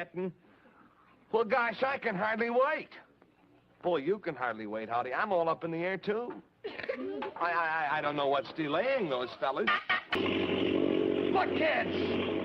getting. Well, gosh, I can hardly wait. Boy, you can hardly wait, Howdy. I'm all up in the air, too. I don't know what's delaying those fellas. Look, kids!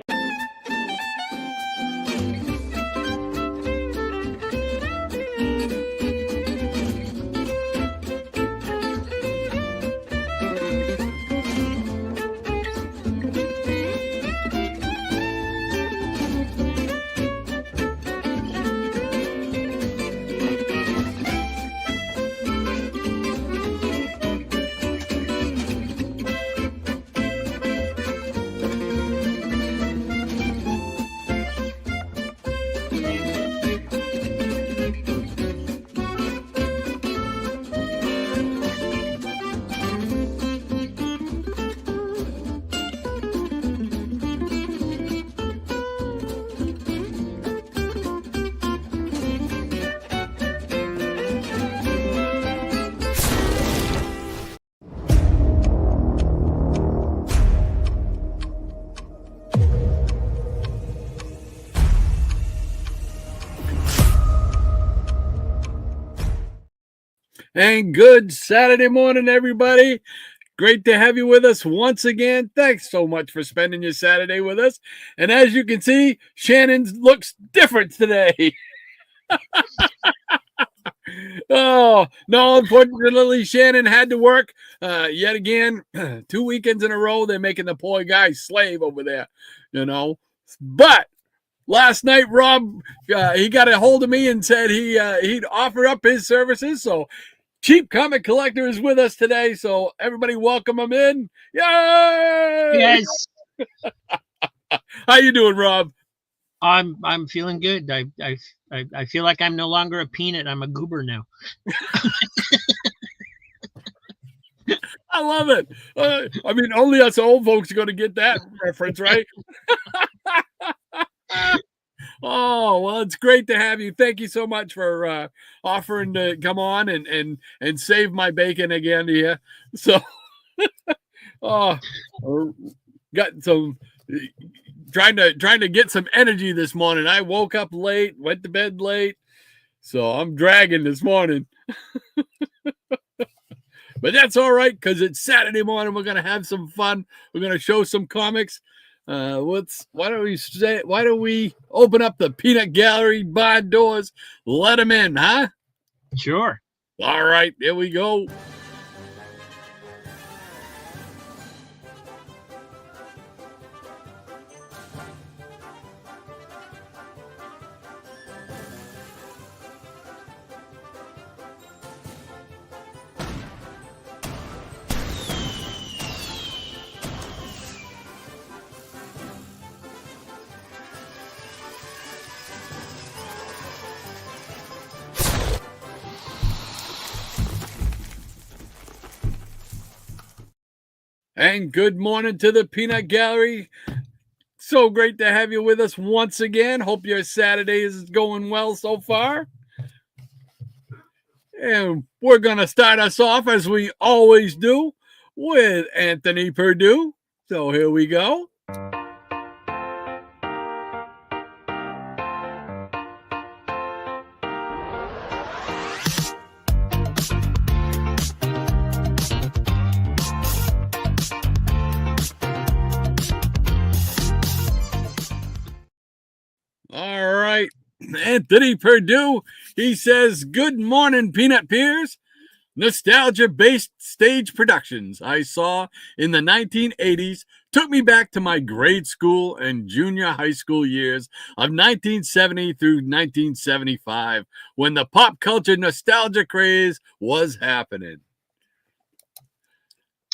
And good Saturday morning, everybody. Great to have you with us once again. Thanks so much for spending your Saturday with us. And as you can see, Shannon looks different today. Oh, no, unfortunately, Shannon had to work yet again. 2 weekends in a row, they're making the poor guy slave over there, you know. But last night, Rob, he got a hold of me and said he'd offer up his services. So Cheap Comic Collector is with us today. So everybody welcome him in. Yay! Yes. How you doing, Rob? I'm feeling good. I feel like I'm no longer a peanut. I'm a goober now. I love it. I mean, only us old folks are going to get that reference, right? Oh, well, it's great to have you. Thank you so much for offering to come on and save my bacon again here. So, got some trying to get some energy this morning. I woke up late, went to bed late, so I'm dragging this morning. But that's all right because it's Saturday morning. We're gonna have some fun. We're gonna show some comics. Why don't we open up the peanut gallery barn doors, let them in, huh? Sure. All right, here we go. And good morning to the Peanut Gallery. So great to have you with us once again. Hope your Saturday is going well so far. And we're going to start us off, as we always do, with Anthony Perdue. So here we go. All right, Anthony Perdue, he says, good morning, Peanut Peers. Nostalgia-based stage productions I saw in the 1980s took me back to my grade school and junior high school years of 1970 through 1975, when the pop culture nostalgia craze was happening.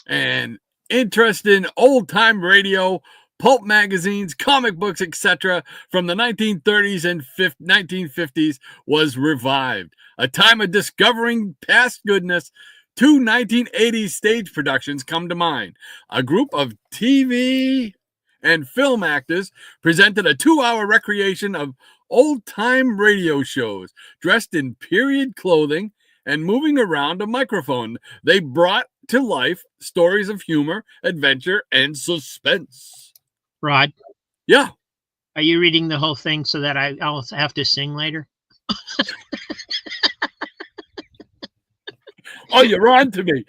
And interest in old-time radio, pulp magazines, comic books, etc. from the 1930s and 1950s was revived. A time of discovering past goodness. Two 1980s stage productions come to mind. A group of TV and film actors presented a 2-hour recreation of old-time radio shows, dressed in period clothing and moving around a microphone. They brought to life stories of humor, adventure, and suspense. Rod. Yeah. Are you reading the whole thing so that I'll have to sing later? Oh, you're on to me.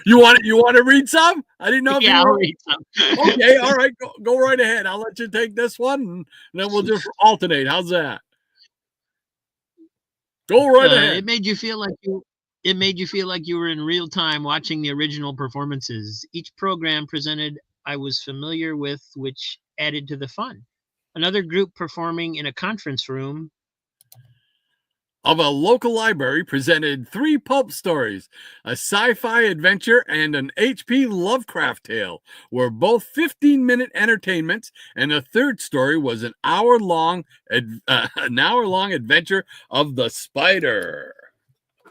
You want to read some? I didn't know if Yeah, you I'll were. read some. Okay, all right, go right ahead. I'll let you take this one, and then we'll just alternate. How's that? Go right ahead. It made you feel like you were in real time watching the original performances. Each program presented I was familiar with, which added to the fun. Another group performing in a conference room Of a local library presented 3 pulp stories, a sci-fi adventure, and an H.P. Lovecraft tale, were both 15-minute entertainments, and the third story was an hour-long adventure of the spider.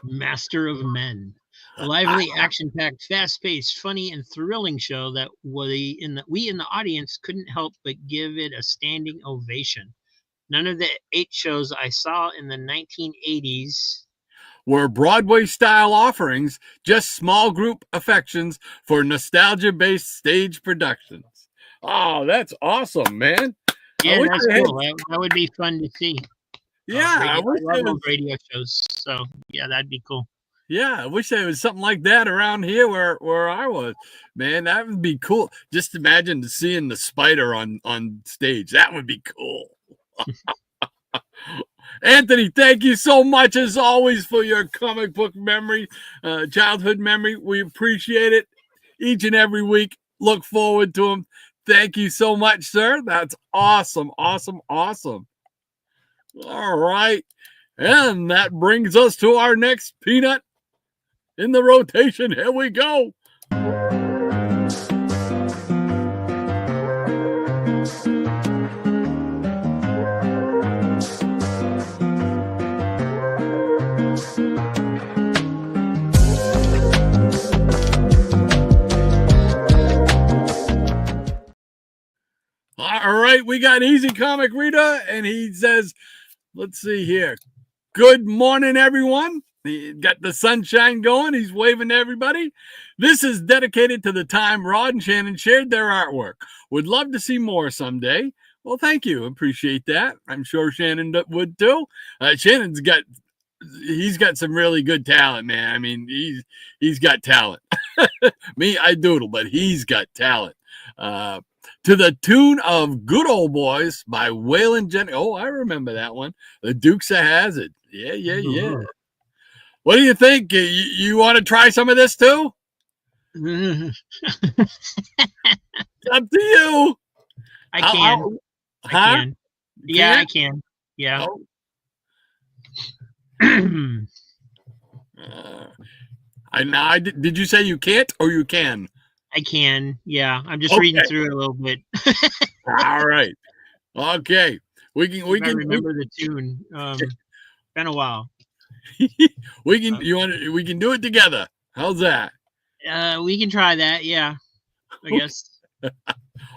Master of Men. A lively, action-packed, fast-paced, funny, and thrilling show that we in the audience couldn't help but give it a standing ovation. None of the 8 shows I saw in the 1980s were Broadway-style offerings, just small group affections for nostalgia-based stage productions. Oh, that's awesome, man. Yeah, that's cool. That would be fun to see. Yeah, I love those radio shows. So, yeah, that'd be cool. Yeah, I wish there was something like that around here where I was. Man, that would be cool. Just imagine seeing the spider on stage. That would be cool. Anthony, thank you so much as always for your comic book memory, childhood memory. We appreciate it each and every week. Look forward to them. Thank you so much, sir. That's awesome, awesome, awesome. All right. And that brings us to our next peanut in the rotation. Here we go. All right, we got Easy Comic Reader, and he says, let's see here. Good morning, everyone. He got the sunshine going. He's waving to everybody. This is dedicated to the time Rod and Shannon shared their artwork. Would love to see more someday. Well, thank you. Appreciate that. I'm sure Shannon would too. Shannon's got some really good talent, man. I mean, he's got talent. Me, I doodle, but he's got talent. To the tune of Good Old Boys by Waylon Jennings. Oh, I remember that one. The Dukes of Hazzard. Yeah. Mm-hmm. What do you think? You want to try some of this too? It's up to you. I can. Yeah, I can. Yeah. Oh. Did you say you can't or you can? I can. Yeah, I'm just reading through it a little bit. All right. Okay. We can remember the tune. Been a while. We can do it together. How's that? We can try that. Yeah, I guess.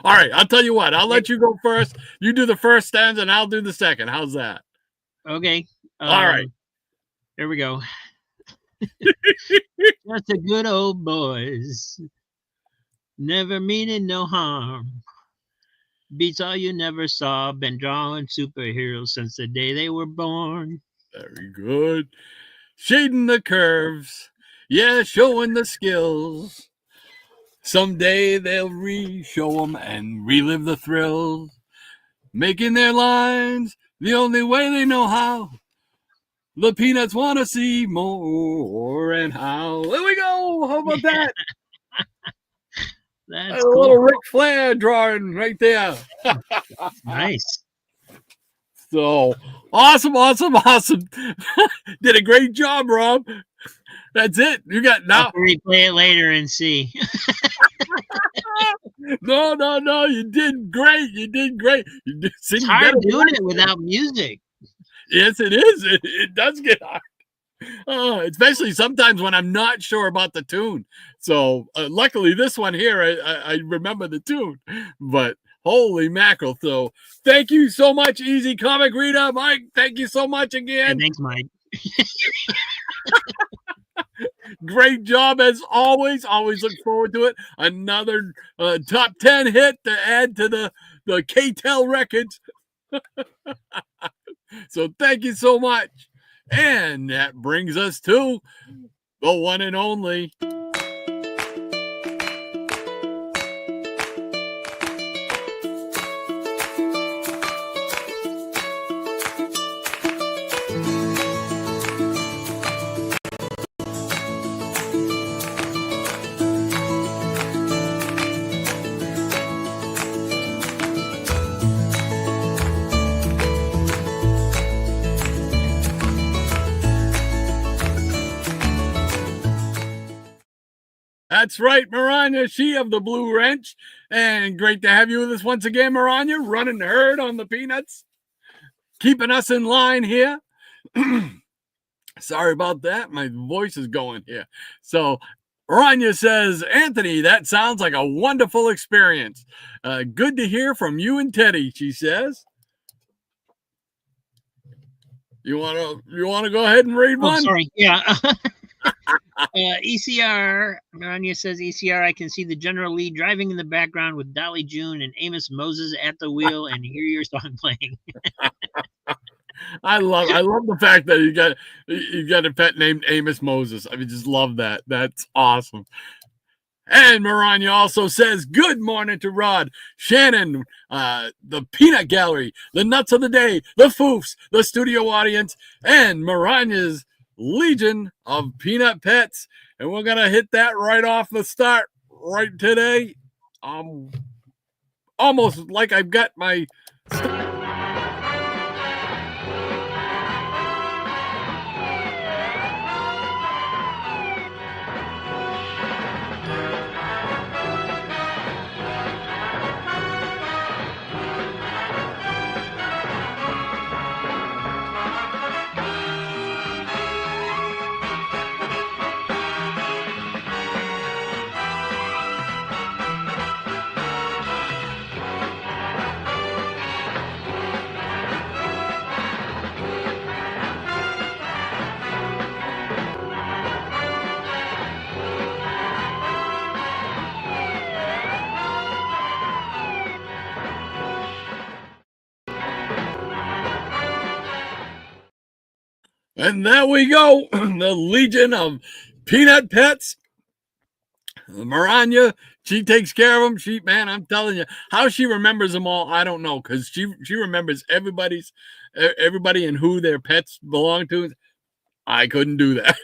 All right. I'll tell you what. I'll let you go first. You do the first stanza, and I'll do the second. How's that? Okay. All right. There we go. Just the good old boys, never meaning no harm. Beats all you never saw. Been drawing superheroes since the day they were born. Very good. Shading the curves. Yeah, showing the skills. Someday they'll re-show them and relive the thrills. Making their lines the only way they know how. The Peanuts want to see more and how. There we go. How about that? That's a cool. little Ric Flair drawing right there. Nice. So awesome. Did a great job, Rob. That's it. You got now. I'll replay it later and see. No. You did great. It's hard doing it without music. Yes, it is. It does get hard. Especially sometimes when I'm not sure about the tune. So luckily this one here, I remember the tune. But holy mackerel. So thank you so much, Easy Comic Reader. Mike, thank you so much again. Hey, thanks, Mike. Great job as always. Always look forward to it. Another top 10 hit to add to the K-Tel records. So thank you so much. And that brings us to the one and only. That's right, Maranya, she of the Blue Wrench. And great to have you with us once again, Maranya, running the herd on the Peanuts. Keeping us in line here. Sorry about that. My voice is going here. So Maranya says, Anthony, that sounds like a wonderful experience. Good to hear from you and Teddy, she says. You wanna go ahead and read one? Sorry. Yeah. ECR, Maranya says, ECR, I can see the general lead driving in the background with Dolly June and Amos Moses at the wheel and hear your song playing. I love the fact that you got a pet named Amos Moses. I mean, just love that. That's awesome. And Maranya also says, good morning to Rod, Shannon, the Peanut Gallery, the Nuts of the Day, the Foofs, the studio audience, and Maranya's Legion of Peanut Pets. And we're going to hit that right off the start right today. Almost like I've got my... And there we go. The Legion of Peanut Pets. Maranya, she takes care of them. Man, I'm telling you, how she remembers them all, I don't know, because she remembers everybody and who their pets belong to. I couldn't do that.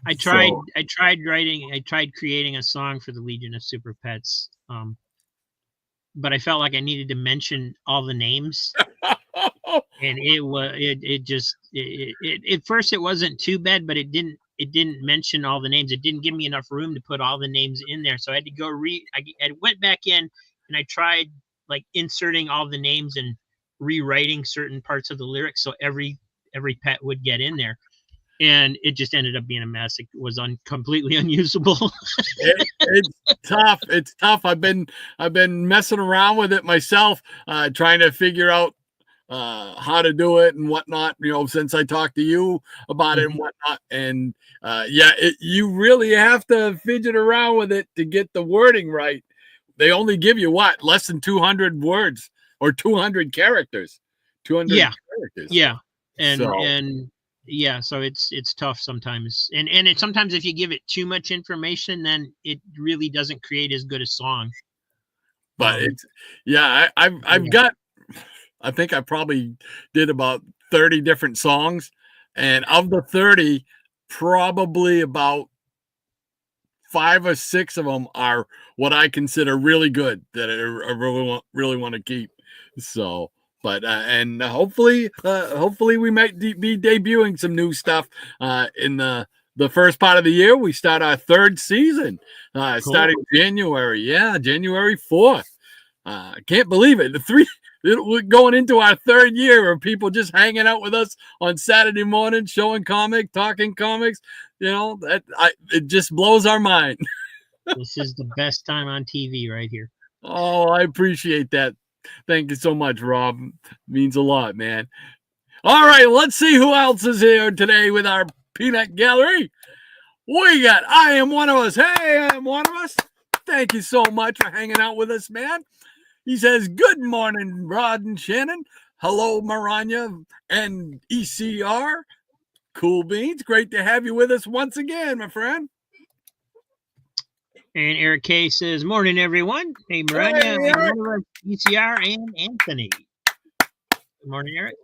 I tried creating a song for the Legion of Super Pets, but I felt like I needed to mention all the names. And at first it wasn't too bad, but it didn't mention all the names. It didn't give me enough room to put all the names in there. So I had to go I went back in and I tried like inserting all the names and rewriting certain parts of the lyrics so every pet would get in there. And it just ended up being a mess. It was completely unusable. It's tough. It's tough. I've been messing around with it myself, trying to figure out how to do it and whatnot, since I talked to you about it and whatnot. And you really have to fidget around with it to get the wording right. They only give you less than 200 words or 200 characters. 200 characters. Yeah. So it's tough sometimes. And sometimes if you give it too much information, then it really doesn't create as good a song. But I've got, I think I probably did about 30 different songs. And of the 30, probably about 5 or 6 of them are what I consider really good that I really want to keep. So, but and hopefully we might be debuting some new stuff in the first part of the year. We start our 3rd season starting January. Yeah, January 4th. I can't believe it. We're going into our 3rd year of people just hanging out with us on Saturday morning, talking comics. It just blows our mind. This is the best time on TV right here. Oh, I appreciate that. Thank you so much, Rob. It means a lot, man. All right, let's see who else is here today with our Peanut Gallery. We got I Am One of Us. Hey, I Am One of Us. Thank you so much for hanging out with us, man. He says, good morning, Rod and Shannon. Hello, Maranya and ECR. Cool beans. Great to have you with us once again, my friend. And Eric K says, morning, everyone. Hey, Maranya, ECR, and Anthony. Good morning, Eric.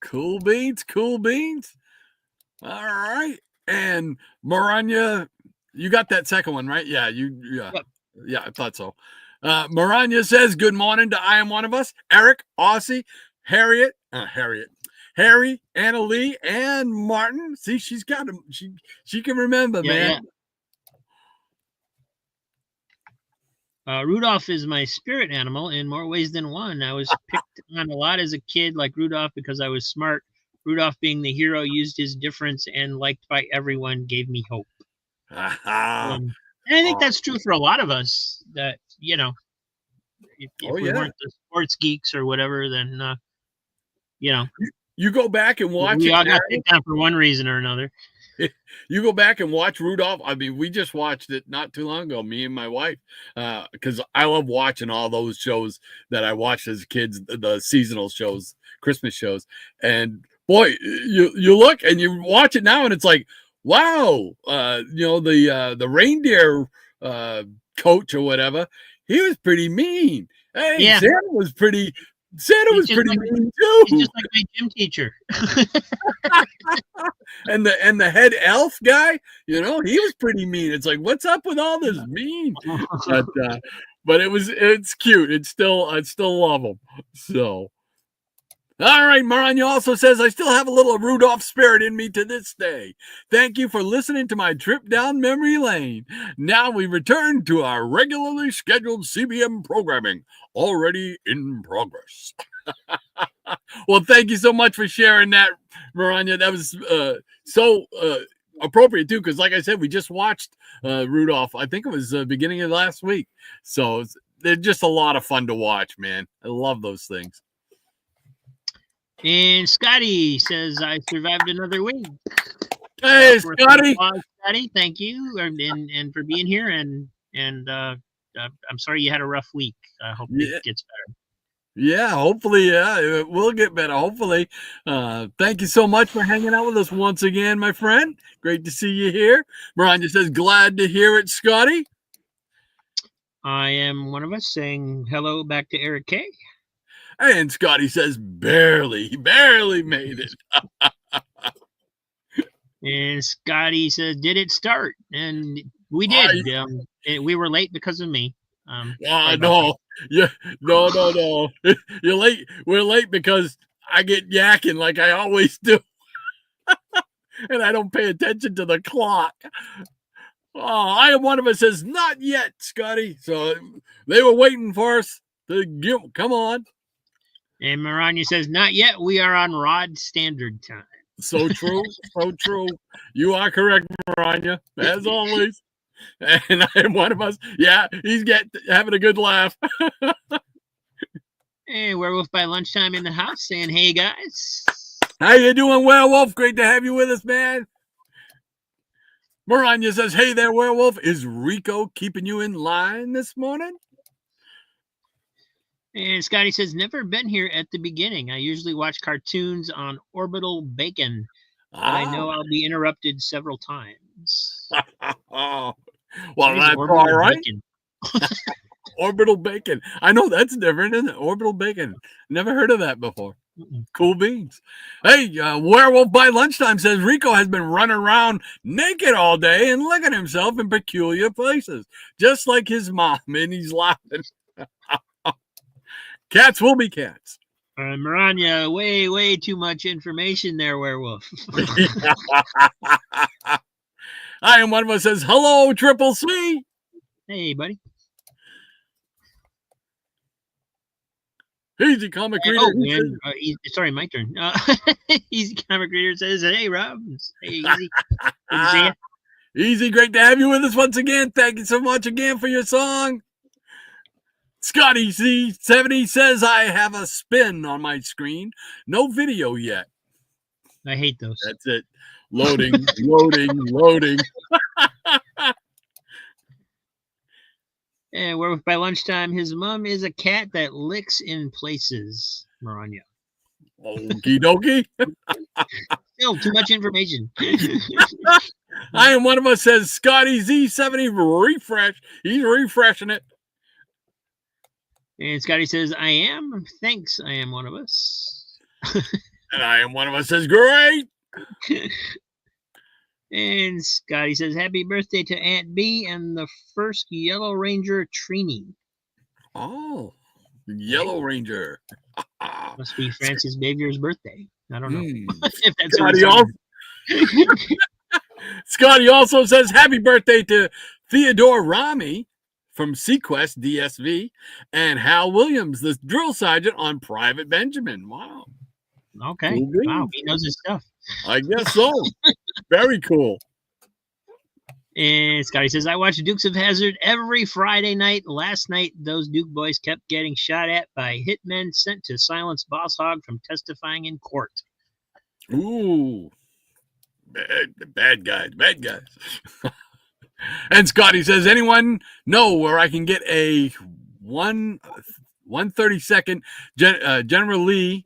Cool beans, cool beans. All right. And Maranya, you got that second one, right? Yeah, Yep. Yeah, I thought so. Maranya says, good morning to I Am One of Us. Eric, Aussie, Harry, Anna Lee, and Martin. See, she's got them. She can remember, man. Yeah. Rudolph is my spirit animal in more ways than one. I was picked on a lot as a kid like Rudolph because I was smart. Rudolph, being the hero, used his difference and liked by everyone, gave me hope. And I think that's true for a lot of us, that, you know, if we weren't the sports geeks or whatever, then, you know. You go back and watch we all got picked on for one reason or another. You go back and watch Rudolph. I mean, we just watched it not too long ago, me and my wife, because I love watching all those shows that I watched as kids, the seasonal shows, Christmas shows. And boy, you look and you watch it now and it's like, wow, you know, the reindeer coach or whatever, he was pretty mean. Hey, yeah. Santa was pretty mean too. He's just like my gym teacher. and the head elf guy, you know, he was pretty mean. It's like, what's up with all this mean? But it's cute. I still love him. So, all right, Maranya also says, I still have a little Rudolph spirit in me to this day. Thank you for listening to my trip down memory lane. Now we return to our regularly scheduled CBM programming, already in progress. Well, thank you so much for sharing that, Maranya. That was so appropriate, too, because like I said, we just watched Rudolph. I think it was the beginning of last week. So they're just a lot of fun to watch, man. I love those things. And Scotty says, I survived another week. Hey, Scotty. Scotty, thank you and for being here. And I'm sorry you had a rough week. I hope it gets better. Yeah, hopefully, it will get better. Hopefully. Thank you so much for hanging out with us once again, my friend. Great to see you here. Maranya says, glad to hear it, Scotty. I Am One of Us saying hello back to Eric K. And Scotty says, barely made it. And Scotty says, did it start? And we did. We were late because of me. No. Yeah, no. You're late. We're late because I get yakking like I always do. And I don't pay attention to the clock. I Am One of Us says, not yet, Scotty. So they were waiting for us to come on. And Maranya says, not yet. We are on Rod Standard Time. So true. So true. You are correct, Maranya, as always. And I Am One of Us. Yeah, he's having a good laugh. Hey, Werewolf by Lunchtime in the house saying, hey, guys. How you doing, Werewolf? Great to have you with us, man. Maranya says, hey there, Werewolf. Is Rico keeping you in line this morning? And Scotty says, never been here at the beginning. I usually watch cartoons on Orbital Bacon, but I know I'll be interrupted several times. Well, that's all right. Orbital Bacon. I know that's different, isn't it? Orbital Bacon. Never heard of that before. Cool beans. Hey, Werewolf by Lunchtime says Rico has been running around naked all day and licking himself in peculiar places, just like his mom, and he's laughing. Cats will be cats. Maranya, way too much information there, Werewolf. I Am One of Us says, hello, Triple C. Hey, buddy. Easy Comic Reader. Sorry, my turn. Easy Comic Reader says, hey, Rob. Hey, Easy. Good to see you. Easy, great to have you with us once again. Thank you so much again for your song. Scotty C70 says, I have a spin on my screen. No video yet. I hate those. That's it. Loading, loading, loading. And we're by lunchtime. His mom is a cat that licks in places. Maranya. Okie dokie. Still too much information. I am one of us, says Scotty Z70 refresh. He's refreshing it. And Scotty says, I am. Thanks, I am one of us. And I am one of us, says great. And Scotty says, happy birthday to Aunt B and the first Yellow Ranger Trini. Oh, Yellow Ranger. Must be Francis Xavier's birthday. I don't know. If that's Scotty also says, happy birthday to Theodore Rami from Sequest DSV and Hal Williams, the drill sergeant on Private Benjamin. Wow. Okay. Cool. Wow, he knows his stuff. I guess so. Very cool. And Scotty says, I watch Dukes of Hazzard every Friday night. Last night, those Duke boys kept getting shot at by hitmen sent to silence Boss Hogg from testifying in court. Ooh. Bad guys. And Scotty says, anyone know where I can get a 1/32 General Lee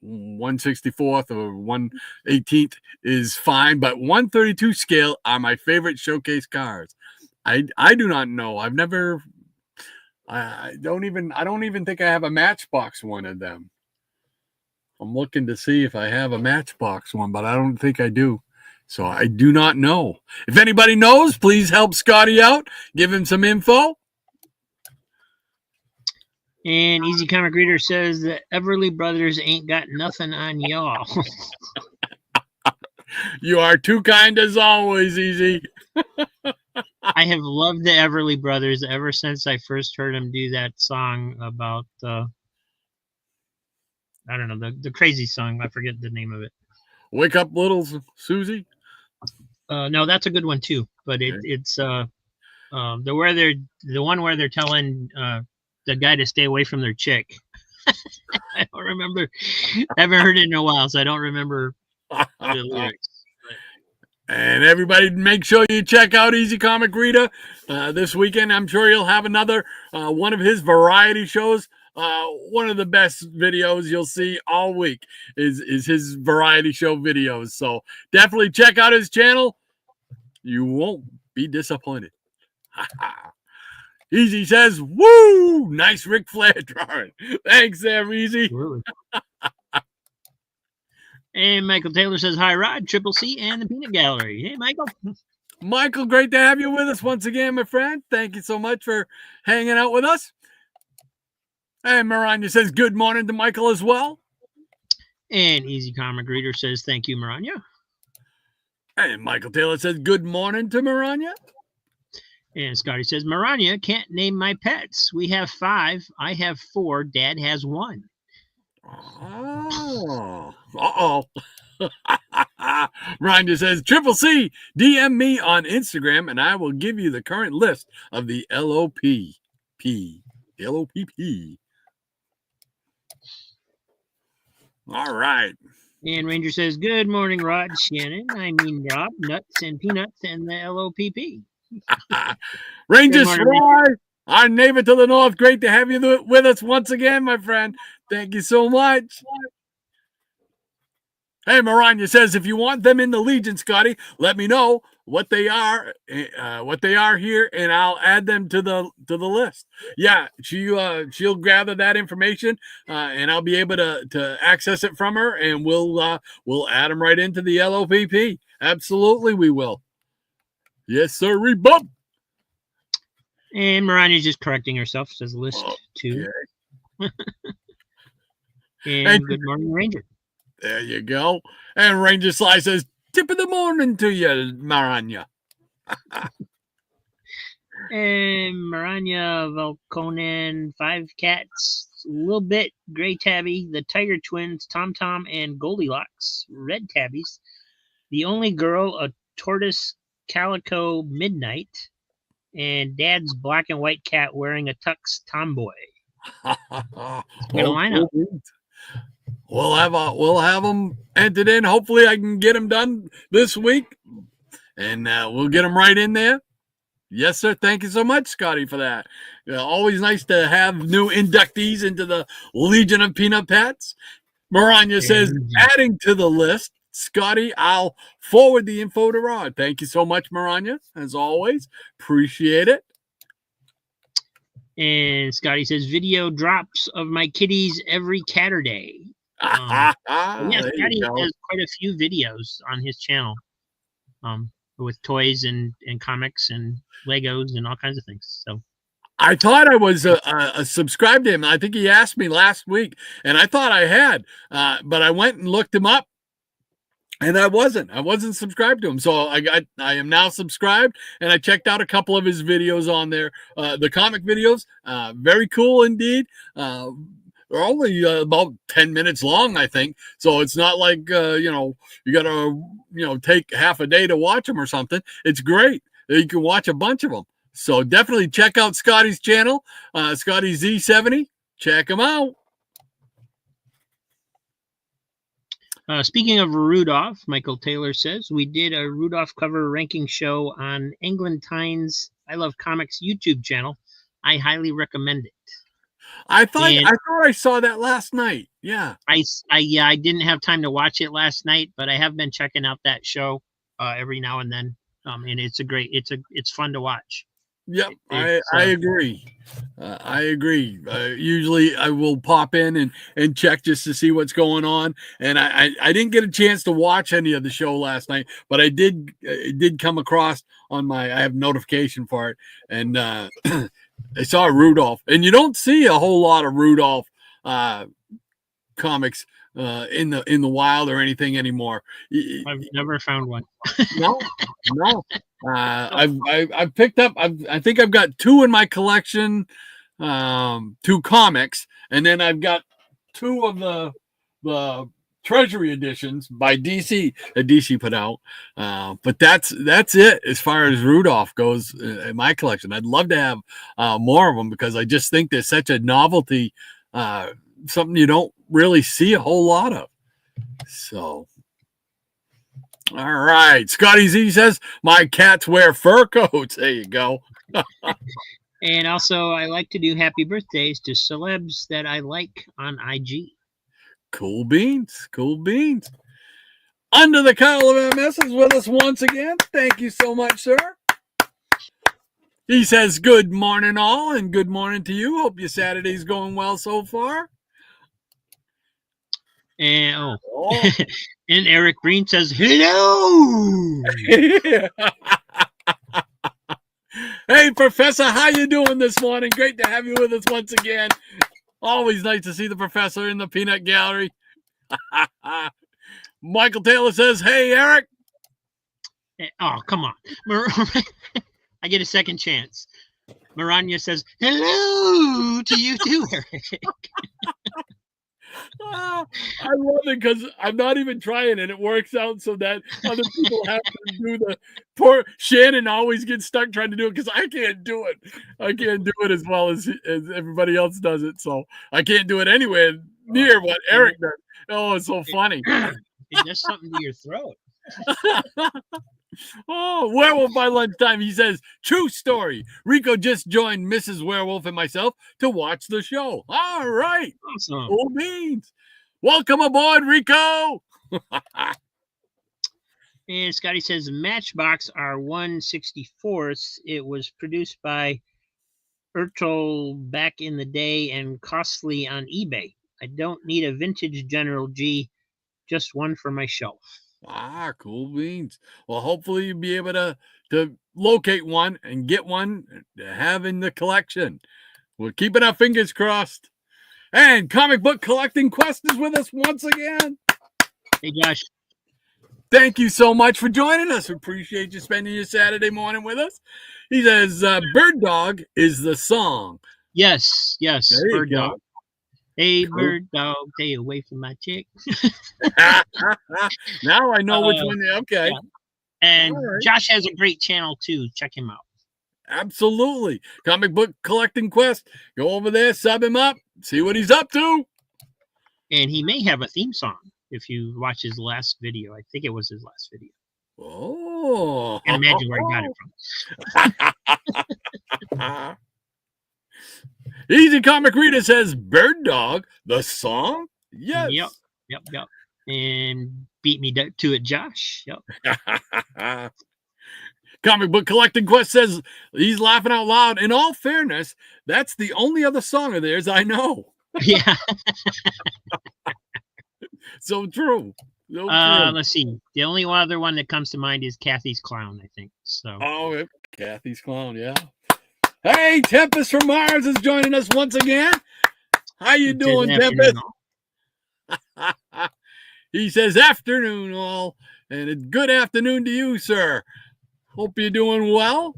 1/64 or 1/18 is fine, but 1/32 scale are my favorite showcase cars. I do not know. I've never. I don't even think I have a Matchbox one of them. I'm looking to see if I have a Matchbox one, but I don't think I do. So I do not know. If anybody knows, please help Scotty out. Give him some info. And Easy Comic Reader says the Everly Brothers ain't got nothing on y'all. You are too kind as always, Easy. I have loved the Everly Brothers ever since I first heard them do that song about, I don't know, the crazy song. I forget the name of it. Wake up, little Susie. No, that's a good one too. But it's the one where they're telling the guy to stay away from their chick. I don't remember. I haven't heard it in a while, so I don't remember the lyrics. And everybody, make sure you check out Easy Comic Reader this weekend. I'm sure you'll have another one of his variety shows. One of the best videos you'll see all week is his variety show videos. So definitely check out his channel. You won't be disappointed. Easy says, woo! Nice Ric Flair drawing. Thanks there, Easy. Really? And Michael Taylor says, hi, Rod, Triple C, and the Peanut Gallery. Hey, Michael. Michael, great to have you with us once again, my friend. Thank you so much for hanging out with us. And Maranya says, good morning to Michael as well. And Easy Comic Reader says, thank you, Maranya. And Michael Taylor says, good morning to Maranya. And Scotty says, Maranya can't name my pets. We have 5. I have 4. Dad has 1. Oh. Uh-oh. Maranya says, Triple C, DM me on Instagram, and I will give you the current list of the LOPP. LOPP. All right. And Ranger says, good morning, Rod, Shannon. I mean, Rob, Nuts, and Peanuts, and the LOPP. Ranger Sly, our neighbor to the north. Great to have you with us once again, my friend. Thank you so much. Hey, Maranya says, if you want them in the Legion, Scotty, let me know what they are here, and I'll add them to the list. Yeah, she'll gather that information, and I'll be able to access it from her, and we'll add them right into the LOPP. Absolutely, we will. Yes, sir. Rebump. And Maranya's just correcting herself. Says list 2. Okay. And good morning, Ranger. There you go. And Ranger Sly says, tip of the morning to you, Maranya. And Maranya, Volkonen, 5 cats, a little bit, Gray Tabby, the Tiger Twins, Tom Tom, and Goldilocks, Red Tabbies, the only girl, a tortoise calico midnight, and Dad's black and white cat wearing a tux tomboy. Quite a lineup. We'll have them entered in. Hopefully, I can get them done this week, and we'll get them right in there. Yes, sir. Thank you so much, Scotty, for that. Always nice to have new inductees into the Legion of Peanut Pets. Maranya says, adding to the list, Scotty, I'll forward the info to Rod. Thank you so much, Maranya, as always. Appreciate it. And Scotty says, video drops of my kitties every Catterday. Yeah, Scotty has quite a few videos on his channel with toys and comics and Legos and all kinds of things. So I thought I was subscribed to him. I think he asked me last week, and I thought I had, but I went and looked him up, and I wasn't subscribed to him. So I am now subscribed, and I checked out a couple of his videos on there, the comic videos. Very cool indeed. They're only about 10 minutes long, I think. So it's not like, you got to, take half a day to watch them or something. It's great. You can watch a bunch of them. So definitely check out Scotty's channel, Scotty Z70. Check him out. Speaking of Rudolph, Michael Taylor says, we did a Rudolph cover ranking show on Englantine's I Love Comics YouTube channel. I highly recommend it. I thought I saw that last night. Yeah. I didn't have time to watch it last night, but I have been checking out that show every now and then. And it's fun to watch. Yep, I agree. I agree. Usually I will pop in and check just to see what's going on. And I didn't get a chance to watch any of the show last night, but I did come across on I have notification for it. And I saw Rudolph, and you don't see a whole lot of Rudolph comics in the wild or anything anymore. I've never found one. No. I've picked up. I think I've got 2 in my collection, 2 comics, and then I've got 2 of the Treasury editions by DC that DC put out. But that's it as far as Rudolph goes in my collection. I'd love to have more of them because I just think there's such a novelty, something you don't really see a whole lot of. So, all right. Scotty Z says, my cats wear fur coats. There you go. And also, I like to do happy birthdays to celebs that I like on IG. Cool beans. Cool beans. Under the Cowl of MS is with us once again. Thank you so much, sir. He says, good morning, all, and good morning to you. Hope your Saturday's going well so far. And and Eric Green says, hello. Hey, Professor, how you doing this morning? Great to have you with us once again. Always nice to see the professor in the peanut gallery. Michael Taylor says, hey, Eric. Oh, come on. I get a second chance. Maranya says, hello to you too, Eric. I love it because I'm not even trying and it works out so that other people have to do the poor Shannon always gets stuck trying to do it because I can't do it. I can't do it as well as everybody else does it. So I can't do it anywhere near what Eric does. Oh, it's so funny. It does something to your throat. Oh, Werewolf by Lunchtime. He says, true story. Rico just joined Mrs. Werewolf and myself to watch the show. All right. Awesome. Cool beans. Welcome aboard, Rico. And Scotty says, Matchbox R164th. It was produced by Ertl back in the day and costly on eBay. I don't need a vintage General G, just one for my shelf. Ah, cool beans. Well, hopefully you'll be able to locate one and get one to have in the collection. We're keeping our fingers crossed. And Comic Book Collecting Quest is with us once again. Hey, Josh. Thank you so much for joining us. We appreciate you spending your Saturday morning with us. He says, Bird Dog is the song. Yes, Bird Dog. Hey, bird dog, stay away from my chick. Now I know which one. Okay. Yeah. And right. Josh has a great channel, too. Check him out. Absolutely. Comic Book Collecting Quest. Go over there, sub him up, see what he's up to. And he may have a theme song if you watch his last video. I think it was his last video. Oh. Can't imagine where he got it from. Easy Comic Reader says Bird Dog, the song? Yes. Yep. And beat me to it, Josh. Yep. Comic Book Collecting Quest says he's laughing out loud. In all fairness, that's the only other song of theirs I know. Yeah. So true. So true. Let's see. The only other one that comes to mind is Kathy's Clown, I think. So. Oh, Kathy's Clown, yeah. Hey, Tempest from Mars is joining us once again. How you doing, Tempest? He says, afternoon all, and a good afternoon to you, sir. Hope you're doing well.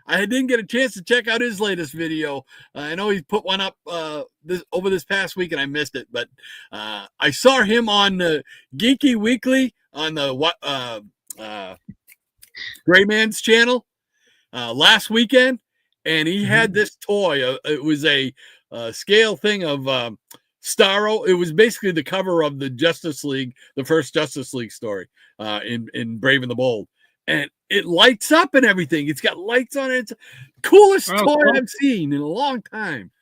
I didn't get a chance to check out his latest video. I know he put one up over this past week, and I missed it. But I saw him on Geeky Weekly on the Gray Man's channel last weekend, and he had this toy. It was a scale thing of Starro. It was basically the cover of the Justice League, the first Justice League story in Brave and the Bold. And it lights up and everything. It's got lights on it. It's the coolest toy cool. I've seen in a long time.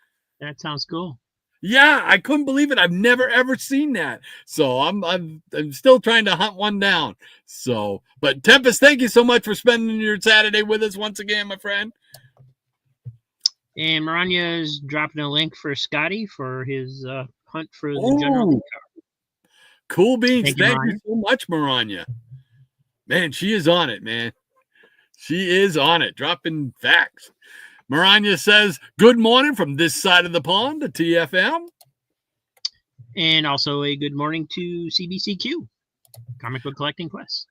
That sounds cool. Yeah, I couldn't believe it. I've never ever seen that. So I'm still trying to hunt one down. So, but Tempest, thank you so much for spending your Saturday with us once again, my friend. And Maranya is dropping a link for Scotty for his hunt for the general card. Cool beans. Thank you so much, Maranya. Man, she is on it, man. She is on it, dropping facts. Maranya says, good morning from this side of the pond to TFM. And also a good morning to CBCQ, Comic Book Collecting Quest.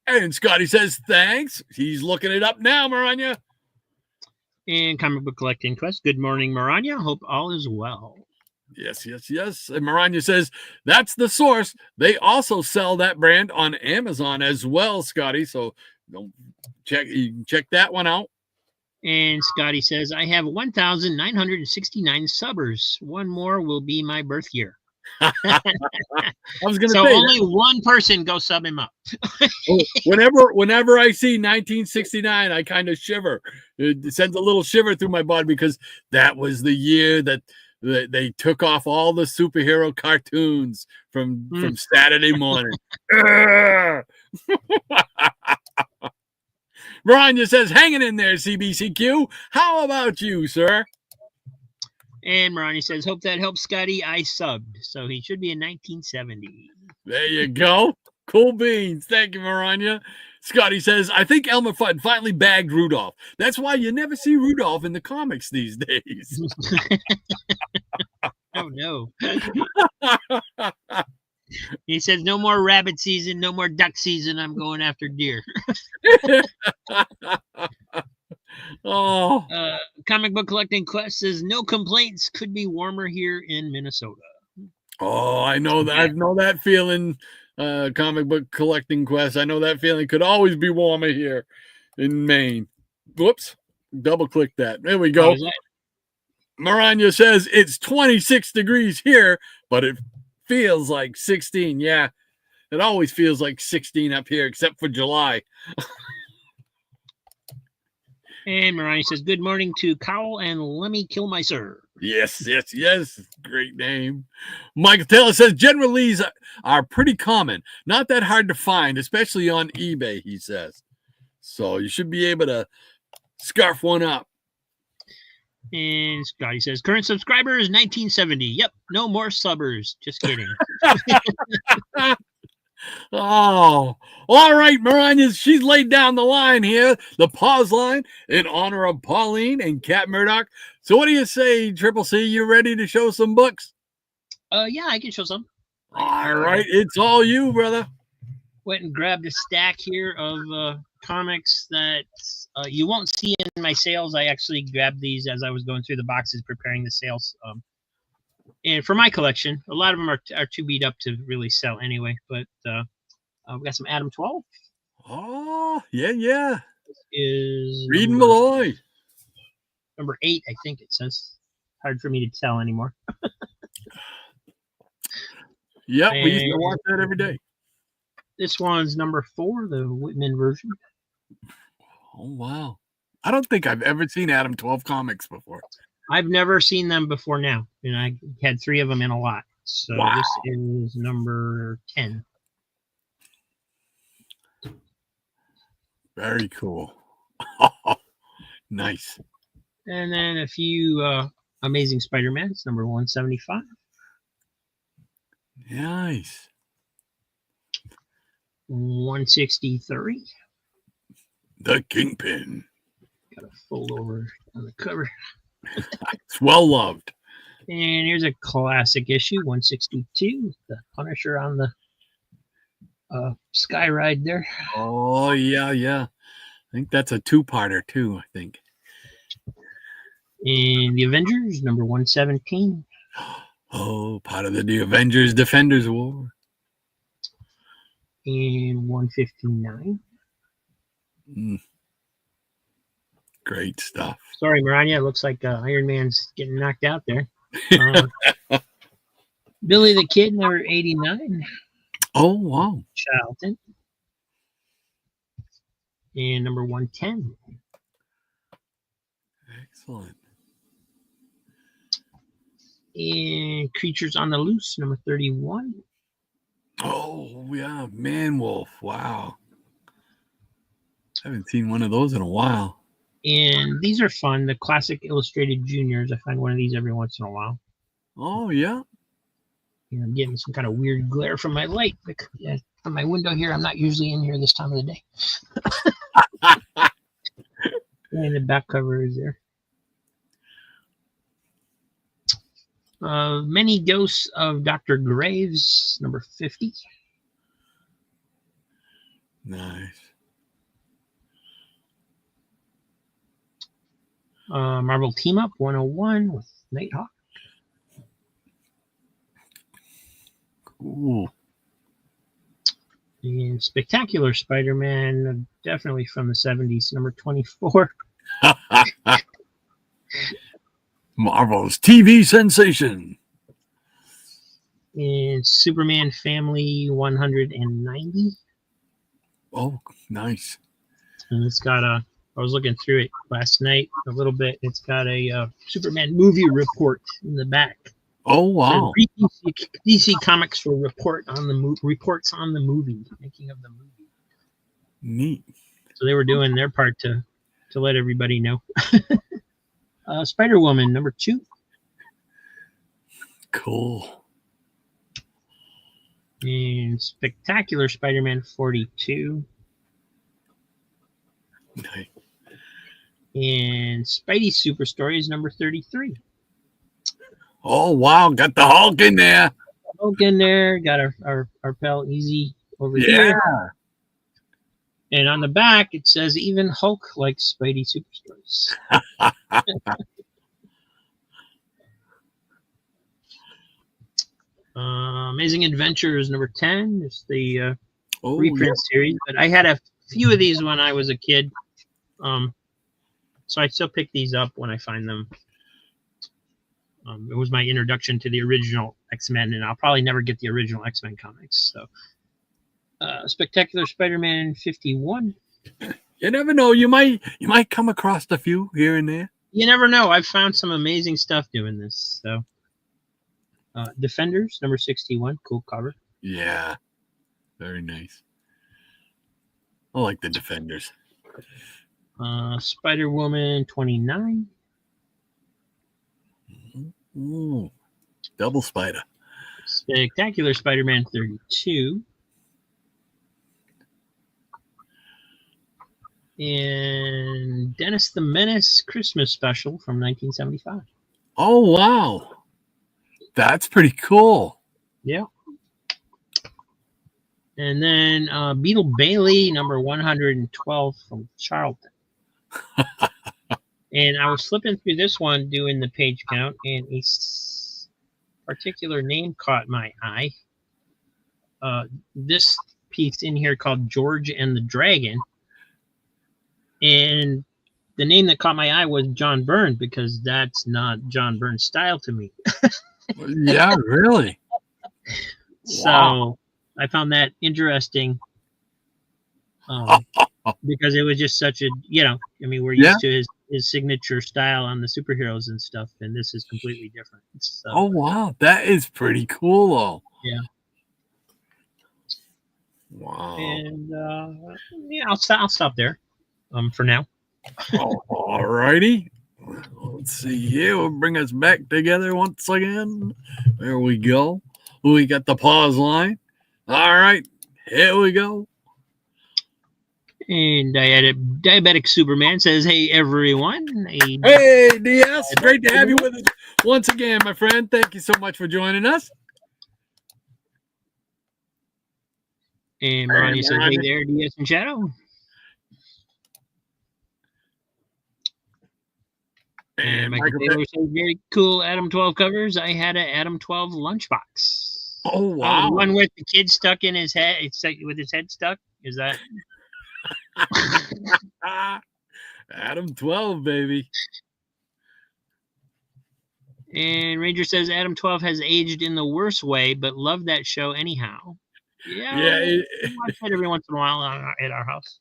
And Scotty says, thanks. He's looking it up now, Maranya. And Comic Book Collecting Quest, good morning, Maranya. Hope all is well. Yes. And Maranya says, that's the source. They also sell that brand on Amazon as well, Scotty. So you can check that one out. And Scotty says, I have 1,969 subbers. One more will be my birth year. I was going to say only that. One person go sub him up. whenever I see 1969, I kind of shiver. It sends a little shiver through my body because that was the year that they took off all the superhero cartoons from Saturday morning. Maranya says, hanging in there, CBCQ. How about you, sir? And Maranya says, hope that helps Scotty. I subbed. So he should be in 1970. There you go. Cool beans. Thank you, Maranya. Scotty says, I think Elmer Fudd finally bagged Rudolph. That's why you never see Rudolph in the comics these days. Oh, no. He says, no more rabbit season, no more duck season. I'm going after deer. Comic Book Collecting Quest says, no complaints. Could be warmer here in Minnesota. Oh, I know that. I know that feeling. Comic Book Collecting Quest. I know that feeling. Could always be warmer here in Maine. Whoops. Double click that. There we go. Maranya says it's 26 degrees here, but it feels like 16. Yeah. It always feels like 16 up here, except for July. And Maranya says, good morning to Cowell and Let Me Kill My Sir. Yes. Great name. Michael Taylor says, General Lees are pretty common. Not that hard to find, especially on eBay, he says. So you should be able to scarf one up. And Scotty says, current subscriber is 1970. Yep, no more subbers. Just kidding. Oh, all right, Maranya. She's laid down the line here, the pause line, in honor of Pauline and Cat Murdoch. So what do you say, Triple C? You ready to show some books? Yeah, I can show some. All right, it's all you, brother. Went and grabbed a stack here of comics that you won't see in my sales. I actually grabbed these as I was going through the boxes preparing the sales. And for my collection, a lot of them are too beat up to really sell anyway. But we got some Adam 12. Oh, yeah. This is Reed Malloy. Number 8, I think it says. Hard for me to tell anymore. Yep, we used to watch that every day. This one's number 4, the Whitman version. Oh, wow. I don't think I've ever seen Adam 12 comics before. I've never seen them before now, and I had 3 of them in a lot. So This is number 10. Very cool. Nice. And then a few Amazing Spider-Man. It's number 175. Nice. 163. The Kingpin. Got a fold over on the cover. It's well loved. And here's a classic issue, 162. The Punisher on the sky ride there. Oh, yeah. I think that's a 2-parter too, I think. And the Avengers, number 117. Oh, part of the Avengers Defenders War. And 159. Great stuff. Sorry, Maranya. It looks like Iron Man's getting knocked out there. Billy the Kid, number 89. Oh, wow. Charlton. And number 110. Excellent. And Creatures on the Loose, number 31. Oh, yeah. Man Wolf. Wow. I haven't seen one of those in a while. And these are fun. The classic illustrated juniors. I find one of these every once in a while. Oh, yeah. I'm getting some kind of weird glare from my light from my window here. I'm not usually in here this time of the day. And the back cover is there. Many Ghosts of Dr. Graves, number 50. Nice. Marvel Team Up 101 with Nighthawk. Cool. And Spectacular Spider-Man, definitely from the 70s, number 24. Marvel's TV sensation. And Superman Family 190. Oh, nice. And it's got I was looking through it last night a little bit. It's got a Superman movie report in the back. Oh, wow. DC Comics will reports on the movie, making of the movie. Neat. So they were doing their part to let everybody know. Spider-Woman, number 2. Cool. And Spectacular Spider-Man 42. Nice. And Spidey Super Stories, number 33. Oh, wow. Got the Hulk in there. Hulk in there. Got our pal Easy over here. And on the back, it says, even Hulk likes Spidey Super Stories. Amazing Adventures, number 10. It's the reprint series. But I had a few of these when I was a kid. So I still pick these up when I find them. It was my introduction to the original X-Men, and I'll probably never get the original X-Men comics. So, Spectacular Spider-Man 51. You never know. You might come across a few here and there. You never know. I've found some amazing stuff doing this. So, Defenders, number 61. Cool cover. Yeah. Very nice. I like the Defenders. Spider-Woman 29. Ooh, double spider. Spectacular Spider-Man 32. And Dennis the Menace Christmas special from 1975. Oh, wow. That's pretty cool. Yeah. And then Beetle Bailey, number 112 from Charlton. And I was flipping through this one, doing the page count, and a particular name caught my eye. This piece in here called George and the Dragon. And the name that caught my eye was John Byrne, because that's not John Byrne's style to me. Yeah, really? So I found that interesting. Because it was just such a, we're used to his signature style on the superheroes and stuff, and this is completely different. So, Oh, wow. That is pretty cool, though. Yeah. Wow. And, I'll stop there for now. All righty. Let's see here. We'll bring us back together once again. There we go. We got the pause line. All right. Here we go. And Diabetic Superman says, "Hey, everyone." Hey, DS. Great to have you with us once again, my friend. Thank you so much for joining us. And Ronnie says, "Hey there, DS and Shadow." And Michael Taylor says, "Very cool Adam 12 covers. I had an Adam 12 lunchbox." Oh, wow. The one with the kid stuck in his head, with his head stuck? Is that? Adam 12, baby. And Ranger says, "Adam 12 has aged in the worst way, but love that show anyhow." Yeah, we watch it every once in a while at our house.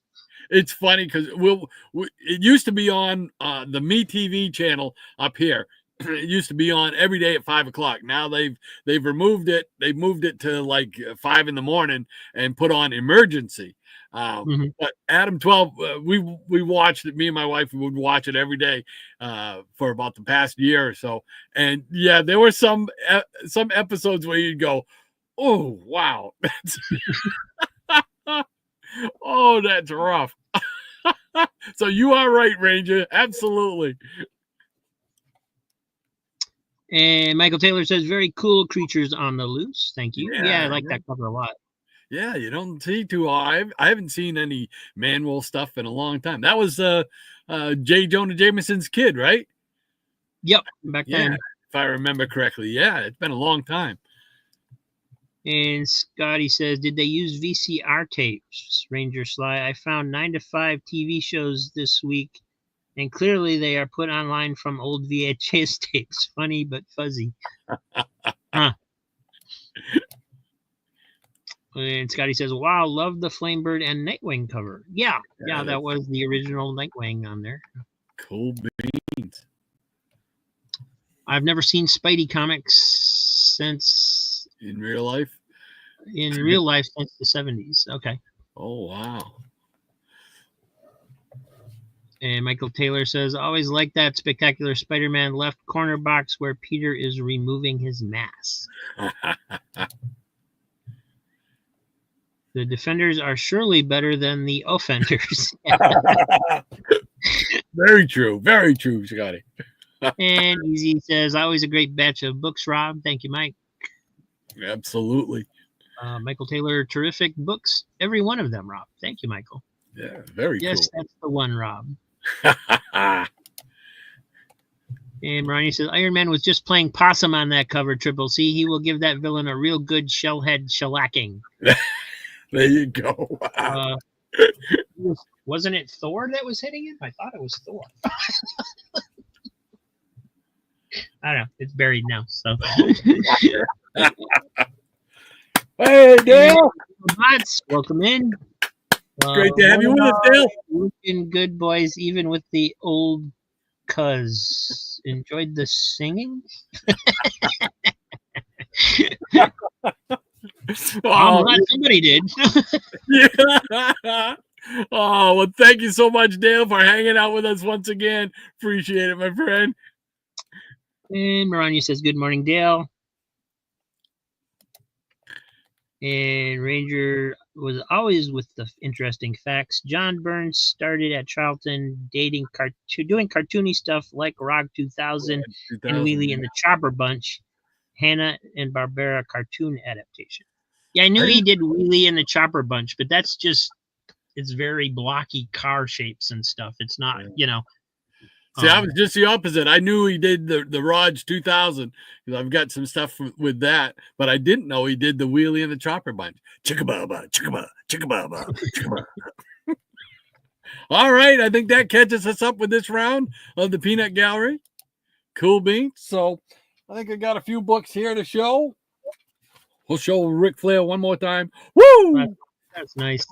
It's funny because it used to be on the Me TV channel up here. It used to be on every day at 5:00. Now they've removed it. They've moved it to like 5 a.m. and put on emergency. But Adam 12, we watched it. Me and my wife would watch it every day for about the past year or so. And yeah, there were some episodes where you'd go, "Oh wow, oh that's rough." So you are right, Ranger. Absolutely. And Michael Taylor says, "Very cool creatures on the loose." Thank you. Yeah, I like that cover a lot. Yeah, you don't see too. I haven't seen any Manuel stuff in a long time. That was J. Jonah Jameson's kid, right? Yep, back then. If I remember correctly. Yeah, it's been a long time. And Scotty says, "Did they use VCR tapes?" Ranger Sly, "I found 9 to 5 TV shows this week, and clearly they are put online from old VHS tapes. Funny but fuzzy." Huh. And Scotty says, "Wow, love the Flamebird and Nightwing cover." Yeah, that was the original Nightwing on there. Cool beans. I've never seen Spidey comics since... In real life? In real life since the 70s. Okay. Oh, wow. And Michael Taylor says, "Always like that Spectacular Spider-Man left corner box where Peter is removing his mask." The Defenders are surely better than the Offenders. Very true. Very true, Scotty. And Easy says, "Always a great batch of books, Rob." Thank you, Mike. Absolutely. Michael Taylor, terrific books. Every one of them, Rob. Thank you, Michael. Yeah, very cool. Yes, that's the one, Rob. And Ronnie says, "Iron Man was just playing possum on that cover, Triple C. He will give that villain a real good shellhead shellacking." There you go. Wasn't it Thor that was hitting him? I thought it was Thor. I don't know. It's buried now. So. Hey, Dale. Bots, welcome in. Great to have you with us, Dale. Looking good, boys, even with the old cuz. Enjoyed the singing? I'm glad somebody did. Yeah. Oh, well, thank you so much, Dale, for hanging out with us once again. Appreciate it, my friend. And Marania says, "Good morning, Dale." And Ranger was always with the interesting facts. John Burns started at Charlton doing cartoony stuff like Rog 2000 and Wheelie and the Chopper Bunch, Hanna-Barbera cartoon adaptation. Yeah, I knew he did Wheelie and the Chopper Bunch, but that's just, it's very blocky car shapes and stuff. It's not, See, I was just the opposite. I knew he did the Rog 2000 because I've got some stuff with that, but I didn't know he did the Wheelie and the Chopper Bunch. Chicka-ba-ba, chicka-ba, chicka-ba-ba, chicka-ba. All right, I think that catches us up with this round of the Peanut Gallery. Cool beans. So I think I got a few books here to show. We'll show Ric Flair one more time. Woo! That's nice.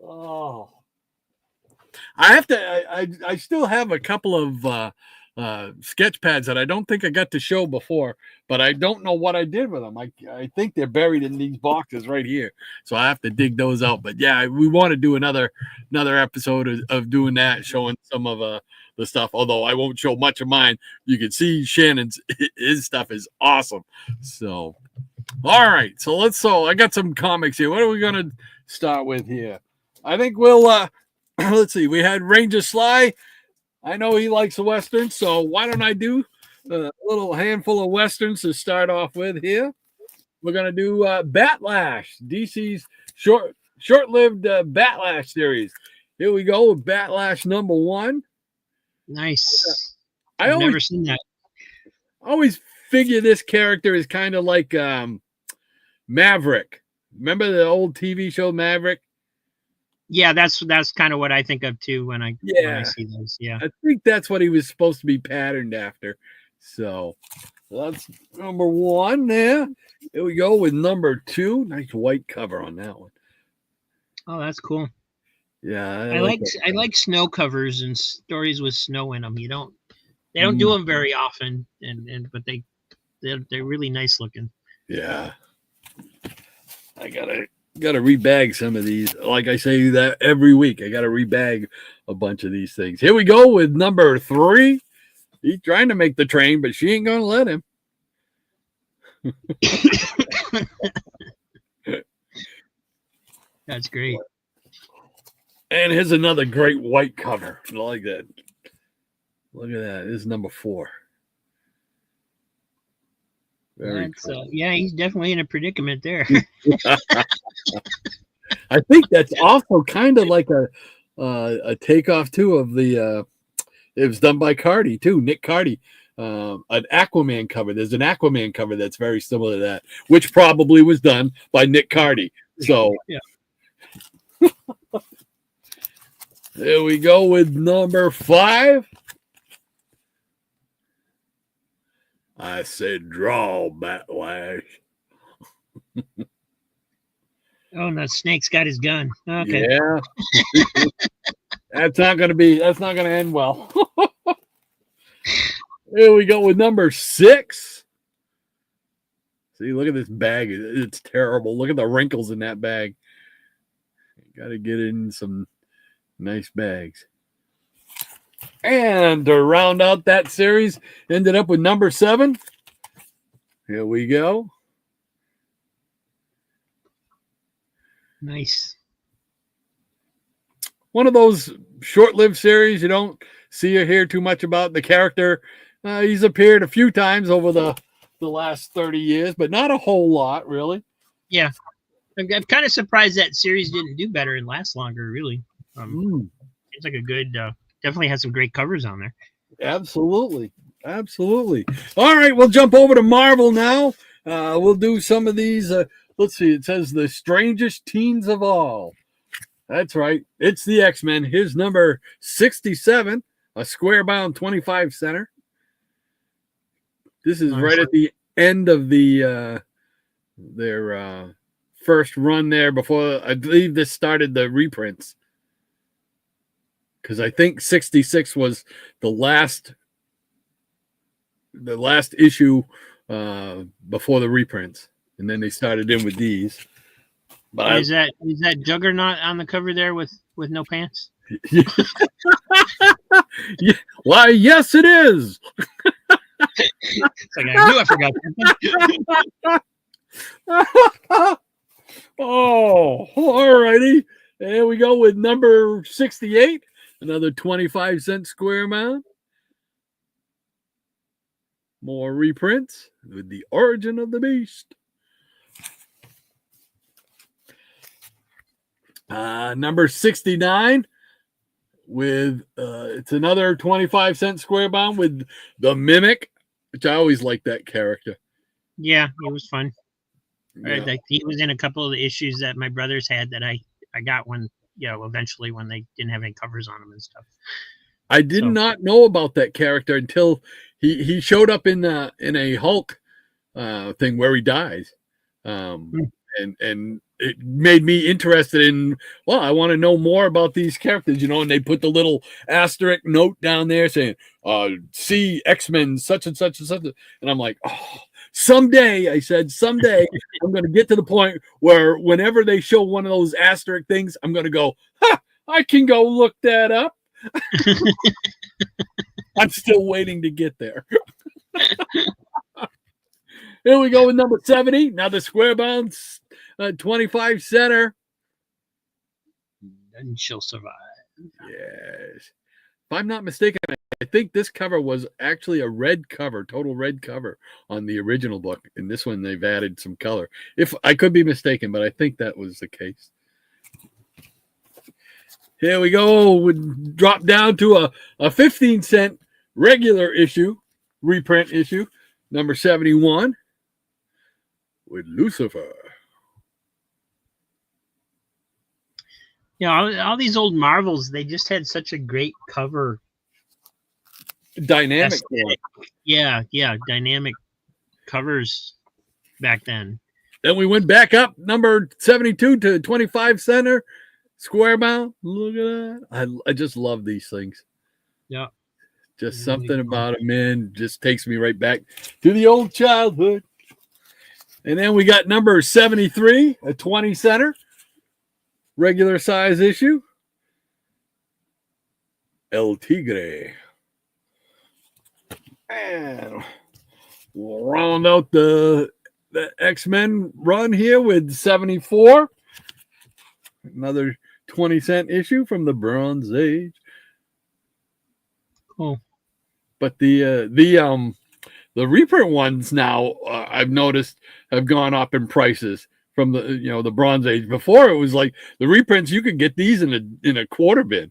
Oh, I have to. I still have a couple of sketch pads that I don't think I got to show before, but I don't know what I did with them. I think they're buried in these boxes right here, so I have to dig those out. But yeah, we want to do another episode of doing that, showing some of the stuff. Although I won't show much of mine, you can see Shannon's his stuff is awesome. So, all right, so I got some comics here. What are we gonna start with here? I think we'll let's see. We had Ranger Sly. I know he likes the Westerns, so why don't I do a little handful of Westerns to start off with here? We're going to do Batlash, DC's short-lived Batlash series. Here we go with Batlash #1. Nice. I've never seen that. I always figure this character is kind of like Maverick. Remember the old TV show Maverick? Yeah, that's kind of what I think of too when I see those. Yeah, I think that's what he was supposed to be patterned after. So that's #1 there. Here we go with #2. Nice white cover on that one. Oh, that's cool. Yeah, I like snow covers and stories with snow in them. They don't do them very often, but they're really nice looking. Yeah, I gotta rebag some of these. Like I say that every week, I gotta rebag a bunch of these things. Here we go with #3. He's trying to make the train, but she ain't gonna let him. That's great. And here's another great white cover. I like that. Look at that. This is #4. Very cool. Yeah, he's definitely in a predicament there. I think that's also kind of like a takeoff too of the. It was done by Cardi too, Nick Cardi. An Aquaman cover. There's an Aquaman cover that's very similar to that, which probably was done by Nick Cardi. So yeah. There we go with #5. I said, draw, Batlash. Oh, no, Snake's got his gun. Okay. Yeah. That's not going to end well. Here we go with #6. See, look at this bag. It's terrible. Look at the wrinkles in that bag. Got to get in some nice bags. And to round out that series, ended up with #7. Here we go. Nice. One of those short-lived series you don't see or hear too much about. The character, he's appeared a few times over the last 30 years, but not a whole lot, really. Yeah. I'm kind of surprised that series didn't do better and last longer, really. It's like a good... definitely has some great covers on there. Absolutely. All right, we'll jump over to Marvel now. We'll do some of these. Let's see. It says the strangest teens of all. That's right. It's the X-Men. Here's #67, a square-bound 25 center. This is right at the end of their first run there. Before I believe this started the reprints. Because I think 66 was the last issue before the reprints, and then they started in with these. But is that Juggernaut on the cover there with no pants? Yeah. Why, yes, it is. It's like I knew I forgot that. Oh, all righty. There we go with #68. Another 25-cent square amount. More reprints with the origin of the beast. #69 with it's another 25-cent square bound with the Mimic, which I always liked that character. Yeah, it was fun. Yeah. He was in a couple of the issues that my brothers had that I got when eventually when they didn't have any covers on them and stuff. I did not know about that character until he showed up in a Hulk thing where he dies. And it made me interested in, well, I want to know more about these characters, and they put the little asterisk note down there saying, see X-Men such and such and such. And I'm like, oh, someday I'm going to get to the point where whenever they show one of those asterisk things, I'm going to go, I can go look that up. I'm still waiting to get there. Here we go with number 70. Now the square bounce 25 center. And she'll survive. Yes. If I'm not mistaken, I think this cover was actually a red cover, total red cover on the original book. In this one, they've added some color. If I could be mistaken, but I think that was the case. Here we go. We drop down to a 15-cent regular issue, reprint issue, number 71. With Lucifer. All these old Marvels, they just had such a great cover dynamic. Yeah, dynamic covers back then. Then we went back up, number 72 to 25 center, square bound. Look at that. I just love these things. Yeah. Just something about them, man, just takes me right back to the old childhood. And then we got number 73, a 20 center, regular size issue. El Tigre. And we'll round out the X-Men run here with 74. Another 20-cent issue from the Bronze Age. Cool. But the reprint ones now, I've noticed, have gone up in prices from the Bronze Age. Before it was like the reprints, you could get these in a quarter bin,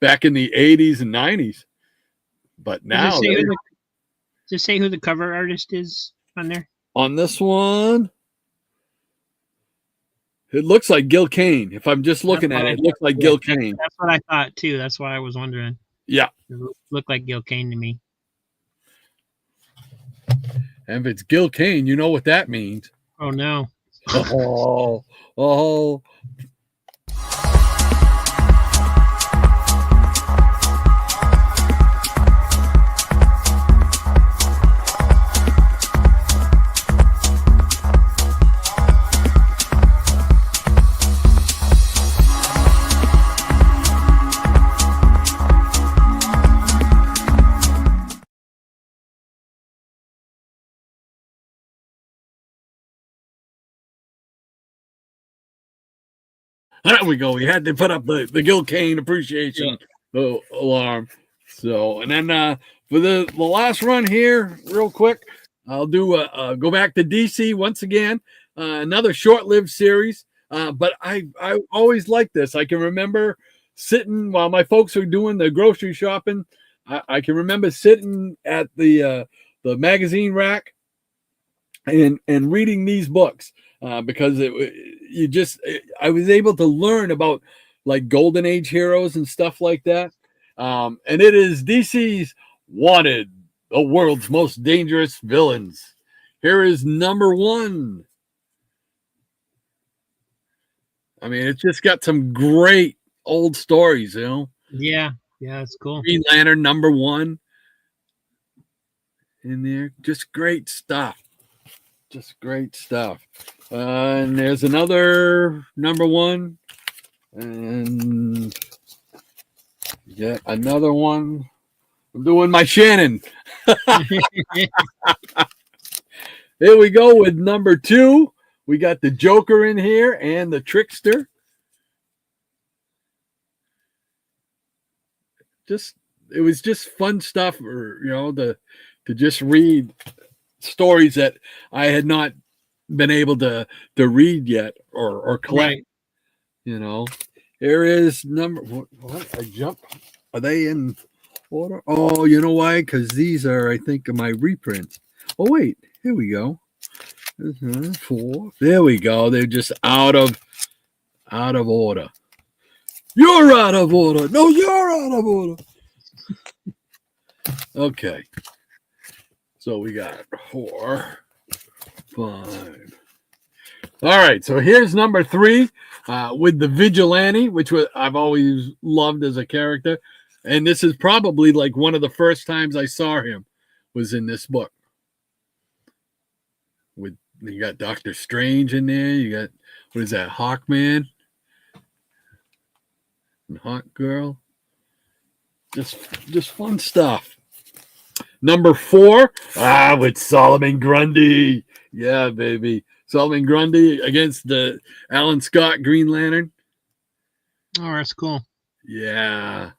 back in the 80s and 90s. But now, just say who the cover artist is on there. On this one, it looks like Gil Kane. If I'm just looking at it, it looks like Gil Kane. That's what I thought too. That's why I was wondering. Yeah, it looked like Gil Kane to me. And if it's Gil Kane, you know what that means. Oh, no. Oh. There we go. We had to put up the Gil Kane appreciation alarm. So, and then for the last run here, real quick, I'll do go back to DC once again. Another short-lived series, but I always liked this. I can remember sitting while my folks were doing the grocery shopping. I can remember sitting at the magazine rack and reading these books. Because I was able to learn about like Golden Age heroes and stuff like that. And it is DC's Wanted, the world's most dangerous villains. Here is number 1. I mean, it's just got some great old stories, Yeah, it's cool. Green Lantern number 1 in there. Just great stuff. And there's another number 1. And yet another one. I'm doing my Shannon. Here we go with number 2. We got the Joker in here and the Trickster. It was just fun stuff, to just read stories that I had not been able to read yet or collect. Right. Here is number what I jumped. Are they in order? Oh, you know why? Because these are, I think, my reprints. Oh wait, here we go. 4. There we go. They're just out of order. You're out of order. No, you're out of order. Okay. So we got 4, 5. All right, so here's number 3 with the Vigilante, which I've always loved as a character. And this is probably like one of the first times I saw him was in this book. You got Doctor Strange in there. You got, what is that, Hawkman and Hawk Girl. Just fun stuff. Number 4, with Solomon Grundy. Yeah, baby. Solomon Grundy against the Alan Scott Green Lantern. Oh, that's cool. Yeah.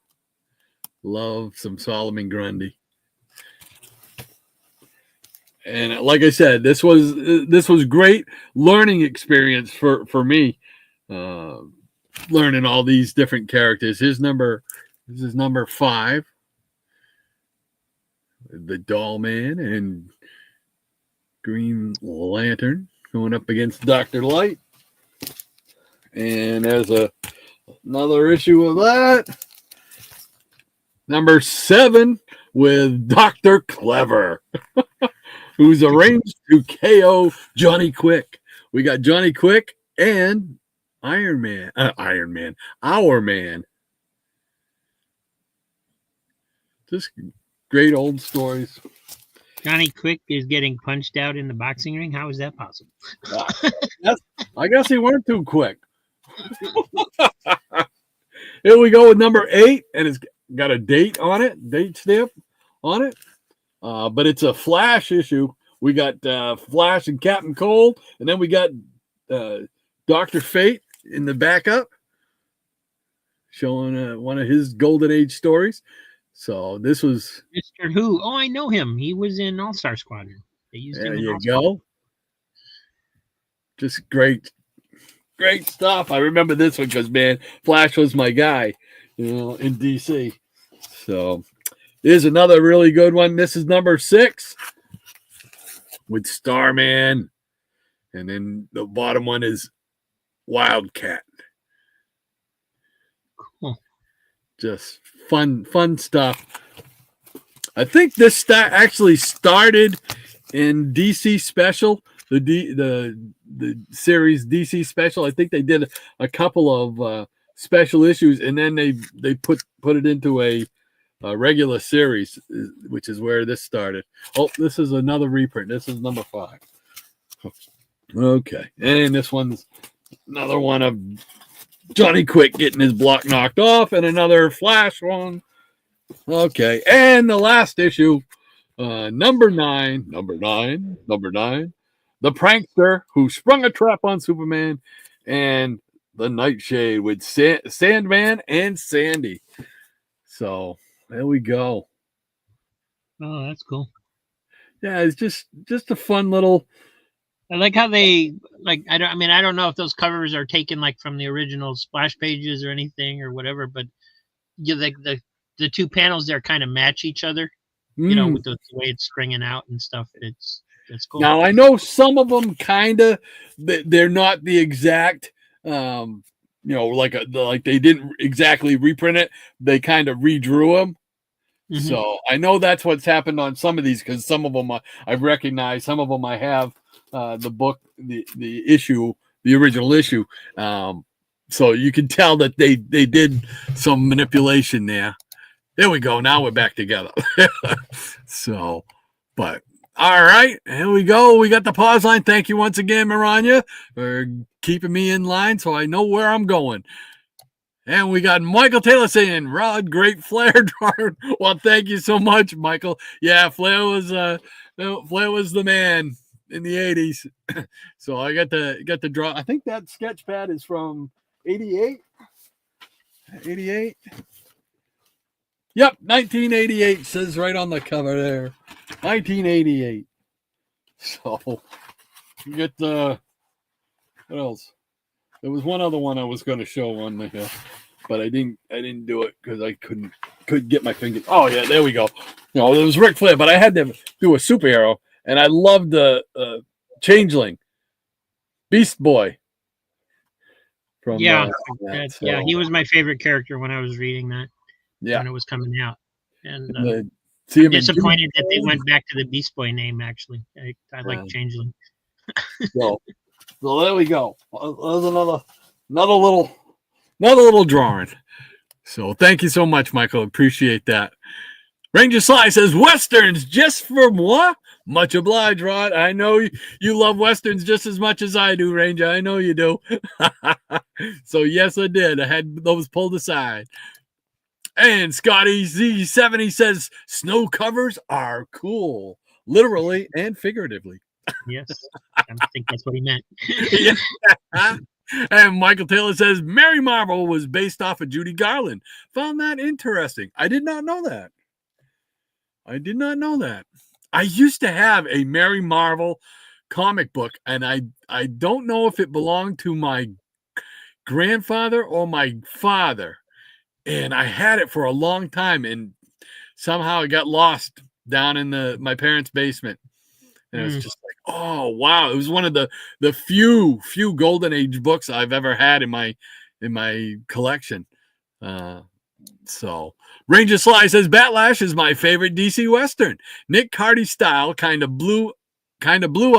Love some Solomon Grundy. And like I said, this was great learning experience for me. Learning all these different characters. This is number 5. The Doll Man and Green Lantern going up against Dr. Light. And as another issue of that, number 7 with Dr. Clever, who's arranged to KO Johnny Quick. We got Johnny Quick and Our Man. Just great old stories. Johnny Quick is getting punched out in the boxing ring. How is that possible? I guess he weren't too quick. Here we go with number 8, and it's got a date stamp on it. But it's a Flash issue. We got Flash and Captain Cold, and then we got Dr. Fate in the backup, showing one of his Golden Age stories. So this was Mr. Who. Oh, I know him. He was in All-Star Squadron. They used him. There you go. Just great stuff. I remember this one because, man, Flash was my guy, in DC. So here's another really good one. This is number 6 with Starman. And then the bottom one is Wildcat. Cool. Just fun stuff. I think this actually started in DC Special, the series DC Special. I think they did a couple of special issues, and then they put it into a regular series, which is where this started. Oh, this is another reprint. This is number 5. Okay, and this one's another one of Johnny Quick getting his block knocked off, and another Flash one. Okay, and the last issue, number 9, the prankster who sprung a trap on Superman, and the Nightshade with Sandman and Sandy. So there we go. Oh, that's cool. Yeah, it's just a fun little. I like how they I don't know if those covers are taken like from the original splash pages or anything or whatever, but the two panels there kind of match each other, with the way it's stringing out and stuff. It's cool. Now I know some of them kind of they're not the exact, like they didn't exactly reprint it. They kind of redrew them. Mm-hmm. So I know that's what's happened on some of these because some of them I've recognized, some of them I have. The book, the issue, the original issue. So you can tell that they did some manipulation there. There we go. Now we're back together. So, but all right, here we go. We got the pause line. Thank you once again, Maranya, for keeping me in line so I know where I'm going. And we got Michael Taylor saying, Rod, great Flair drawing. Well, thank you so much, Michael. Yeah, Flair was the man in the 80s. So I got the draw. I think that sketch pad is from 88. Yep, 1988 says right on the cover there. 1988. So you get what else? There was one other one I was going to show on the but I didn't do it because I couldn't get my fingers. Oh yeah, there we go. There was Ric Flair, but I had to do a superhero. And I loved the Changeling, Beast Boy. From he was my favorite character when I was reading that. Yeah, when it was coming out, and See I'm him in disappointed that they went back to the Beast Boy name. Actually, I like Yeah. Changeling. So there we go. There's another little drawing. So thank you so much, Michael. Appreciate that. Ranger Sly says Westerns just for moi. Much obliged, Rod. I know you love Westerns just as much as I do, Ranger. I know you do. So yes, I did. I had those pulled aside. And Scotty Z70 says snow covers are cool, literally and figuratively. Yes, I think that's what he meant. Yeah. And Michael Taylor says Mary Marvel was based off of Judy Garland. Found that interesting. I did not know that. I used to have a Mary Marvel comic book, and I don't know if it belonged to my grandfather or my father. And I had it for a long time, and somehow it got lost down in my parents' basement. And it was just like, oh wow! It was one of the few Golden Age books I've ever had in my collection. So Ranger Sly says Batlash is my favorite DC Western. Nick Cardy's style kind of blew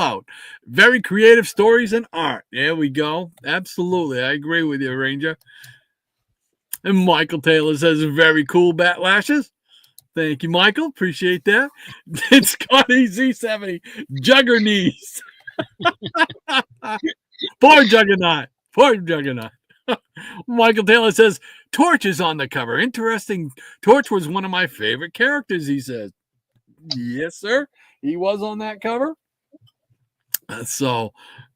out. Very creative stories and art. There we go. Absolutely, I agree with you, Ranger. And Michael Taylor says very cool Batlashes. Thank you, Michael. Appreciate that. It's Scotty Z70. Juggerknees. Poor Juggernaut. Michael Taylor says Torch is on the cover. Interesting. Torch was one of my favorite characters, he says. Yes, sir. He was on that cover. So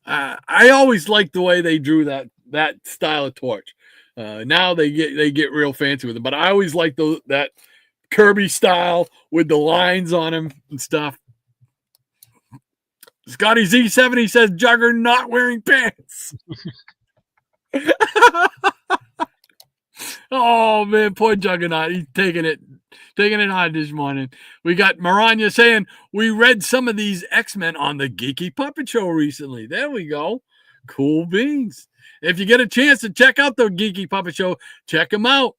I always liked the way they drew that style of Torch. Now they get real fancy with it, but I always liked that Kirby style with the lines on him and stuff. Scotty Z70 says Jugger not wearing pants. Oh man, poor Juggernaut. He's taking it hard this morning. We got Maranya saying we read some of these X-Men on the Geeky Puppet Show recently. There we go. Cool beans. If you get a chance to check out the Geeky Puppet Show, check them out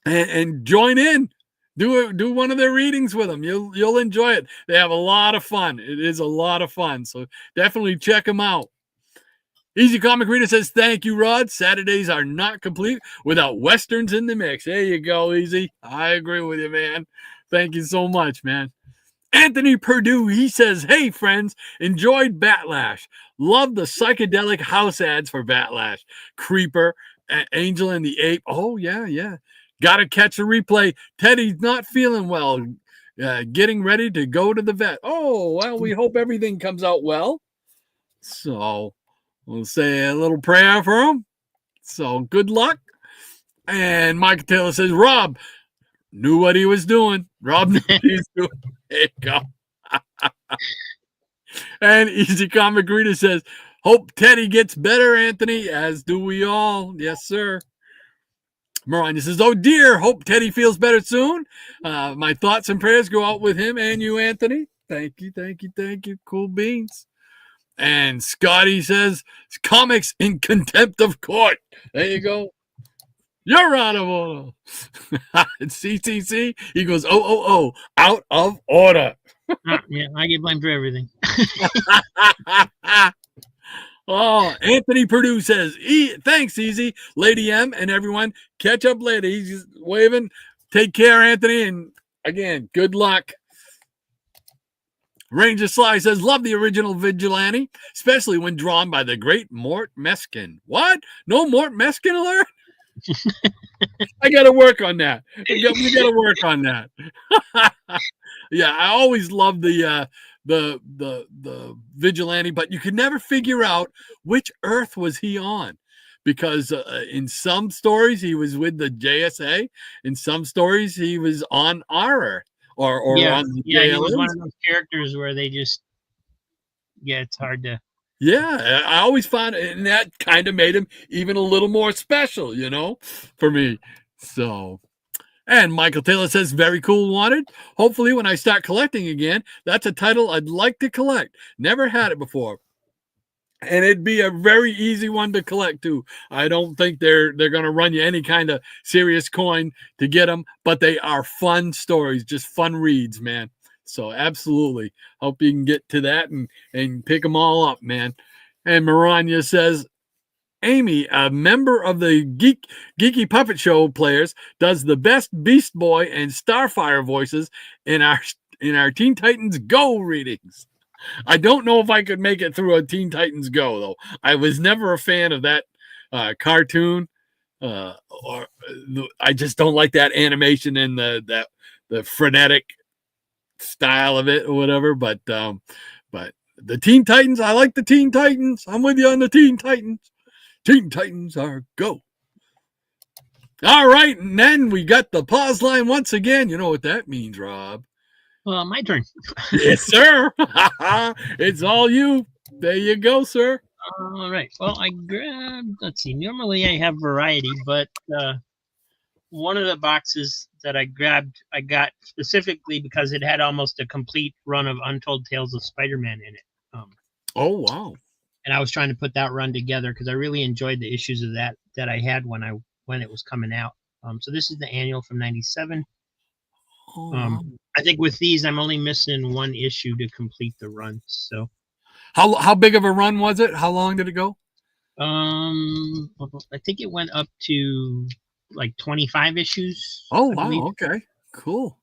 and join in. Do one of their readings with them. You'll enjoy it. They have a lot of fun. It is a lot of fun. So definitely check them out. Easy Comic Reader says, thank you, Rod. Saturdays are not complete without Westerns in the mix. There you go, Easy. I agree with you, man. Thank you so much, man. Anthony Perdue, he says, hey, friends, enjoyed Batlash. Love the psychedelic house ads for Batlash. Creeper, Angel and the Ape. Oh, yeah. Got to catch a replay. Teddy's not feeling well. Getting ready to go to the vet. Oh, well, we hope everything comes out well. So we'll say a little prayer for him. So good luck. And Michael Taylor says, Rob knew what he was doing. Rob knew what he was doing. There you go. And Easy Comic Reader says, hope Teddy gets better, Anthony, as do we all. Yes, sir. Maranya says, oh dear, hope Teddy feels better soon. My thoughts and prayers go out with him and you, Anthony. Thank you. Cool beans. And Scotty says, comics in contempt of court. There you go. You're out of order. CCC, he goes, oh, out of order. Yeah, I get blamed for everything. Oh, Anthony Perdue says, thanks, Easy, Lady M, and everyone. Catch up later. He's just waving. Take care, Anthony, and again, good luck. Ranger Sly says, love the original Vigilante, especially when drawn by the great Mort Meskin. What? No Mort Meskin alert? I got to work on that. We got to work on that. Yeah, I always loved the Vigilante, but you could never figure out which Earth was he on, because in some stories he was with the JSA, in some stories he was on our Earth or on the he was one of those characters where they just it's hard to. Yeah, I always found it, and that kind of made him even a little more special, for me. So. And Michael Taylor says, very cool, Wanted. Hopefully when I start collecting again, that's a title I'd like to collect. Never had it before. And it'd be a very easy one to collect too. I don't think they're going to run you any kind of serious coin to get them, but they are fun stories, just fun reads, man. So absolutely, hope you can get to that and pick them all up, man. And Maranya says, Amy, a member of the Geeky Puppet Show players, does the best Beast Boy and Starfire voices in our Teen Titans Go readings. I don't know if I could make it through a Teen Titans Go, though. I was never a fan of that cartoon, or I just don't like that animation and the frenetic style of it or whatever. But the Teen Titans, I like the Teen Titans. I'm with you on the Teen Titans. Teen Titans are go. All right, and then we got the pause line once again. You know what that means, Rob? My turn. Yes, sir. It's all you. There you go, sir. All right. Well, I grabbed, let's see, normally I have variety, but one of the boxes that I grabbed, I got specifically because it had almost a complete run of Untold Tales of Spider-Man in it. Oh, wow. And I was trying to put that run together because I really enjoyed the issues of that I had when it was coming out. So this is the annual from '97. Oh, wow. I think with these, I'm only missing one issue to complete the run. So, how big of a run was it? How long did it go? I think it went up to like 25 issues. Oh, wow. Okay, cool.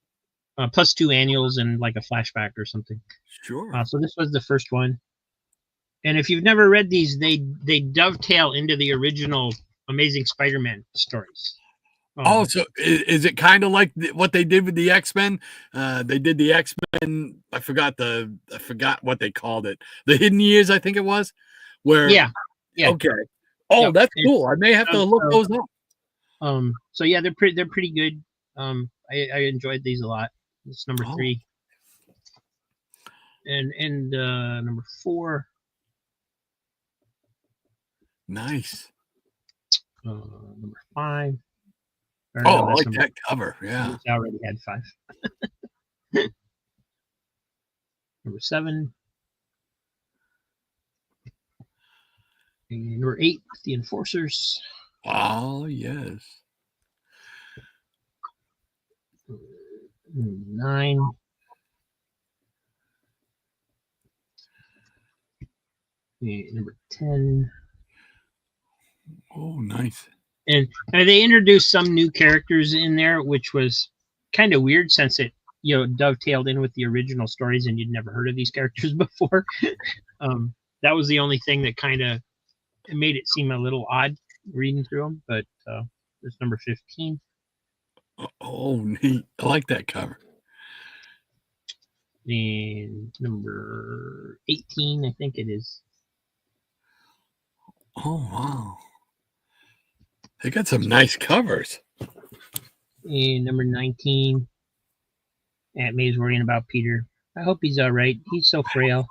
Plus 2 annuals and like a flashback or something. Sure. So this was the first one. And if you've never read these, they dovetail into the original Amazing Spider-Man stories. So is it kind of like what they did with the X-Men? They did the X-Men. I forgot what they called it. The Hidden Years, I think it was. Where yeah. Okay. Oh, yep. That's cool. I may have to look those up. So yeah, they're pretty good. I enjoyed these a lot. It's number 3. And number 4. Nice. Number 5. I like that cover. Yeah. I already had 5. Number 7. And number 8, The Enforcers. Oh, yes. 9. And number 10. Oh, nice. And they introduced some new characters in there, which was kind of weird since it, dovetailed in with the original stories and you'd never heard of these characters before. That was the only thing that kind of made it seem a little odd reading through them. But it's number 15. Oh, neat. I like that cover. And number 18, I think it is. Oh, wow. They got some nice covers. And number 19, Aunt May's worrying about Peter. I hope he's all right. He's so frail.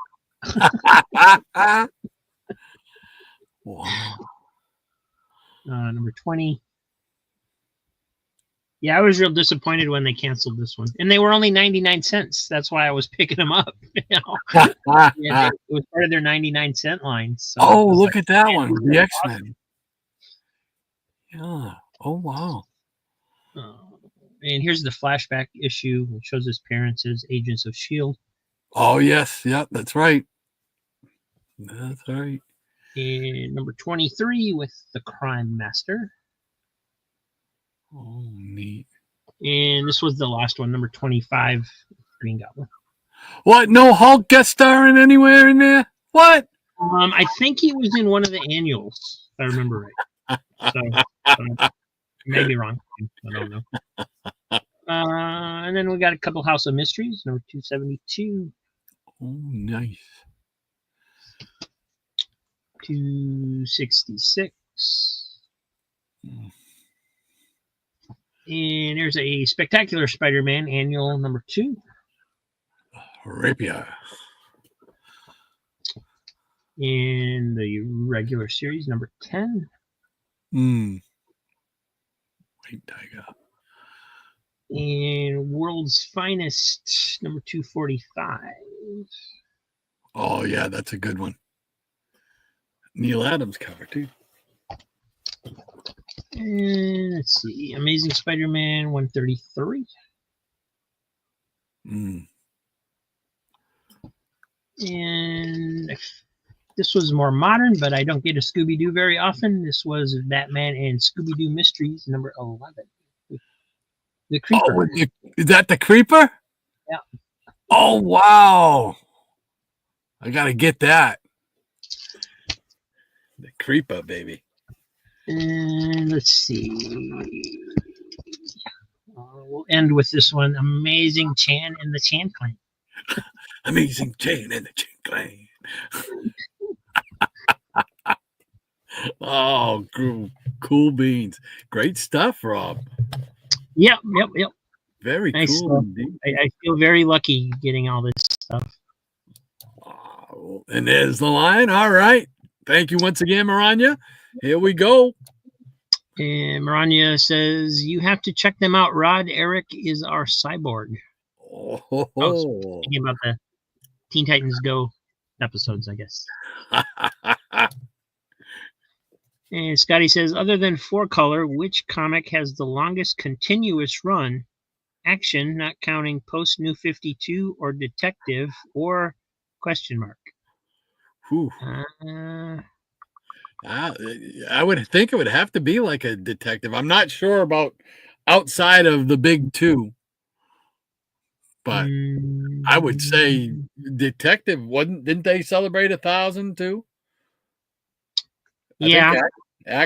Wow. Number 20. Yeah, I was real disappointed when they canceled this one. And they were only 99 cents. That's why I was picking them up. It was part of their 99-cent line. So look at that one. The X-Men. Yeah. Oh, wow. And here's the flashback issue, which shows his parents as agents of S.H.I.E.L.D. Oh, yes. Yep, that's right. That's right. And number 23 with the Crime Master. Oh, neat. And this was the last one, number 25, Green Goblin. What? No Hulk guest starring anywhere in there? What? I think he was in one of the annuals, if I remember right. So, I may be wrong. I don't know. And then we got a couple House of Mysteries, number 272. Oh, nice. 266. And there's a Spectacular Spider-Man annual number 2. Rapier. In the regular series, number 10. White Tiger. And World's Finest, number 245. Oh, yeah, that's a good one. Neil Adams cover too. And let's see, Amazing Spider-Man 133. And this was more modern, but I don't get a Scooby-Doo very often. This was Batman and Scooby-Doo Mysteries, number 11. The Creeper. Oh, is that the Creeper? Yeah. Oh, wow. I got to get that. The Creeper, baby. And let's see. We'll end with this one. Amazing Chan and the Chan Clan. Amazing Chan and the Chan Clan. Oh, cool beans. Great stuff, Rob. Yep. Very nice cool stuff. indeed. I feel very lucky getting all this stuff. Oh, and there's the line. All right. Thank you once again, Maranya. Here we go. And Maranya says, you have to check them out. Rod Eric is our cyborg. Oh, I was thinking about the Teen Titans Go episodes, I guess. And Scotty says, other than Four Color, which comic has the longest continuous run? Action, not counting post New 52 or Detective or question mark. I would think it would have to be like a Detective. I'm not sure about outside of the big two, but I would say Detective. Didn't they celebrate 1,000 too? Yeah. I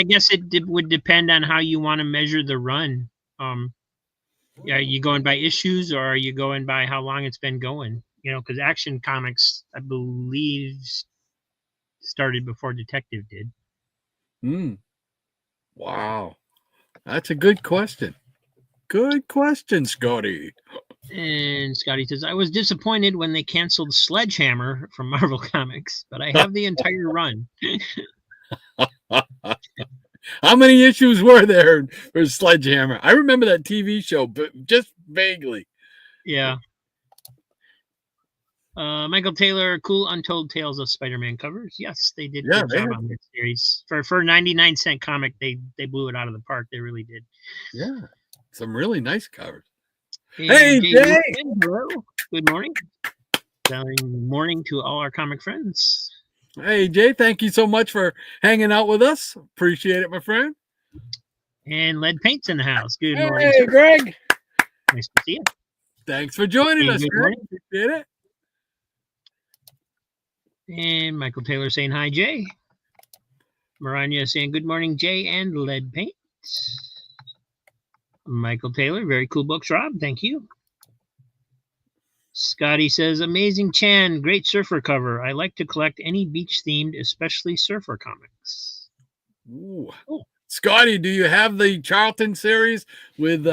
guess it would depend on how you want to measure the run. Are you going by issues or are you going by how long it's been going? You know, because Action Comics, I believe, started before Detective did. Wow. That's a good question. Good question, Scotty. And Scotty says, I was disappointed when they canceled Sledgehammer from Marvel Comics, but I have the entire run. How many issues were there for Sledgehammer? I remember that TV show, but just vaguely. Yeah. Michael Taylor, cool Untold Tales of Spider-Man covers. Yes, they did a good job on that series. For a 99-cent comic, they blew it out of the park. They really did. Yeah. Some really nice covers. And hey, Jay! Hello. Good morning. Good morning to all our comic friends. Hey, Jay, thank you so much for hanging out with us. Appreciate it, my friend. And Lead Paint's in the house. Good morning. Hey, sir. Greg. Nice to see you. Thanks for joining us, Greg. Appreciate it. And Michael Taylor saying hi, Jay. Maranya saying good morning, Jay and Lead Paint. Michael Taylor, very cool books, Rob. Thank you. Scotty says, amazing Chan, great surfer cover. I like to collect any beach themed, especially surfer comics. Ooh. Cool. Scotty, do you have the Charlton series with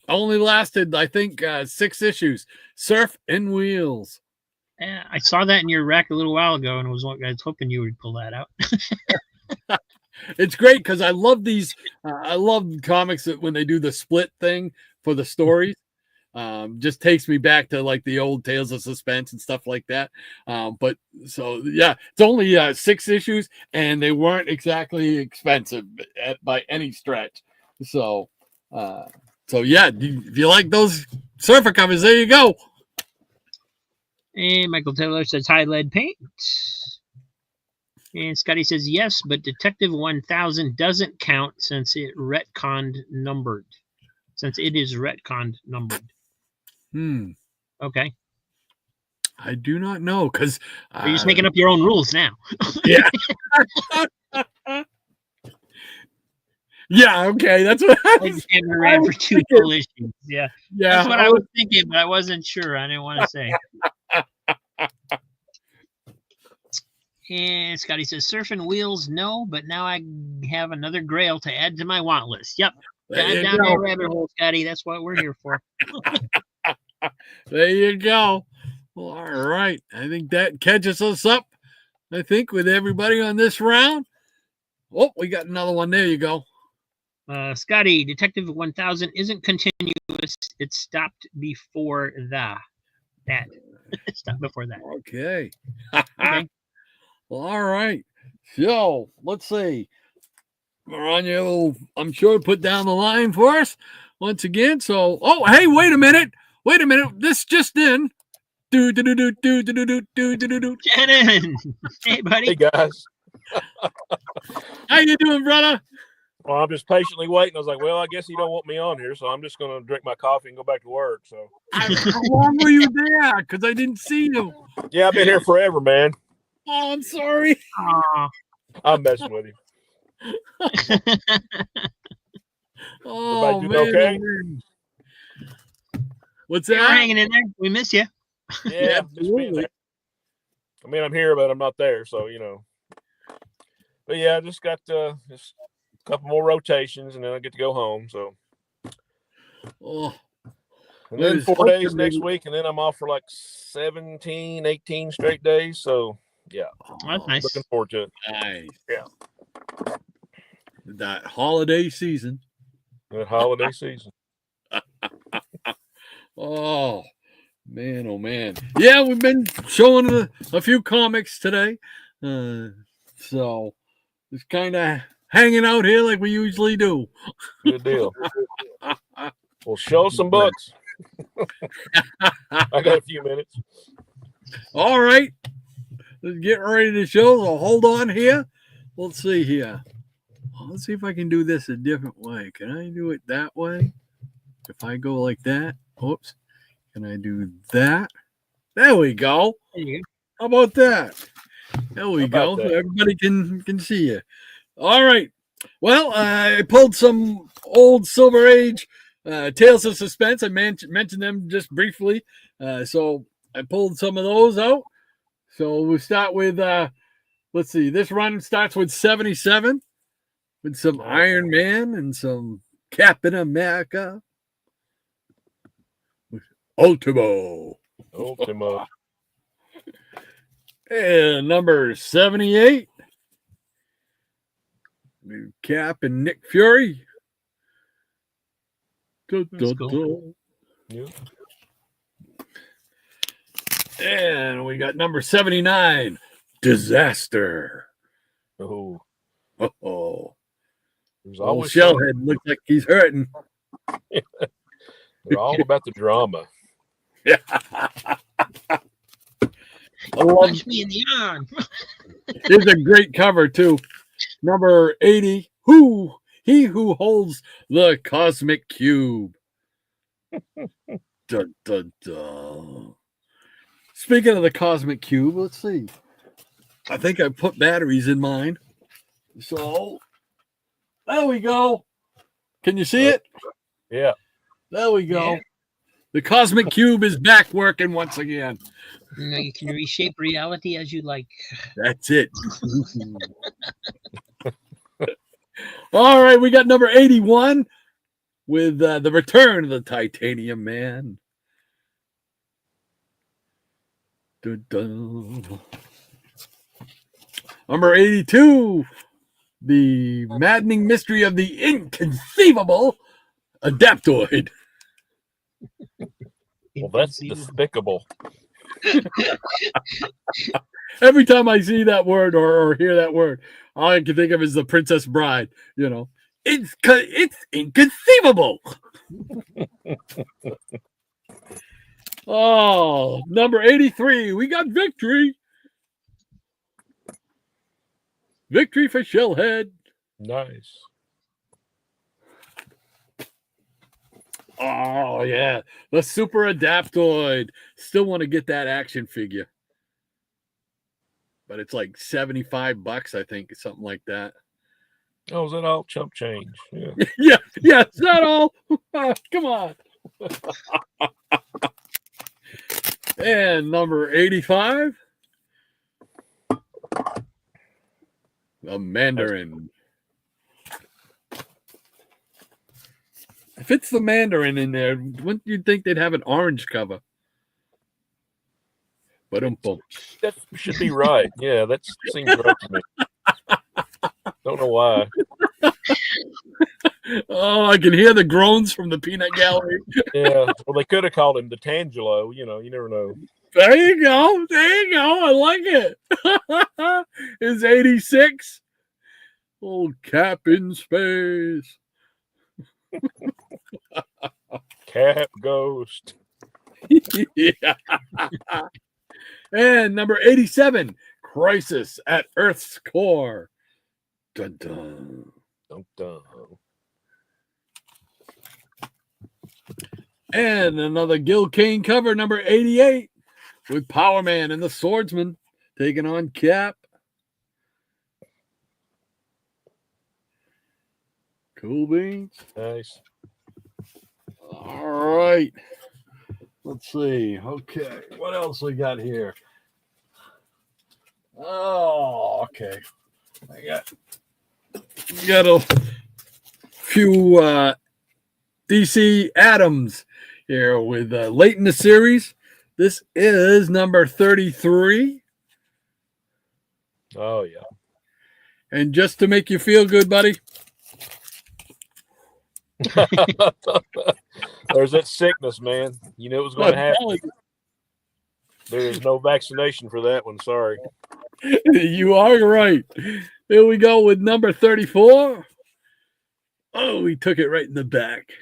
only lasted, I think, 6 issues. Surf and Wheels. I saw that in your rack a little while ago, and I was hoping you would pull that out. It's great because I love these. I love comics that when they do the split thing for the stories, just takes me back to like the old Tales of Suspense and stuff like that. But so yeah, it's only 6 issues, and they weren't exactly expensive by any stretch. So yeah, if you like those surfer covers, there you go. And Michael Taylor says hi, Lead Paint. And Scotty says yes, but Detective 1000 doesn't count since it retconned numbered. Since it is retconned numbered. Okay. I do not know because you're just making up your own rules now. Yeah. Yeah. Okay. That's what I was ran for 2 full issues. Yeah. Yeah. That's what I was thinking, but I wasn't sure. I didn't want to say. And Scotty says, Surf and Wheels, no, but now I have another grail to add to my want list. Yep. Dive down that rabbit hole, Scotty. That's what we're here for. There you go. Well, all right. I think that catches us up, I think, with everybody on this round. Oh, we got another one. There you go. Scotty, Detective 1000 isn't continuous. It stopped before that. Stop before that. Okay. Okay. Well, all right. So let's see. Maranya will, I'm sure, put down the line for us once again. So, oh, hey, wait a minute. This just in. Do do do do do do do do do do. Shannon. Hey, buddy. Hey guys. How you doing, brother? Well, I'm just patiently waiting. I was like, well, I guess you don't want me on here, so I'm just going to drink my coffee and go back to work. So, How long were you there? Because I didn't see you. yeah, I've been here forever, man. Oh, I'm sorry. Aw. I'm messing with you. Oh, Everybody man. doing okay? What's We're that? hanging in there. We miss you. Yeah, just being there. I mean, I'm here, but I'm not there, so But yeah, I just got just a couple more rotations, and then I get to go home. So, Oh, and then There's 4 days hope next that- week, and then I'm off for like 17, 18 straight days. So, yeah, That's nice. looking forward to it. nice. Yeah. That holiday season. The holiday season. Oh man. Yeah, we've been showing a few comics today. So just kind of hanging out here like we usually do. Good deal. Well, show some books. I got a few minutes. All right. Let's get ready to show. So hold on here. Let's see here. Let's see if I can do this a different way. Can I do it that way? If I go like that. Oops. Can I do that? There we go. There you How about that? There we How go. about So that? everybody can see you. All right. Well, I pulled some old Silver Age Tales of Suspense. I mentioned them just briefly. So I pulled some of those out. So we'll start with, let's see, this run starts with 77 with some Iron Man and some Captain America. Ultimo. Ultimo. And number 78. Cap and Nick Fury. That's cool. Yeah. And we got number 79. Disaster. Oh, Oh. there's Old always Shellhead looks like he's hurting. they're all about the drama. Yeah. Punch me in the arm. It's a great cover too. Number 80. He who holds the cosmic cube. Dun, dun, dun. Speaking of the cosmic cube, let's see. I think I put batteries in mine. So there we go. Can you see it? Yeah. There we go. Yeah. The cosmic cube is back working once again. You can reshape reality as you like. That's it. All right, we got number 81 with the return of the Titanium Man. Dun, dun. Number 82, the maddening mystery of the inconceivable Adaptoid. Well, that's despicable. Every time I see that word or hear that word, all I can think of is the Princess Bride. It's inconceivable. Oh, number 83, we got Victory. Victory for Shellhead. Nice. Oh, yeah. The Super Adaptoid. Still want to get that action figure. But it's like $75, I think, something like that. Oh, is that all chump change? Yeah. Yeah, is that all? Come on. And number 85. The Mandarin. If it's the Mandarin in there, wouldn't you think they'd have an orange cover? But That should be right. Yeah, that seems right to me. Don't know why. Oh, I can hear the groans from the peanut gallery. Yeah. Well, they could have called him the Tangelo. You never know. There you go. There you go. I like it. It's 86. Old Cap in space. Cap Ghost. Yeah. And number 87, Crisis at Earth's Core. Dun dun. Dun, dun. And another Gil Kane cover, number 88, with Power Man and the Swordsman taking on Cap. Cool beans. Nice. All right. Let's see. Okay. What else we got here? Oh, okay. I got a few DC Adams here with late in the series. This is number 33. Oh, yeah. And just to make you feel good, buddy. There's that sickness, man. You knew it was going to happen. There is no vaccination for that one. Sorry. You are right. Here we go with number 34. Oh, he took it right in the back.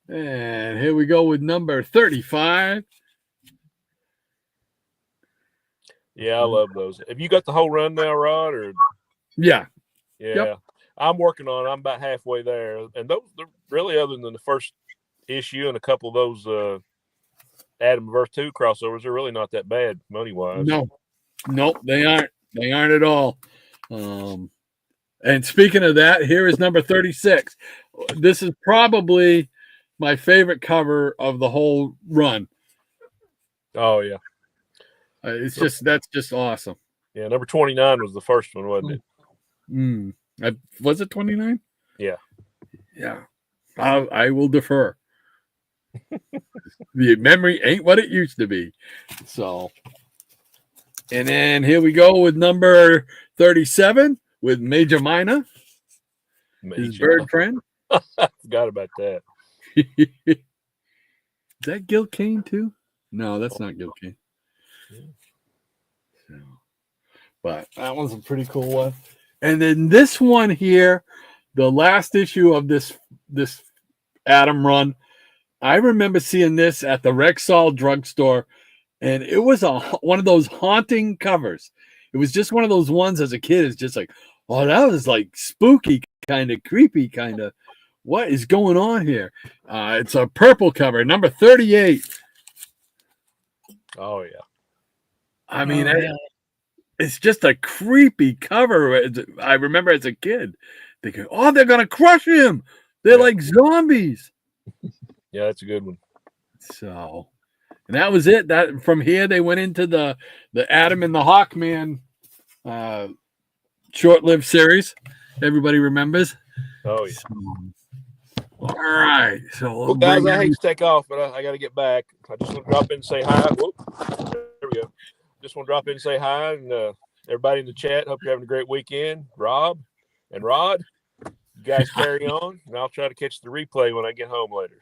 And here we go with number 35. Yeah, I love those. Have you got the whole run now, Rod? Or Yeah. yeah, Yep. I'm working on it. I'm about halfway there, and those they're really, other than the first issue and a couple of those Adam verse 2 crossovers, are really not that bad money wise. No, nope, they aren't. They aren't at all. And speaking of that, here is number 36. This is probably my favorite cover of the whole run. Oh yeah, That's just awesome. yeah. Number 29 was the first one, wasn't it? Was it 29? Yeah. Yeah. I will defer. The memory ain't what it used to be. So, and then here we go with number 37 with Major Minor, his bird friend. Forgot about that. Is that Gil Kane too? No, that's not Gil Kane. So, but that one's a pretty cool one. And then this one here, the last issue of this Adam run, I remember seeing this at the Rexall drugstore, and it was one of those haunting covers. It was just one of those ones as a kid. It's just like, oh, that was like spooky, kind of creepy, kind of. What is going on here? It's a purple cover, number 38. Oh yeah. I mean, it's just a creepy cover. I remember as a kid thinking, oh, they're going to crush him. They're like zombies. Yeah, that's a good one. So, and that was it. That from here, they went into the Adam and the Hawkman short-lived series. Everybody remembers. Oh yeah. So, all right. So, well, guys, I hate to take off, but I got to get back. I just want to drop in and say hi. Whoop. There we go. Just want to drop in and say hi, and everybody in the chat. Hope you're having a great weekend. Rob and Rod, you guys carry on, and I'll try to catch the replay when I get home later.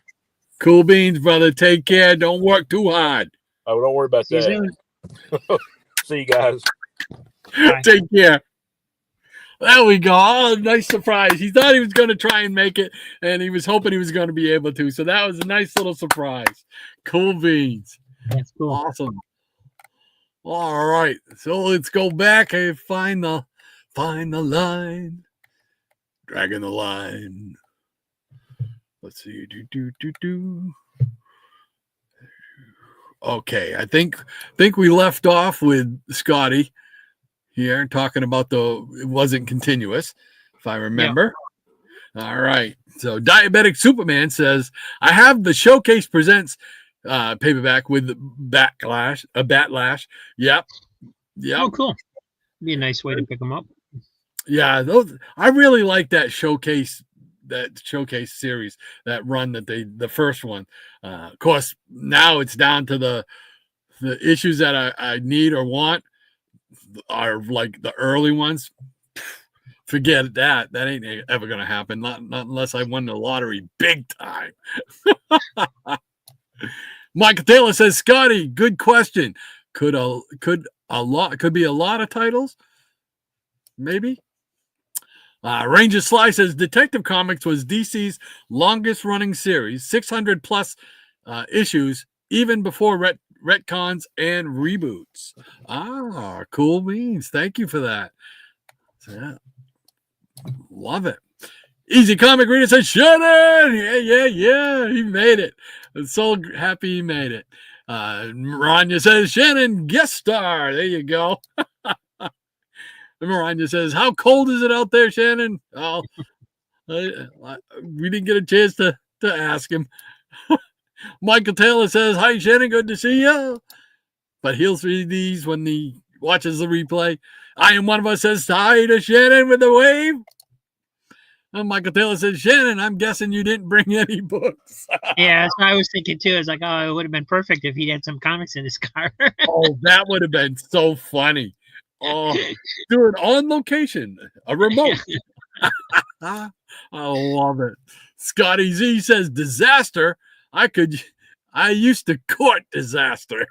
Cool beans, brother. Take care. Don't work too hard. Oh, don't worry about that. See you guys. Bye. Take care. There we go. Oh, nice surprise. He thought he was going to try and make it, and he was hoping he was going to be able to. So that was a nice little surprise. Cool beans. That's cool. Awesome. All right. So let's go back and find the line. Dragging the line. Let's see. Okay. I think we left off with Scotty here talking about it wasn't continuous, if I remember. Yeah. All right. So Diabetic Superman says, I have the Showcase Presents paperback with Batlash. Yep. Oh, cool. Be a nice way to pick them up. Yeah, I really like that showcase series, that run that the first one. Of course, now it's down to the issues that I need or want are like the early ones. Forget that. That ain't ever going to happen. Not unless I won the lottery big time. Michael Taylor says, Scotty, good question. Could be a lot of titles? Maybe. Ranger Sly says Detective Comics was DC's longest running series, 600 plus issues, even before retcons and reboots. Cool beans. Thank you for that. Yeah. Love it. Easy Comic Reader says, Shannon! Yeah. He made it. I'm so happy he made it. Maranya says, Shannon, guest star. There you go. Maranya says, how cold is it out there, Shannon? Oh, we didn't get a chance to ask him. Michael Taylor says, hi, Shannon, good to see you. But he'll see these when he watches the replay. I Am One of Us says, hi to Shannon with a wave. And Michael Taylor says, Shannon, I'm guessing you didn't bring any books. Yeah, that's what I was thinking too. It's like, oh, it would have been perfect if he'd had some comics in his car. Oh, that would have been so funny. Oh, do it on location, a remote. I love it. Scotty Z says, disaster. I used to court disaster.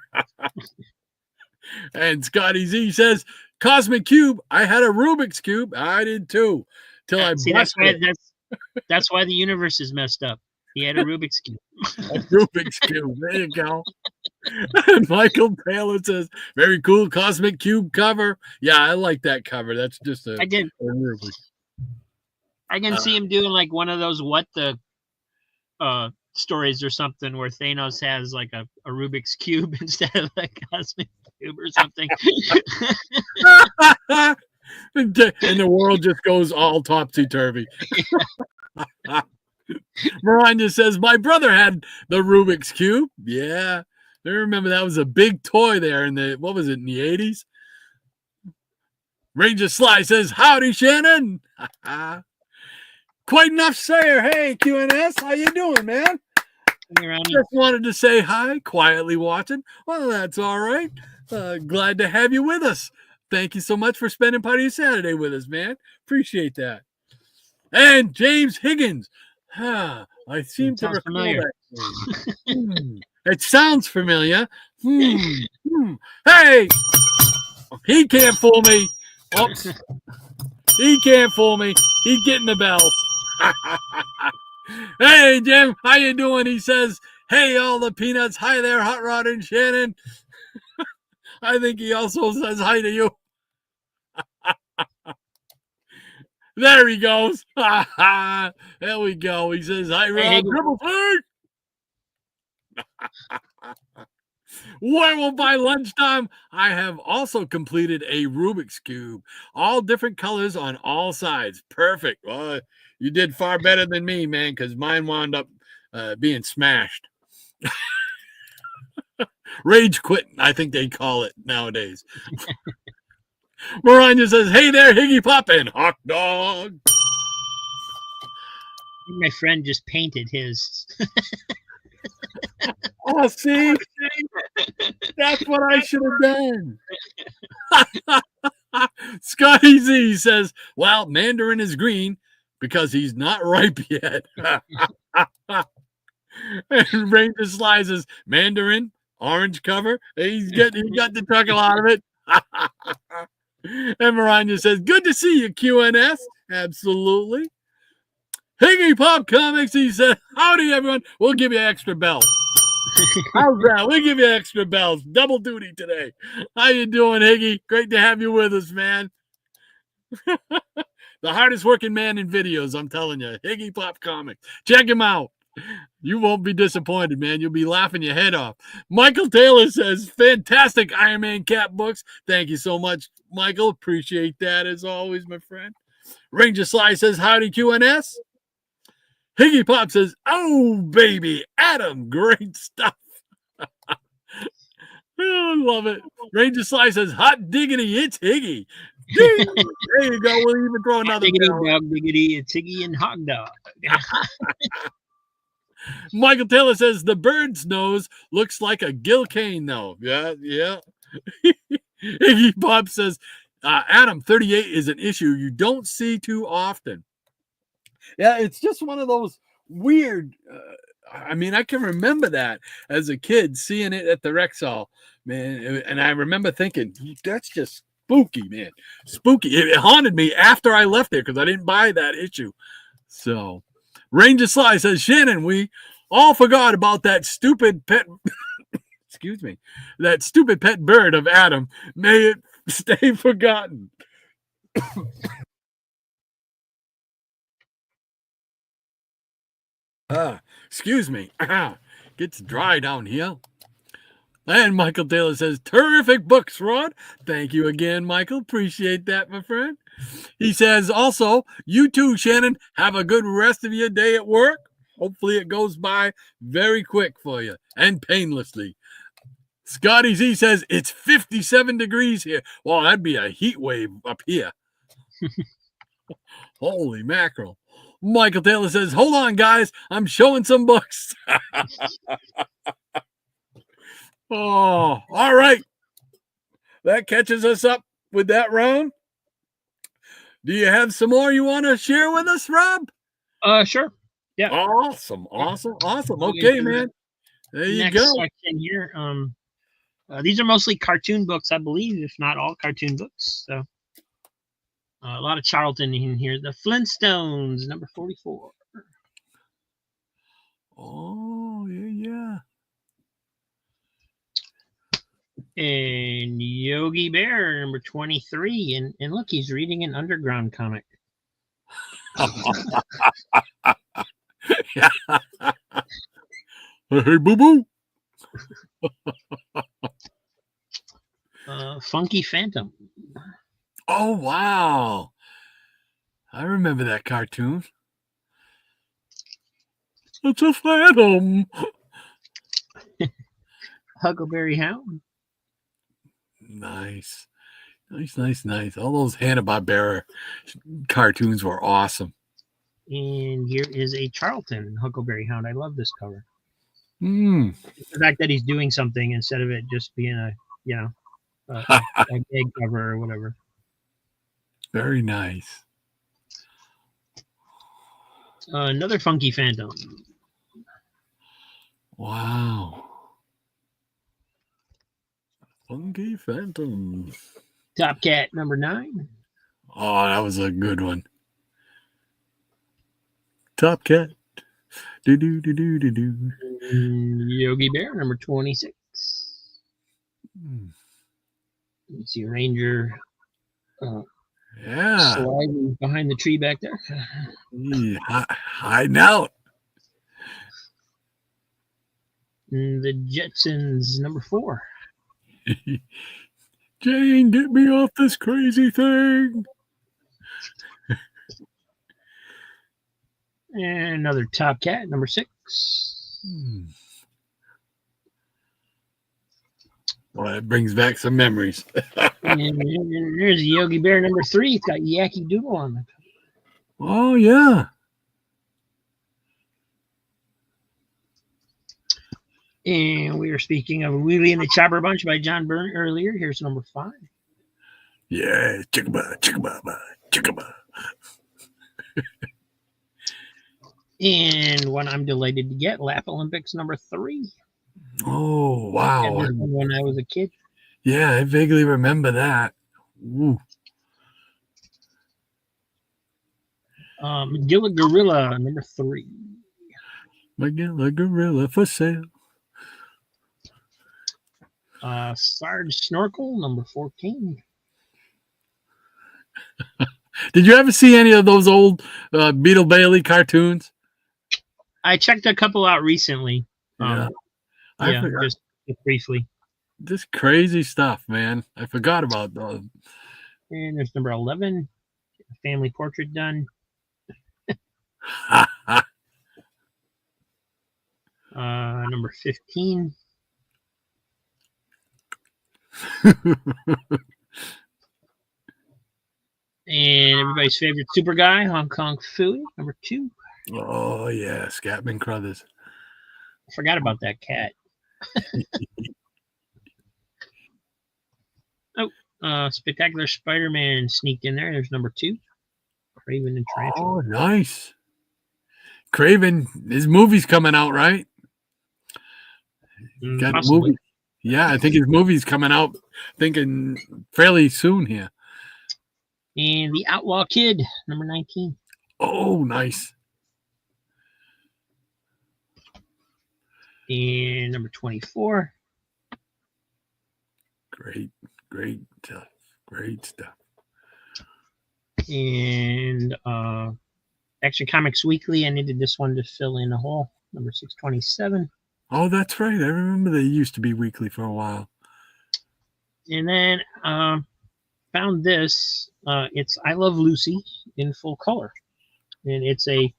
And Scotty Z says, Cosmic Cube. I had a Rubik's Cube. I did too. Till I see, that's why the universe is messed up. He had a Rubik's Cube. A Rubik's Cube. There you go. And Michael Taylor says, very cool Cosmic Cube cover. Yeah, I like that cover. That's just a Rubik's. I can see him doing like one of those What the stories or something where Thanos has like a Rubik's Cube instead of a Cosmic Cube or something. And the world just goes all topsy-turvy. Miranda says, my brother had the Rubik's Cube. Yeah. I remember that was a big toy there in the 80s? Ranger Sly says, howdy, Shannon. Quite enough, Sayer. Hey, QNS, how you doing, man? Just wanted to say hi, quietly watching. Well, that's all right. Glad to have you with us. Thank you so much for spending part of your Saturday with us, man. Appreciate that. And James Higgins. I seem to recall that name. It sounds familiar. Hey! He can't fool me. Oops. He can't fool me. He's getting the bell. Hey, Jim. How you doing? He says, hey, all the peanuts. Hi there, Hot Rod and Shannon. I think he also says hi to you. There he goes. There we go. He says, hi, Rob. Well, by lunchtime, I have also completed a Rubik's Cube. All different colors on all sides. Perfect. Well, you did far better than me, man, because mine wound up being smashed. Rage quit, I think they call it nowadays. Miranda says, hey there, Higgy Pop and Hawk Dog. My friend just painted his. Oh, see? That's what I should have done. Scotty Z says, well, Mandarin is green because he's not ripe yet. And Ranger Sly says, Mandarin, orange cover. He got the chuckle out of it. And Miranda says, good to see you, QNS. Absolutely. Higgy Pop Comics, he said, howdy, everyone. We'll give you extra bells. How's that? We'll give you extra bells. Double duty today. How you doing, Higgy? Great to have you with us, man. The hardest working man in videos, I'm telling you. Higgy Pop Comics. Check him out. You won't be disappointed, man. You'll be laughing your head off. Michael Taylor says, fantastic Iron Man Cap books. Thank you so much, Michael. Appreciate that as always, my friend. Ranger Sly says, howdy, QNS. Higgy Pop says, oh, baby, Adam, great stuff. Oh, I love it. Ranger Sly says, hot diggity, it's Higgy. There you go. We'll even throw another diggity, dog, diggity, it's Higgy and Hog Dog. Michael Taylor says, the bird's nose looks like a Gil Kane, though. Yeah. Iggy Pop says, Adam, 38 is an issue you don't see too often. Yeah, it's just one of those weird. I mean, I can remember that as a kid, seeing it at the Rexall, man. And I remember thinking, that's just spooky, man. Spooky. It haunted me after I left there because I didn't buy that issue. So, Ranger Sly says, Shannon, we all forgot about that stupid pet. Excuse me. That stupid pet bird of Adam. May it stay forgotten. Excuse me. Gets dry down here. And Michael Taylor says, terrific books, Rod. Thank you again, Michael. Appreciate that, my friend. He says, also, you too, Shannon, have a good rest of your day at work. Hopefully it goes by very quick for you and painlessly. Scotty Z says, it's 57 degrees here. Well, that'd be a heat wave up here. Holy mackerel. Michael Taylor says, hold on, guys. I'm showing some books. Oh, all right. That catches us up with that round. Do you have some more you want to share with us, Rob? Sure. Yeah. Awesome. Okay, man. There you go. Section here. These are mostly cartoon books, I believe, if not all cartoon books. So a lot of Charlton in here. The Flintstones, number 44. Oh, yeah. And Yogi Bear, number 23. And look, he's reading an Underground comic. Hey, boo-boo. Funky Phantom. Oh, wow. I remember that cartoon. It's a phantom. Huckleberry Hound. Nice. All those Hanna-Barbera cartoons were awesome. And here is a Charlton Huckleberry Hound. I love this cover. The fact that he's doing something instead of it just being a gag cover or whatever. Very nice. Another Funky Phantom. Wow. Funky Phantom. Top Cat, number 9. Oh, that was a good one. Top Cat. Do. Yogi Bear, number 26. You see Ranger sliding behind the tree back there. Hiding out. And the Jetsons, number 4. Jane, get me off this crazy thing. And another Top Cat, number 6. Well, that brings back some memories. and there's Yogi Bear, number 3. It's got Yacky Doodle on it. Oh, yeah. And we were speaking of Wheelie and the Chopper Bunch by John Byrne earlier. Here's number 5. Yeah, chicka-ba. And one I'm delighted to get, Laugh Olympics, number 3. Oh, wow. When I was a kid. Yeah, I vaguely remember that. Ooh. Magilla Gorilla, number 3. Magilla Gorilla for sale. Sarge Snorkel, number 14. Did you ever see any of those old Beetle Bailey cartoons? I checked a couple out recently. Just briefly. Just crazy stuff, man. I forgot about those. And there's number 11, family portrait done. Number 15. And everybody's favorite super guy, Hong Kong Phooey, number 2. Oh, yeah, Scatman Crothers. I forgot about that cat. Spectacular Spider-Man sneaked in there. There's number 2. Craven and Tarantula. Oh, nice. Craven, his movie's coming out, right? Got a movie. Yeah, I think his movie's coming out, thinking fairly soon here. And The Outlaw Kid, number 19. Oh, nice. And number 24. Great stuff. And Action Comics Weekly, I needed this one to fill in a hole. Number 627. Oh, that's right. I remember they used to be weekly for a while. And then found this. It's I Love Lucy in full color. And it's a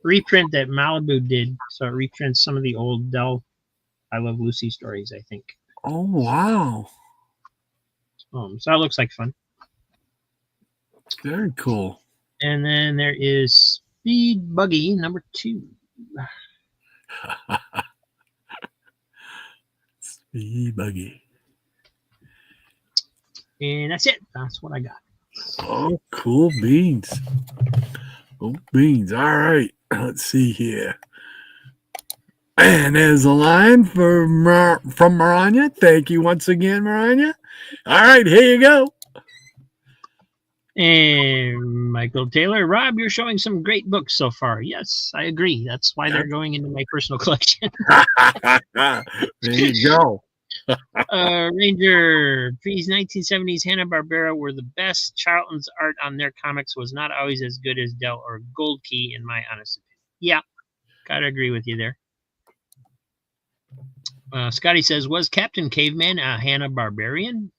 reprint that Malibu did. So it reprints some of the old Dell I Love Lucy stories, I think. Oh, wow. So that looks like fun. Very cool. And then there is Speed Buggy, number 2. Speed Buggy. And that's it. That's what I got. Oh, cool beans. Cool beans. All right. Let's see here. And there's a line from Maranya. Thank you once again, Maranya. All right, here you go. And Michael Taylor, Rob, you're showing some great books so far. Yes, I agree. That's why they're going into my personal collection. There you go. Ranger, these 1970s Hanna-Barbera were the best. Charlton's art on their comics was not always as good as Dell or Gold Key, in my honest opinion. Yeah, gotta agree with you there. Scotty says, was Captain Caveman a Hanna-Barbarian?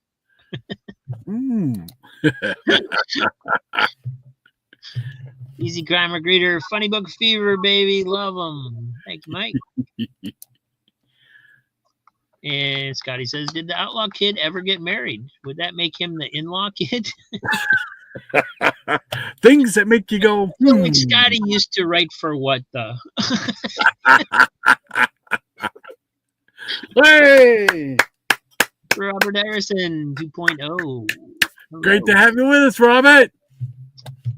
Easy Grammar Greeter, Funny Book Fever, baby, love them. Thanks, Mike. And Scotty says, did the Outlaw Kid ever get married? Would that make him the in-law kid? Things that make you go, like Scotty used to write for what, the? Hey! Robert Harrison 2.0. Hello. Great to have you with us, Robert.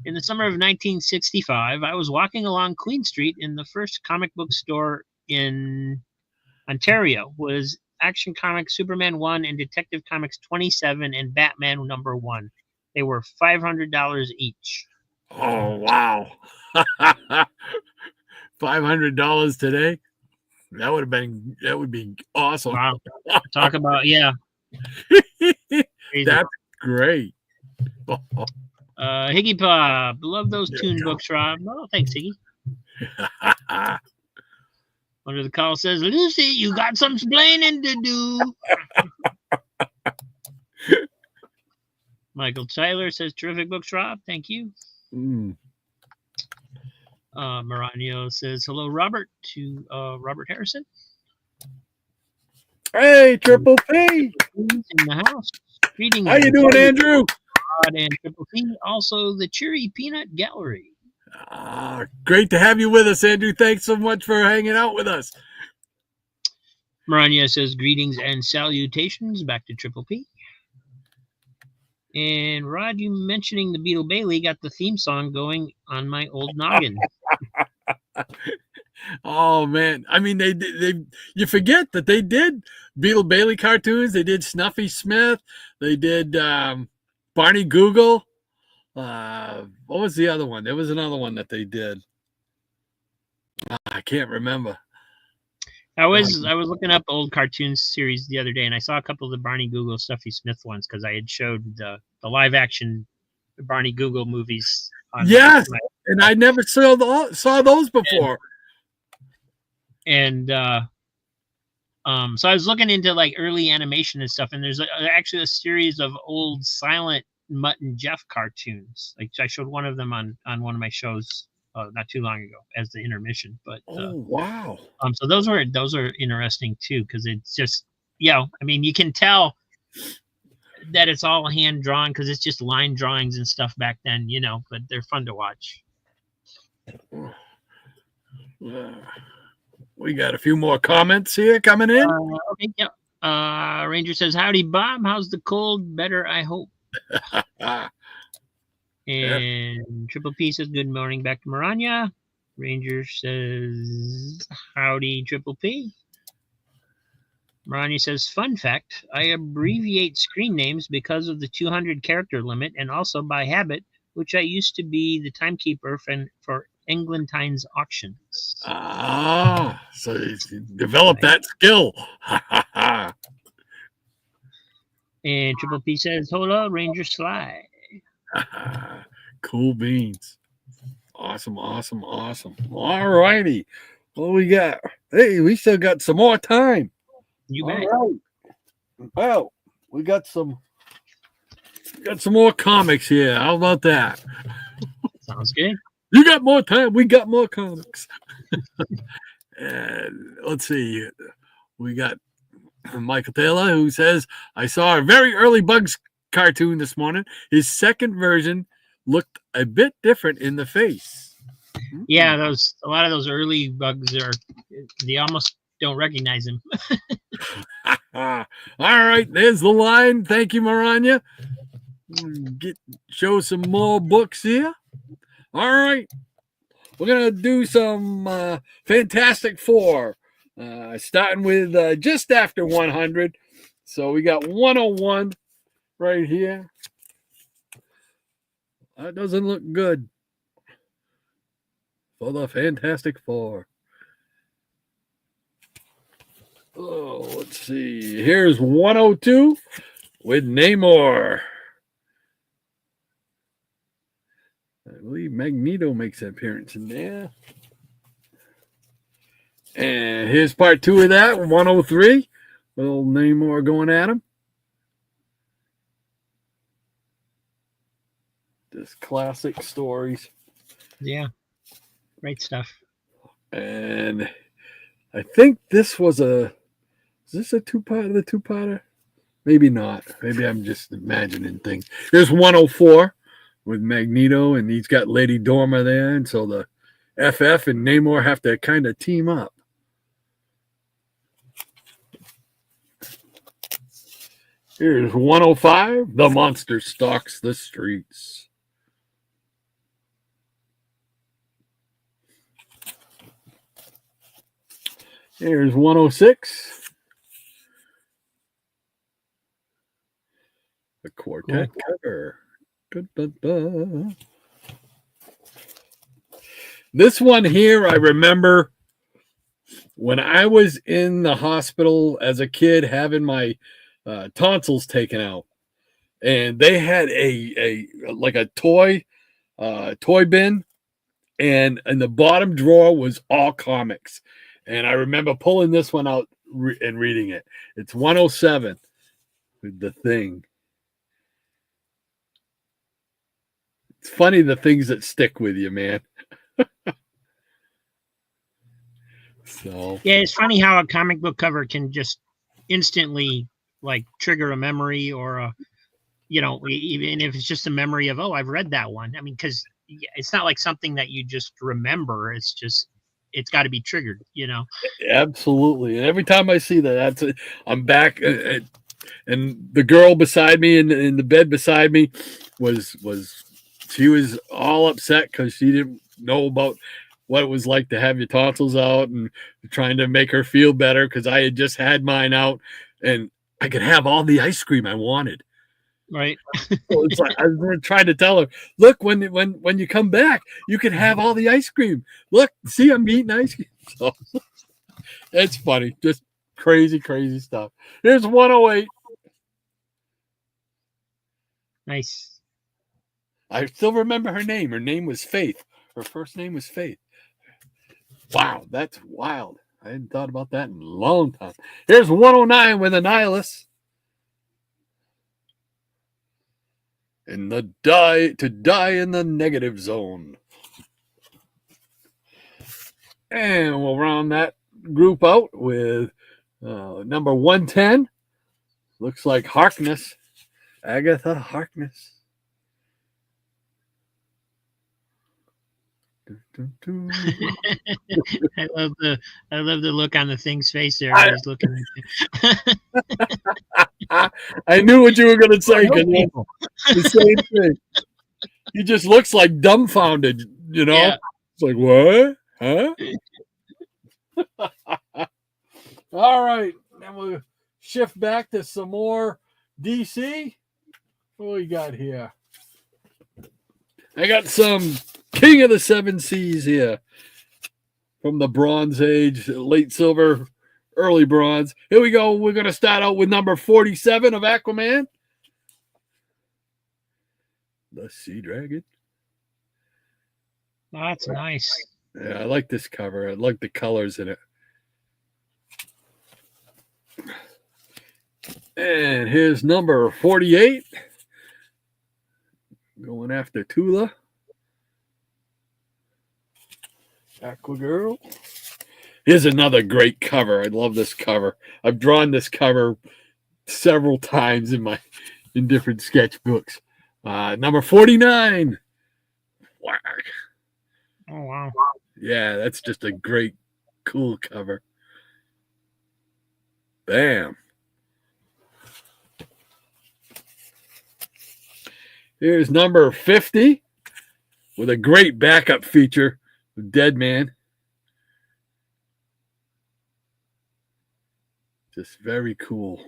In the summer of 1965, I was walking along Queen Street in the first comic book store in Ontario. Was Action Comics Superman 1 and Detective Comics 27 and Batman number 1. They were $500 each. Oh, wow. $500 today? That would be awesome. Wow. Talk about, yeah. That's great. Higgy Pop, love those tune books, Rob. Oh, thanks, Higgy. Under the call says, Lucy, you got some splaining to do. Michael Tyler says, terrific books, Rob. Thank you. Maranio says, hello, Robert, to Robert Harrison. Hey, Triple P. In the house. Greetings. How you doing, Andrew? And Triple P. Also, the Cheery Peanut Gallery. Great to have you with us, Andrew. Thanks so much for hanging out with us. Marania says, greetings and salutations. Back to Triple P. And Rod, you mentioning the Beetle Bailey got the theme song going on my old noggin. Oh man, I mean, they you forget that they did Beetle Bailey cartoons. They did Snuffy Smith. They did Barney Google. What was the other one? There was another one that they did. I can't remember. I was looking up old cartoon series the other day, and I saw a couple of the Barney Google Stuffy Smith ones because I had showed the live action Barney Google movies. Yes, and I never saw those before. And so I was looking into like early animation and stuff, and there's actually a series of old silent Mutt and Jeff cartoons. Like I showed one of them on one of my shows not too long ago as the intermission. But wow! So those are interesting too, because it's just I mean you can tell that it's all hand drawn because it's just line drawings and stuff back then, but they're fun to watch. We got a few more comments here coming in. Okay, yeah. Ranger says, howdy, Bob. How's the cold? Better, I hope. And Triple P says, good morning back to Maranya. Ranger says, howdy, Triple P. Maranya says, fun fact, I abbreviate screen names because of the 200 character limit and also by habit, which I used to be the timekeeper for Englantine's auctions. So you developed that skill. And Triple P says, hola, Ranger Sly. Cool beans. Awesome. All righty. What we got? Hey, we still got some more time. You bet. All right. Well, we got some more comics here. How about that? Sounds good. You got more time. We got more comics. And let's see. We got Michael Taylor, who says, I saw a very early Bugs cartoon this morning. His second version looked a bit different in the face. Yeah, a lot of those early Bugs they almost don't recognize him. All right, there's the line. Thank you, Maranya. Show some more books here. All right, we're gonna do some Fantastic Four. Starting with just after 100. So we got 101 right here. That doesn't look good for the Fantastic Four. Oh, let's see. Here's 102 with Namor. I believe Magneto makes an appearance in there. And here's part 2 of that, 103. Little Namor going at him. Just classic stories. Yeah. Great stuff. And I think this was is this a two-part of the two-parter? Maybe not. Maybe I'm just imagining things. Here's 104 with Magneto, and he's got Lady Dorma there, and so the FF and Namor have to kind of team up. Here's 105. The monster stalks the streets. Here's 106. The quartet cover. Da-da-da. This one here, I remember when I was in the hospital as a kid having my tonsils taken out, and they had a toy bin, and in the bottom drawer was all comics, and I remember pulling this one out and reading it. It's 107 with The Thing. It's funny the things that stick with you, man. So yeah, it's funny how a comic book cover can just instantly like trigger a memory or even if it's just a memory of, oh, I've read that one. I mean, because it's not like something that you just remember. It's got to be triggered, Absolutely. And every time I see that, I'm back. And the girl beside me in the bed beside me was all upset because she didn't know about what it was like to have your tonsils out, and trying to make her feel better because I had just had mine out and I could have all the ice cream I wanted. Right. So it's like I was trying to tell her, look, when you come back, you can have all the ice cream. Look, see, I'm eating ice cream. So it's funny, just crazy stuff. Here's 108. Nice. I still remember her name. Her name was Faith. Her first name was Faith. Wow, that's wild. I hadn't thought about that in a long time. Here's 109 with Annihilus. To die in the negative zone. And we'll round that group out with number 110. Looks like Harkness. Agatha Harkness. I love the look on the thing's face there. I was looking at you. I knew what you were going to say. Poor people. The same thing. He just looks like dumbfounded, you know? Yeah. It's like, what? Huh? All right. Then we'll shift back to some more DC. What we got here? I got some King of the Seven Seas here from the Bronze Age, late Silver, early Bronze. Here we go. We're going to start out with number 47 of Aquaman. The Sea Dragon. Oh, that's nice. Yeah, I like this cover. I like the colors in it. And here's number 48. Going after Tula. Aqua Girl. Here's another great cover. I love this cover. I've drawn this cover several times in different sketchbooks. Number 49. Whack. Oh, wow. Yeah, that's just a great, cool cover. Bam. Here's number 50 with a great backup feature of Dead Man. Just very cool.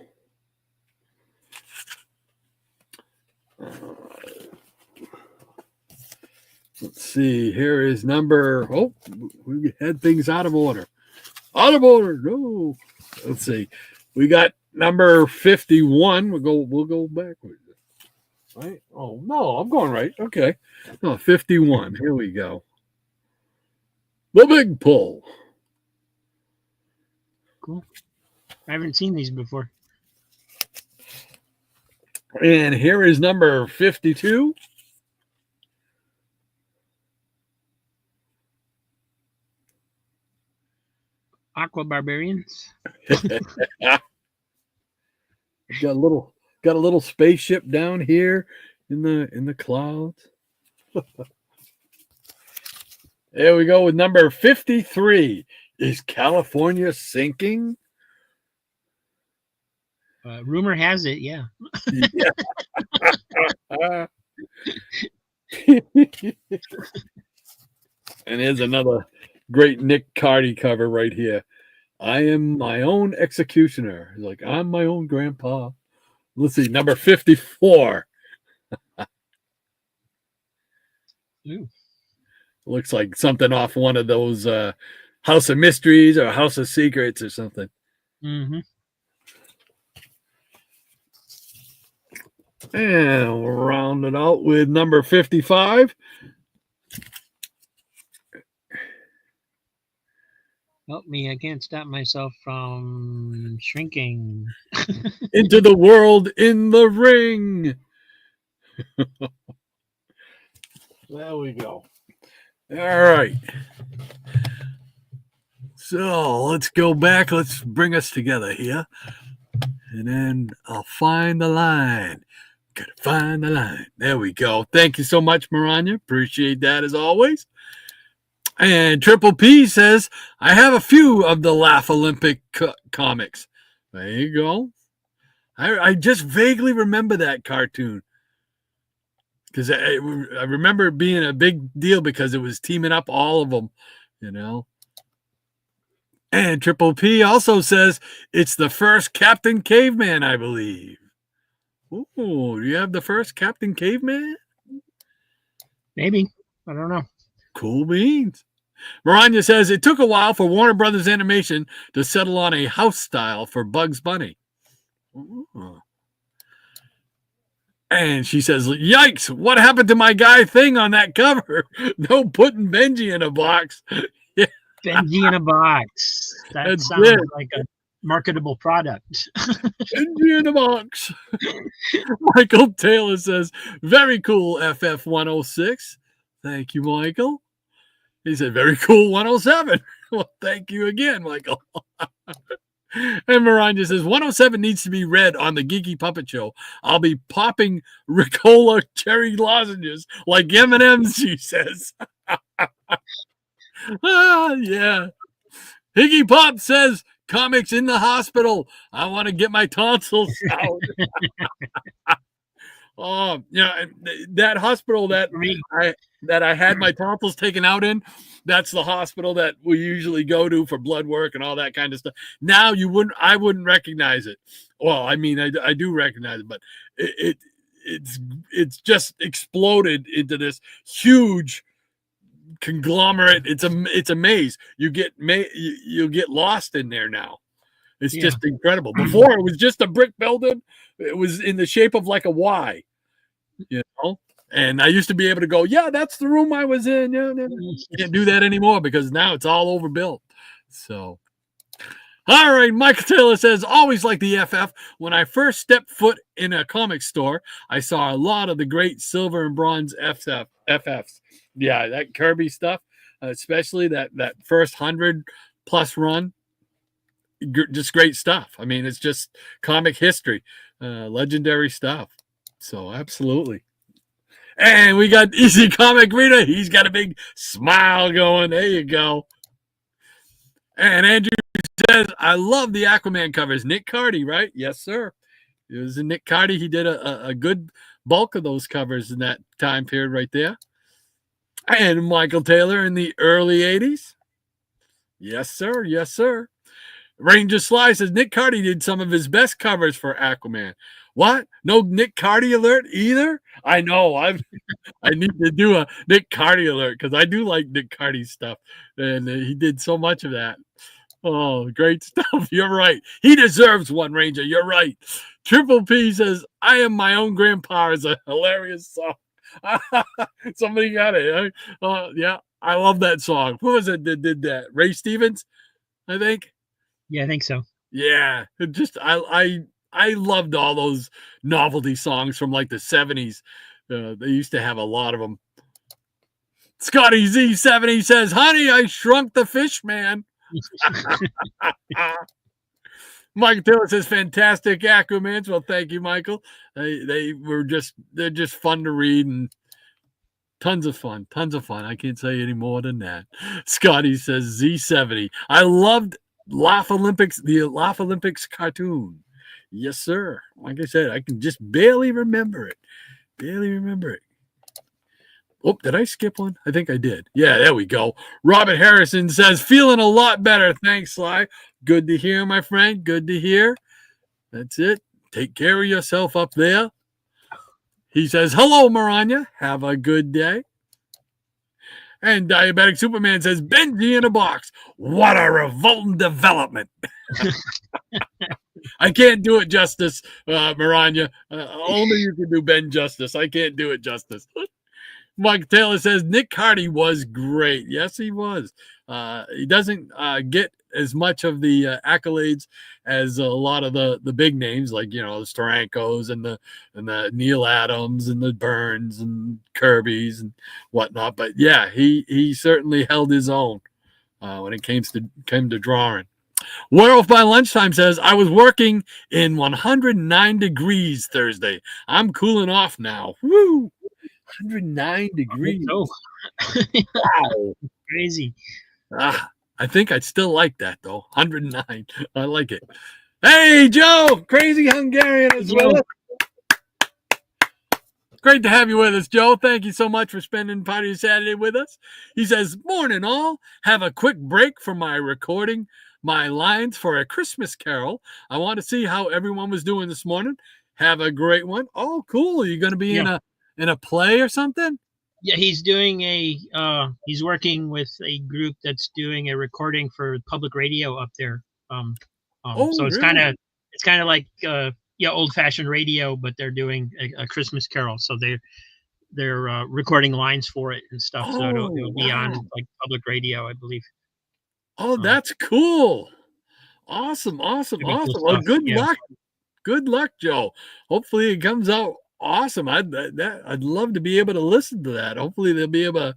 Let's see. Here is number. Oh, we had things out of order. Out of order. No. Let's see. We got number 51. We'll go backwards. Right? Oh no, I'm going right. Okay. No, 51. Here we go. The Big Pull. Cool. I haven't seen these before. And here is number 52. Aqua Barbarians. got a little spaceship down here in the clouds. There we go with number 53. Is California sinking? Rumor has it, yeah. And here's another great Nick Cardy cover right here. I am my own executioner. He's like, I'm my own grandpa. Let's see, number 54. Ooh. Looks like something off one of those House of Mysteries or House of Secrets or something. Mm-hmm. And we'll round it out with number 55. Help me, I can't stop myself from shrinking. Into the world in the ring. There we go. All right. So let's go back. Let's bring us together here. And then I'll find the line. Gotta find the line. There we go. Thank you so much, Maranya. Appreciate that as always. And Triple P says, I have a few of the Laugh Olympic comics. There you go. I just vaguely remember that cartoon. Because I remember it being a big deal because it was teaming up all of them, you know. And Triple P also says, it's the first Captain Caveman, I believe. Ooh, do you have the first Captain Caveman? Maybe. I don't know. Cool beans. Maranya says it took a while for Warner Brothers Animation to settle on a house style for Bugs Bunny. Ooh. And she says, yikes, what happened to my guy thing on that cover? No putting Benji in a box. Yeah. Benji in a box. That That's sounds it. like a marketable product. Benji in a box. Michael Taylor says, very cool, FF106. Thank you, Michael. He said, very cool, 107. Well, thank you again, Michael. And Miranda says, 107 needs to be read on the Geeky Puppet Show. I'll be popping Ricola cherry lozenges like M&M's, she says. Yeah. Higgy Pop says, comics in the hospital. I want to get my tonsils out. Oh, yeah, that hospital that I had my tonsils taken out in, that's the hospital that we usually go to for blood work and all that kind of stuff. Now I wouldn't recognize it. Well, I mean, I do recognize it, but it's just exploded into this huge conglomerate. It's a maze. You'll get lost in there now. It's just incredible. Before it was just a brick building. It was in the shape of like a Y, you know. And I used to be able to go, yeah, that's the room I was in. Yeah, can't do that anymore because now it's all overbuilt. So, all right, Michael Taylor says, always like the FF. When I first stepped foot in a comic store, I saw a lot of the great silver and bronze FFs. Yeah, that Kirby stuff, especially that first 100+ run. Just great stuff. I mean, it's just comic history, legendary stuff. So absolutely. And we got Easy Comic Reader. He's got a big smile going. There you go. And Andrew says, I love the Aquaman covers. Nick Cardy, right? Yes, sir. It was Nick Cardy. He did a good bulk of those covers in that time period right there. And Michael Taylor in the early 80s. Yes, sir. Yes, sir. Ranger Sly says Nick Cardy did some of his best covers for Aquaman. What? No Nick Cardy alert either? I know. I need to do a Nick Cardy alert because I do like Nick Cardy's stuff. And he did so much of that. Oh, great stuff. You're right. He deserves one, Ranger. You're right. Triple P says, I am my own grandpa is a hilarious song. Somebody got it. Yeah, I love that song. Who was it that did that? Ray Stevens, I think. Yeah, I think so. Yeah, it just I loved all those novelty songs from like the 70s. They used to have a lot of them. Scotty Z70 says, honey, I shrunk the fish, man. Michael Taylor says, fantastic Aquamans. Well, thank you, Michael. They're just fun to read and tons of fun. I can't say any more than that. Scotty says Z70. I loved the Laugh Olympics cartoon. Yes, sir. Like I said, I can just barely remember it. Oh, did I skip one? I think I did. Yeah, there we go. Robert Harrison says, feeling a lot better. Thanks, Sly. Good to hear, my friend. Good to hear. That's it. Take care of yourself up there. He says, hello, Maranya. Have a good day. And Diabetic Superman says, Benji in a box. What a revolting development. I can't do it justice, Maranya. Only you can do Ben justice. I can't do it justice. Mike Taylor says, Nick Cardy was great. Yes, he was. He doesn't get as much of the accolades as a lot of the big names, like, you know, the Starankos and the Neil Adams and the Burns and Kirby's and whatnot. But yeah, he certainly held his own when it came to drawing. Werewolf by Lunchtime says, I was working in 109 degrees Thursday. I'm cooling off now. Woo! 109 degrees. Oh. Wow. Crazy. I think I'd still like that, though. 109. I like it. Hey, Joe! Crazy Hungarian as well. Great to have you with us, Joe. Thank you so much for spending part of your Saturday with us. He says, morning all. Have a quick break from my recording my lines for A Christmas Carol. I want to see how everyone was doing this morning. Have a great one. Oh, cool. You're going to be in a play or something? Yeah, he's doing he's working with a group that's doing a recording for public radio up there. So it's really? kind of like old-fashioned radio, but they're doing a Christmas Carol. So they're recording lines for it and stuff. So it'll be on like public radio, I believe. Oh, that's cool. Awesome. Well, good luck. Good luck, Joe. Hopefully it comes out awesome. I'd love to be able to listen to that. Hopefully they'll be able to.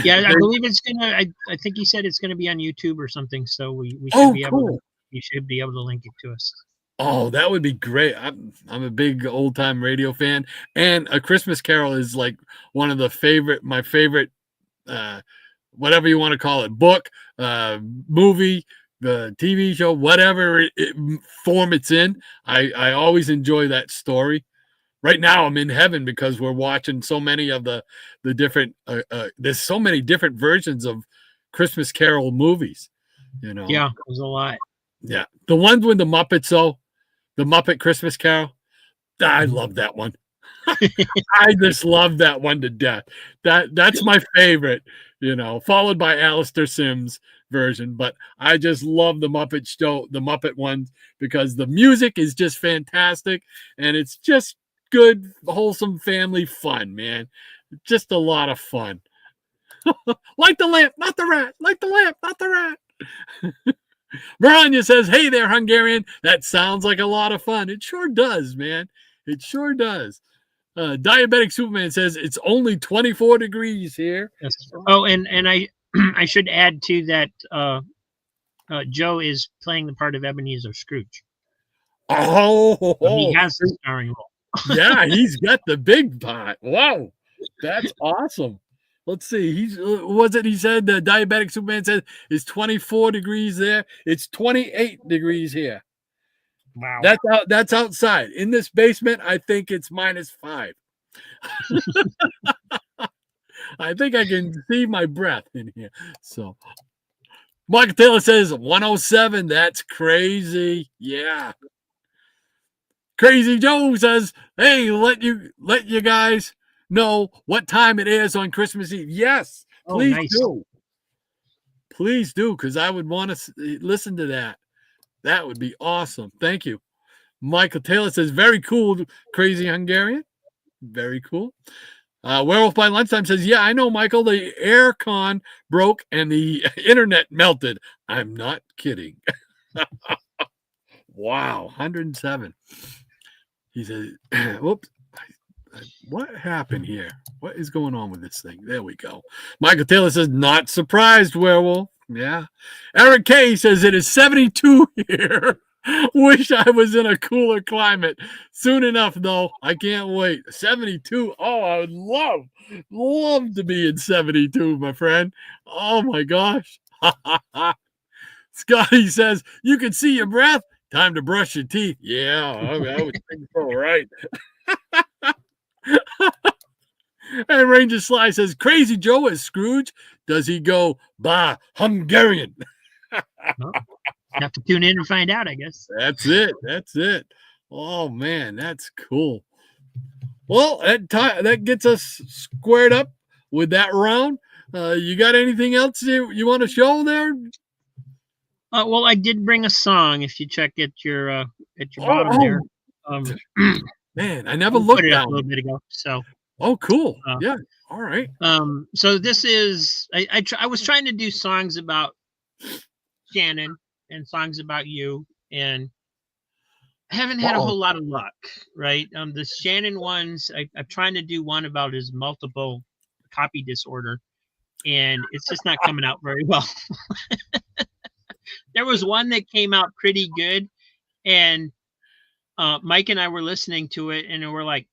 Yeah, I believe it's gonna. I think he said it's gonna be on YouTube or something. So we should be able to. You should be able to link it to us. Oh, that would be great. I'm a big old time radio fan, and A Christmas Carol is like one of my favorite whatever you want to call it, book, movie, the TV show, whatever form it's in. I always enjoy that story. Right now I'm in heaven because we're watching so many of the different, there's so many different versions of Christmas Carol movies, you know? Yeah, there's a lot. Yeah. The ones with the Muppets, though, the Muppet Christmas Carol, I love that one. I just love that one to death. That's my favorite, you know, followed by Alistair Sims' version. But I just love the Muppet show, the Muppet ones, because the music is just fantastic and it's just good, wholesome family fun, man. Just a lot of fun. Light the lamp, not the rat. Light the lamp, not the rat. Verania says, hey there, Hungarian. That sounds like a lot of fun. It sure does, man. It sure does. Diabetic Superman says it's only 24 degrees here. Yes. Oh, and I I should add to that Joe is playing the part of Ebenezer Scrooge. Oh, He has the starring role. Yeah, he's got the big part. Wow, that's awesome. Let's see. He said the Diabetic Superman said it's 24 degrees there. It's 28 degrees here. Wow. That's outside. In this basement, I think it's -5. I think I can see my breath in here. So Michael Taylor says 107. That's crazy. Yeah. Crazy Joe says, hey, let you guys know what time it is on Christmas Eve. Yes, please do. Please do, because I would want to listen to that. That would be awesome. Thank you. Michael Taylor says, very cool, Crazy Hungarian. Very cool. Werewolf by Lunchtime says, yeah, I know, Michael. The air con broke and the internet melted. I'm not kidding. Wow, 107. He says, whoops. What happened here? What is going on with this thing? There we go. Michael Taylor says, not surprised, Werewolf. Yeah. Eric K says, it is 72 here. Wish I was in a cooler climate. Soon enough, though. I can't wait. 72. Oh, I would love to be in 72, my friend. Oh, my gosh. Scotty says, you can see your breath. Time to brush your teeth. Yeah, I would think so, right? And Ranger Sly says, Crazy Joe as Scrooge. Does he go, bah, Hungarian? Well, have to tune in and find out, I guess. That's it. Oh, man, that's cool. Well, that gets us squared up with that round. You got anything else you want to show there? Well, I did bring a song. If you check at your bottom there. Man, I never looked at it a little bit ago. So. Oh, cool. Yeah. All right. So this is I was trying to do songs about Shannon and songs about you, and I haven't had a whole lot of luck. Right. The Shannon ones, I'm trying to do one about his multiple copy disorder, and it's just not coming out very well. There was one that came out pretty good, and Mike and I were listening to it, and we're like,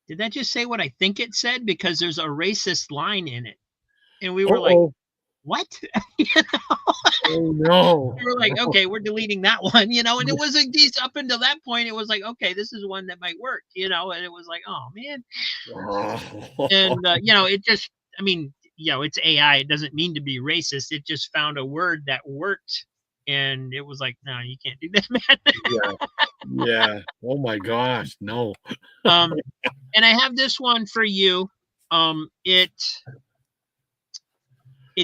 did that just say what I think it said? Because there's a racist line in it. And we were like, what? You know? Oh, no. We were like, okay, we're deleting that one, you know? And it was like these, up until that point, it was like, okay, this is one that might work, you know? And it was like, oh, man. And, you know, it just, I mean, you know, it's AI. It doesn't mean to be racist. It just found a word that worked. And it was like, no, you can't do that, man. Yeah. Oh my gosh, no. And I have this one for you. It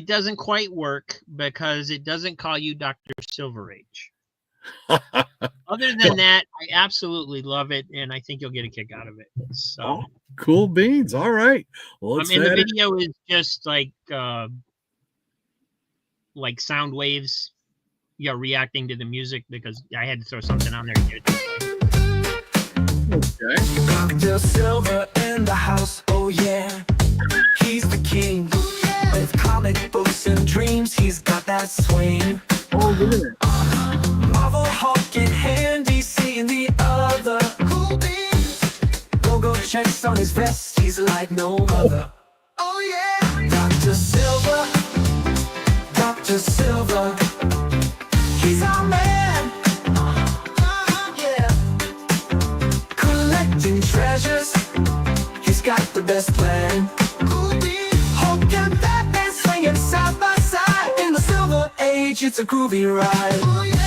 doesn't quite work because it doesn't call you Dr. Silver Age. Other than that, I absolutely love it, and I think you'll get a kick out of it. So cool beans. All right. Well, I mean, the video is just like sound waves. You're reacting to the music because I had to throw something on there. Okay. Dr. Silver in the house, oh yeah. He's the king. With comic books and dreams, he's got that swing. Oh, yeah. Marvel Hulk in hand, DC in the other. Cool beans. Logo checks on his vest, he's like no other. Oh yeah, Dr. Silver, Dr. Silver, he's our man. Yeah, collecting treasures, he's got the best plan. Hulk and Batman swinging side by side in the Silver Age. It's a groovy ride. Oh yeah.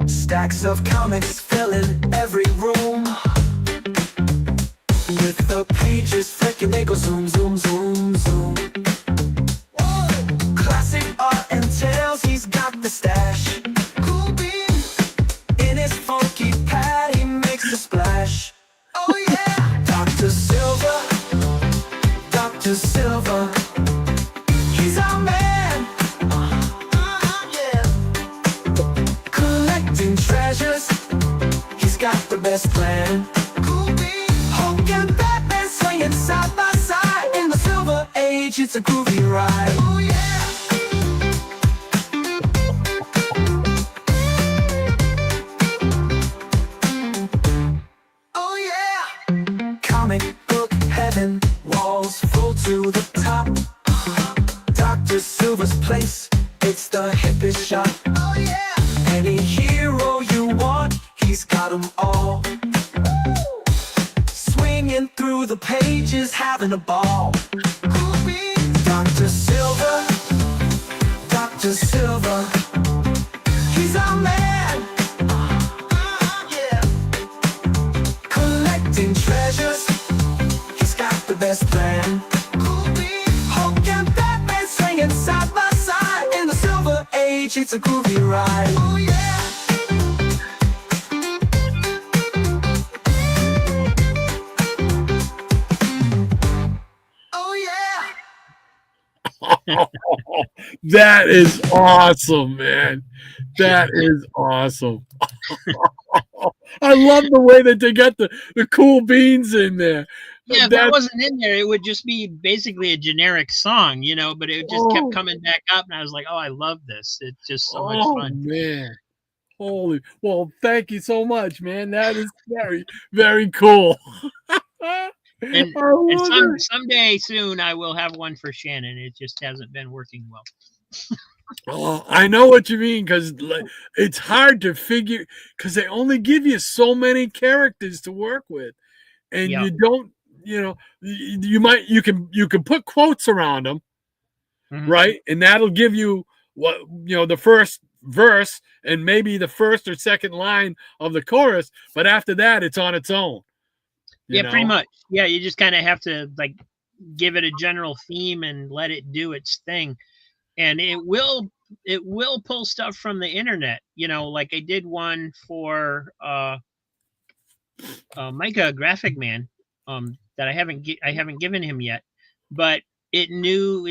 Stacks of comics filling every room. With the pages flicking, they go zoom, zoom, zoom, zoom. Whoa. Classic art and tales, he's got the stash. Cool beans. In his funky pad, he makes a splash. Oh yeah! Dr. Silver, Dr. Silver, he's our man. Yeah. Collecting treasures, he's got the best plan. Hulk and Batman swinging side by side in the Silver Age. It's a groovy ride. Oh yeah. Oh yeah. Comic book heaven, walls full to the top. Dr. Silver's place, it's the hippest shop. Oh yeah. Any hero you want, he's got them all. Swinging through the pages, having a ball. Dr. Silver, Dr. Silver, he's our man. Yeah. Collecting treasures, he's got the best plan. Hulk and Batman swinging side by side in the Silver Age. It's a groovy ride. Oh yeah. That is awesome, man. That is awesome. I love the way that they got the cool beans in there. Yeah, if that wasn't in there, it would just be basically a generic song, you know, but it just kept coming back up, and I was like, oh, I love this. It's just so much fun. Man. Holy, well, thank you so much, man. That is very, very cool. And someday soon I will have one for Shannon. It just hasn't been working well. Oh, I know what you mean, because it's hard to figure, because they only give you so many characters to work with, and you don't, you know, you can put quotes around them, right, and that'll give you what, you know, the first verse and maybe the first or second line of the chorus, but after that it's on its own. Yeah, pretty much. Yeah, you just kind of have to like give it a general theme and let it do its thing. And it will pull stuff from the internet. You know, like I did one for Micah Graphic Man that I haven't given him yet, but it knew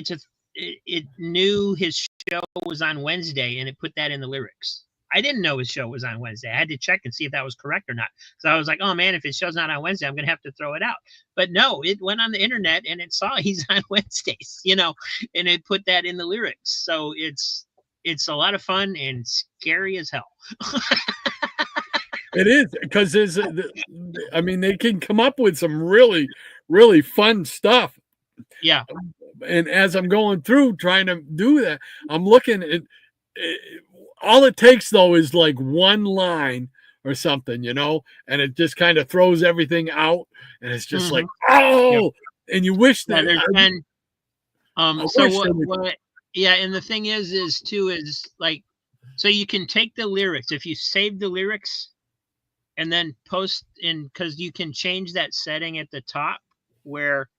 it knew his show was on Wednesday, and it put that in the lyrics. I didn't know his show was on Wednesday. I had to check and see if that was correct or not. So I was like, oh man, if his show's not on Wednesday, I'm going to have to throw it out. But no, it went on the internet and it saw he's on Wednesdays, you know, and it put that in the lyrics. So it's a lot of fun and scary as hell. It is, because I mean, they can come up with some really, really fun stuff. Yeah. And as I'm going through trying to do that, I'm looking at all it takes, though, is like one line or something, you know, and it just kind of throws everything out, and it's just like, oh, and you wish that. Yeah, and the thing is like, so you can take the lyrics, if you save the lyrics and then post in, because you can change that setting at the top where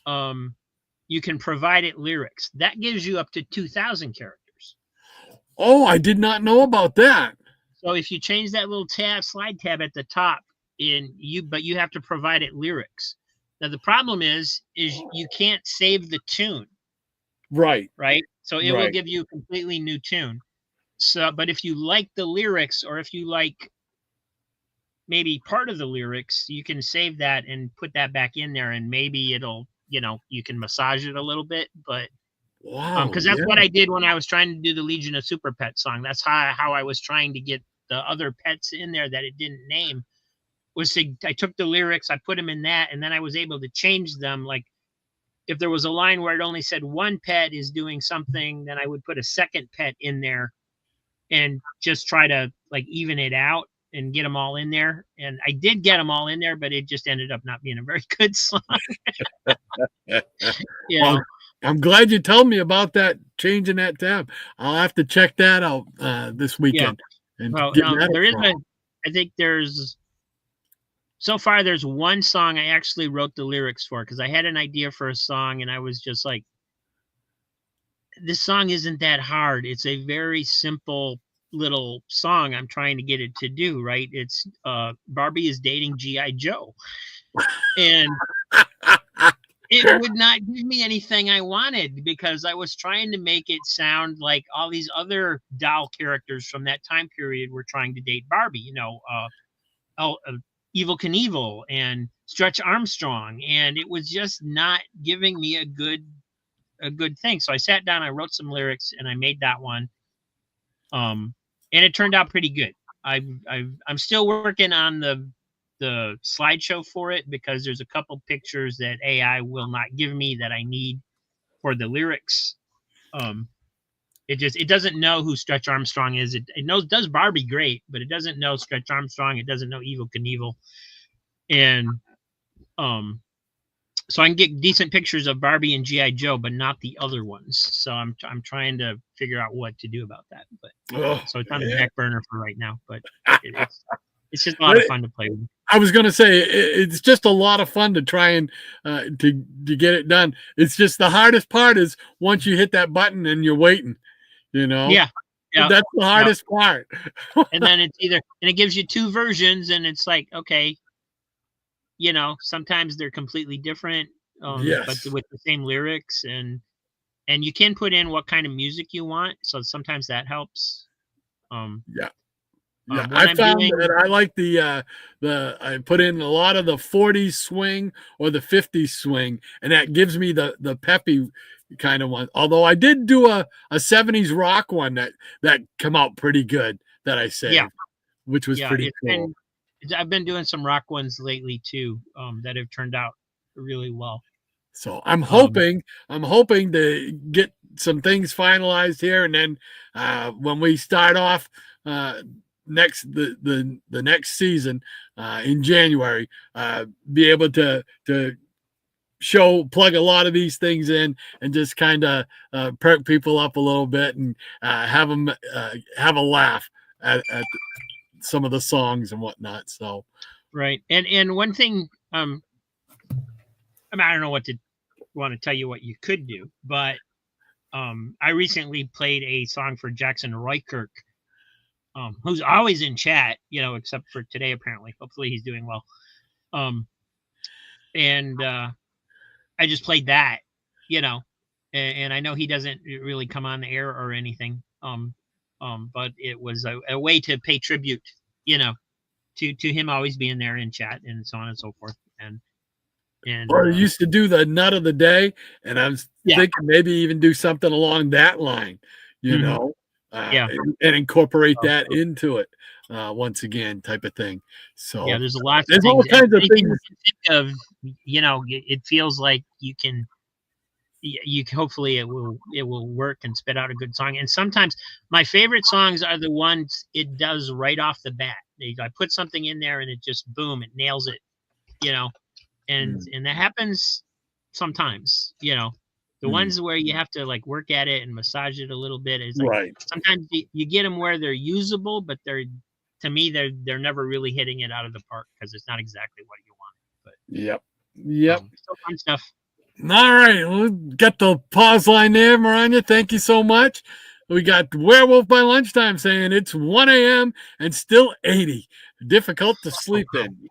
you can provide it lyrics. That gives you up to 2,000 characters. Oh, I did not know about that. So if you change that little slide tab at the top, but you have to provide it lyrics. Now the problem is you can't save the tune. Right. So it will give you a completely new tune. So, but if you like the lyrics, or if you like maybe part of the lyrics, you can save that and put that back in there, and maybe it'll, you know, you can massage it a little bit, but wow, because that's what I did when I was trying to do the Legion of Super Pets song. That's how I was trying to get the other pets in there that it didn't name. I took the lyrics, I put them in that, and then I was able to change them. Like if there was a line where it only said one pet is doing something, then I would put a second pet in there and just try to like even it out and get them all in there. And I did get them all in there, but it just ended up not being a very good song. Well, I'm glad you told me about that, changing that tab. I'll have to check that out this weekend. Yeah. And well, I think so far there's one song I actually wrote the lyrics for, because I had an idea for a song and I was just like, this song isn't that hard. It's a very simple little song I'm trying to get it to do, right? It's Barbie is dating G.I. Joe. And it would not give me anything I wanted, because I was trying to make it sound like all these other doll characters from that time period were trying to date Barbie, you know, Evel Knievel and Stretch Armstrong, and it was just not giving me a good thing. So I sat down, I wrote some lyrics, and I made that one. And it turned out pretty good. I'm still working on the slideshow for it, because there's a couple pictures that AI will not give me that I need for the lyrics. It doesn't know who Stretch Armstrong is. It does Barbie great, but it doesn't know Stretch Armstrong. It doesn't know Evel Knievel. And so I can get decent pictures of Barbie and G.I. Joe, but not the other ones. So I'm trying to figure out what to do about that. But so it's on the back burner for right now. But it's just a lot of fun to play with. I was going to say it's just a lot of fun to try and to get it done. It's just the hardest part is once you hit that button and you're waiting. You know. Yeah. That's the hardest part. And then it gives you two versions, and it's like, okay, you know, sometimes they're completely different, but with the same lyrics, and you can put in what kind of music you want. So sometimes that helps. I found that I like I put in a lot of the 40s swing or the 50s swing, and that gives me the peppy kind of one. Although I did do a 70s rock one that come out pretty good that I saved, which was pretty cool. I've been doing some rock ones lately too, that have turned out really well. So I'm hoping to get some things finalized here, and then when we start off the next season in January, be able to plug a lot of these things in and just kind of perk people up a little bit and have them have a laugh at some of the songs and whatnot. So right. And one thing, I mean, I don't know want to tell you what you could do, but I recently played a song for Jackson Roykirk, who's always in chat, you know, except for today apparently. Hopefully he's doing well. And I just played that, you know, and I know he doesn't really come on the air or anything. But it was a way to pay tribute, you know, to him always being there in chat and so on and so forth. And I used to do the nut of the day, and I was thinking maybe even do something along that line, you know, and incorporate that into it once again, type of thing. So there's all kinds of things. Of, you know, it feels like you hopefully it will work and spit out a good song. And sometimes my favorite songs are the ones it does right off the bat. I put something in there and it just boom, it nails it, you know. And that happens sometimes, you know. The ones where you have to like work at it and massage it a little bit is like sometimes you get them where they're usable, but to me they're never really hitting it out of the park because it's not exactly what you want. But yep. Still fun stuff. All right, we'll get the pause line there, Maranya. Thank you so much. We got Werewolf by Lunchtime saying it's 1 a.m. and still 80. Difficult to sleep in.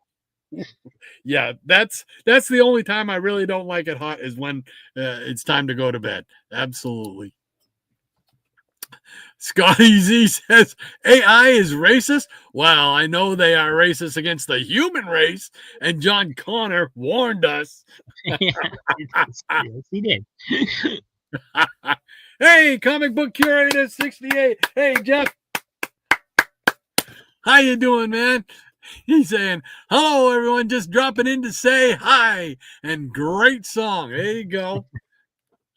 Yeah, that's the only time I really don't like it hot is when it's time to go to bed. Absolutely. Scotty Z says AI is racist. Well, I know they are racist against the human race, and John Connor warned us. Yes, he did. Hey, comic book curator 68. Hey, Jeff. How you doing, man? He's saying, hello, everyone, just dropping in to say hi. And great song. There you go.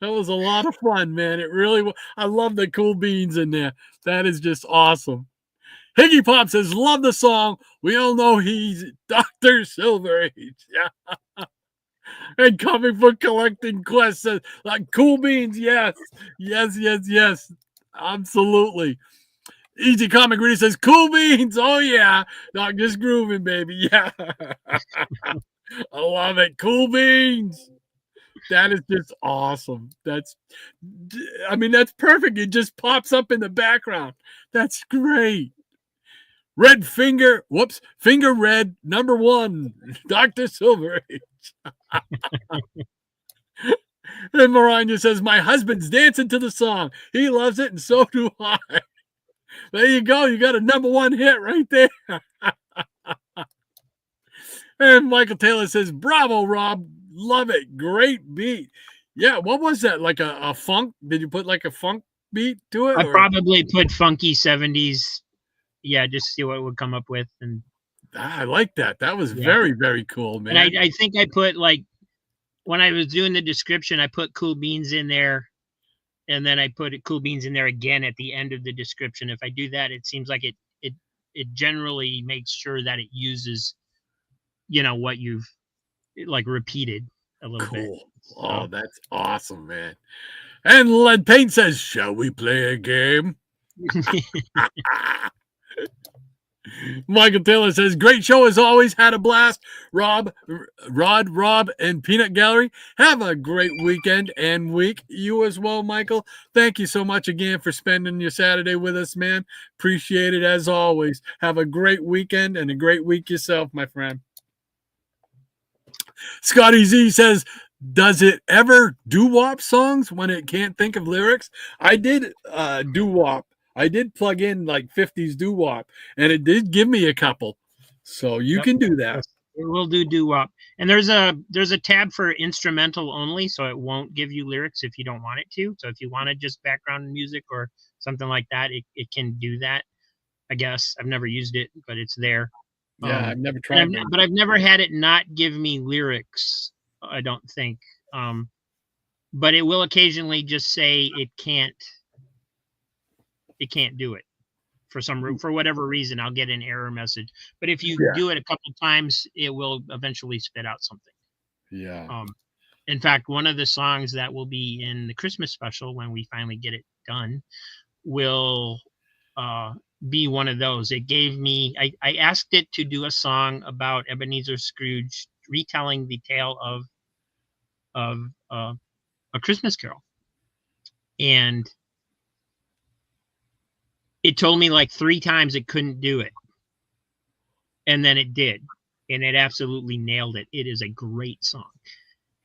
That was a lot of fun, man. It really was. I love the cool beans in there. That is just awesome. Higgy Pop says, love the song. We all know he's Dr. Silver Age. Yeah. And Comic Book Collecting Quest says, like, cool beans, yes. Yes, yes, yes. Absolutely. Easy Comic Reader says, cool beans. Oh, yeah. Not just grooving, baby. Yeah. I love it. Cool beans. That is just awesome. That's perfect. It just pops up in the background. That's great. Red Finger, Finger Red, number 1, Dr. Silver Age. And Maranya says, my husband's dancing to the song. He loves it, and so do I. There you go. You got a number 1 hit right there. And Michael Taylor says, bravo, Rob. Love it. Great beat. Yeah, what was that? Like a funk? Did you put like a funk beat to it? I probably put funky 70s. Yeah, just see what it would come up with. And I like that. That was very, very cool, man. And I think I put, like, when I was doing the description, I put cool beans in there. And then I put cool beans in there again at the end of the description. If I do that, it seems like it generally makes sure that it uses, what you've like repeated a little bit. So. Oh, that's awesome, man. And Lead Paint says, shall we play a game? Michael Taylor says, great show as always. Had a blast. Rob, and Peanut Gallery. Have a great weekend and week. You as well, Michael. Thank you so much again for spending your Saturday with us, man. Appreciate it as always. Have a great weekend and a great week yourself, my friend. Scotty Z says, does it ever doo-wop songs when it can't think of lyrics? I did doo-wop. I did plug in like 50s doo-wop, and it did give me a couple. So you can do that. It will do doo-wop. And there's a tab for instrumental only, so it won't give you lyrics if you don't want it to. So if you wanted just background music or something like that, it can do that, I guess. I've never used it, but it's there. Yeah, I've never tried it. But I've never had it not give me lyrics, I don't think. But it will occasionally just say it can't do it for whatever reason. I'll get an error message, but if you do it a couple times, it will eventually spit out something. In fact, one of the songs that will be in the Christmas special when we finally get it done will be one of those. It gave me, I asked it to do a song about Ebenezer Scrooge retelling the tale of A Christmas Carol, and it told me like 3 times it couldn't do it. And then it did. And it absolutely nailed it. It is a great song.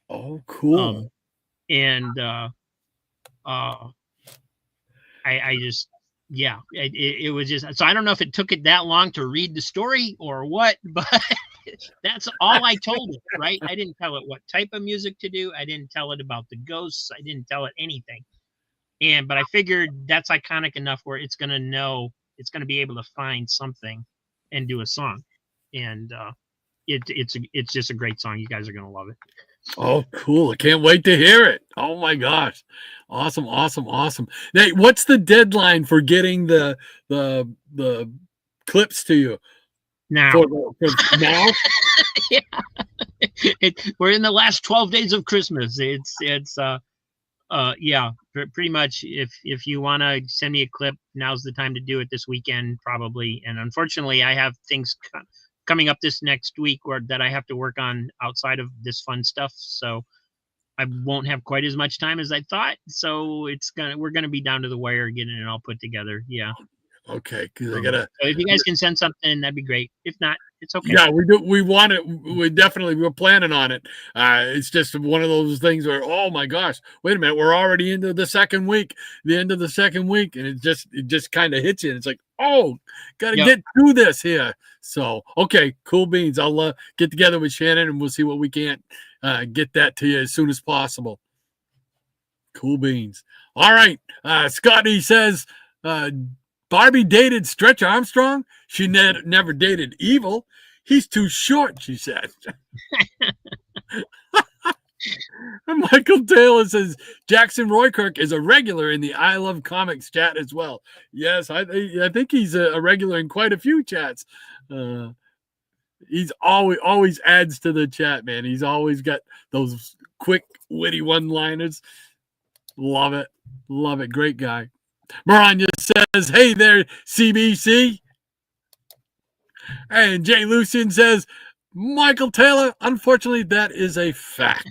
Oh, cool. I just, it was just, so I don't know if it took it that long to read the story or what, but that's all I told it, right? I didn't tell it what type of music to do. I didn't tell it about the ghosts. I didn't tell it anything. But I figured that's iconic enough where it's going to know, it's going to be able to find something and do a song. And it's just a great song. You guys are going to love it. Oh, cool. I can't wait to hear it. Oh my gosh. Awesome. Hey, what's the deadline for getting the clips to you? Now. For now? We're in the last 12 days of Christmas. Pretty much if you want to send me a clip, now's the time to do it, this weekend probably. And unfortunately, I have things coming up this next week that I have to work on outside of this fun stuff, so I won't have quite as much time as I thought. So we're gonna be down to the wire getting it all put together. Yeah. Okay, because so if you guys can send something, that'd be great. If not, it's okay. Yeah, we do. We want it. We're planning on it. It's just one of those things where, oh my gosh, wait a minute, we're already into the second week, the end of the second week, and it just kind of hits you. And it's like, oh, got to get through this here. So, okay, cool beans. I'll get together with Shannon and we'll see what we can't get that to you as soon as possible. Cool beans. All right. Scotty says, Barbie dated Stretch Armstrong. She never dated Evil. He's too short, she said. And Michael Taylor says Jackson Roykirk is a regular in the I Love Comics chat as well. Yes, I think he's a regular in quite a few chats. He's always adds to the chat, man. He's always got those quick, witty one-liners. Love it. Love it. Great guy. Maranya says, hey there, CBC. And Jay Lucien says, Michael Taylor, unfortunately, that is a fact.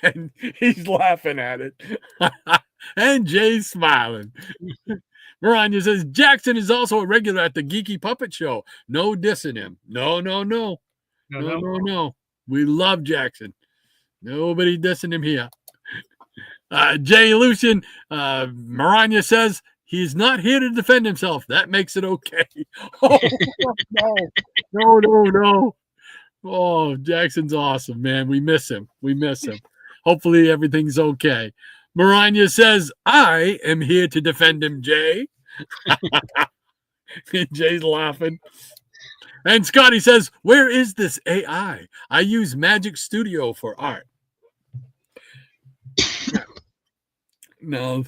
And he's laughing at it. And Jay's smiling. Maranya says, Jackson is also a regular at the Geeky Puppet Show. No dissing him. No. We love Jackson. Nobody dissing him here. Jay Lucien, Maranya says, he's not here to defend himself. That makes it okay. Oh, no. Oh, Jackson's awesome, man. We miss him. Hopefully everything's okay. Maranya says, I am here to defend him, Jay. And Jay's laughing. And Scotty says, where is this AI? I use Magic Studio for art. No,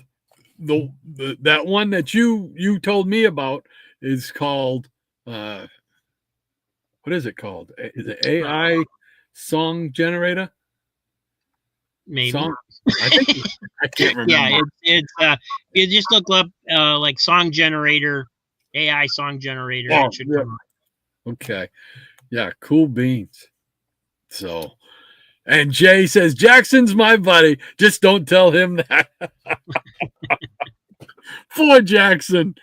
that one that you told me about is called what is it called? Is it AI song generator? Maybe. I can't remember. Yeah, it's you just look up like song generator, AI song generator. Oh, it should yeah. come up. Okay. Yeah, cool beans. So, and Jay says, Jackson's my buddy. Just don't tell him that. Poor Jackson.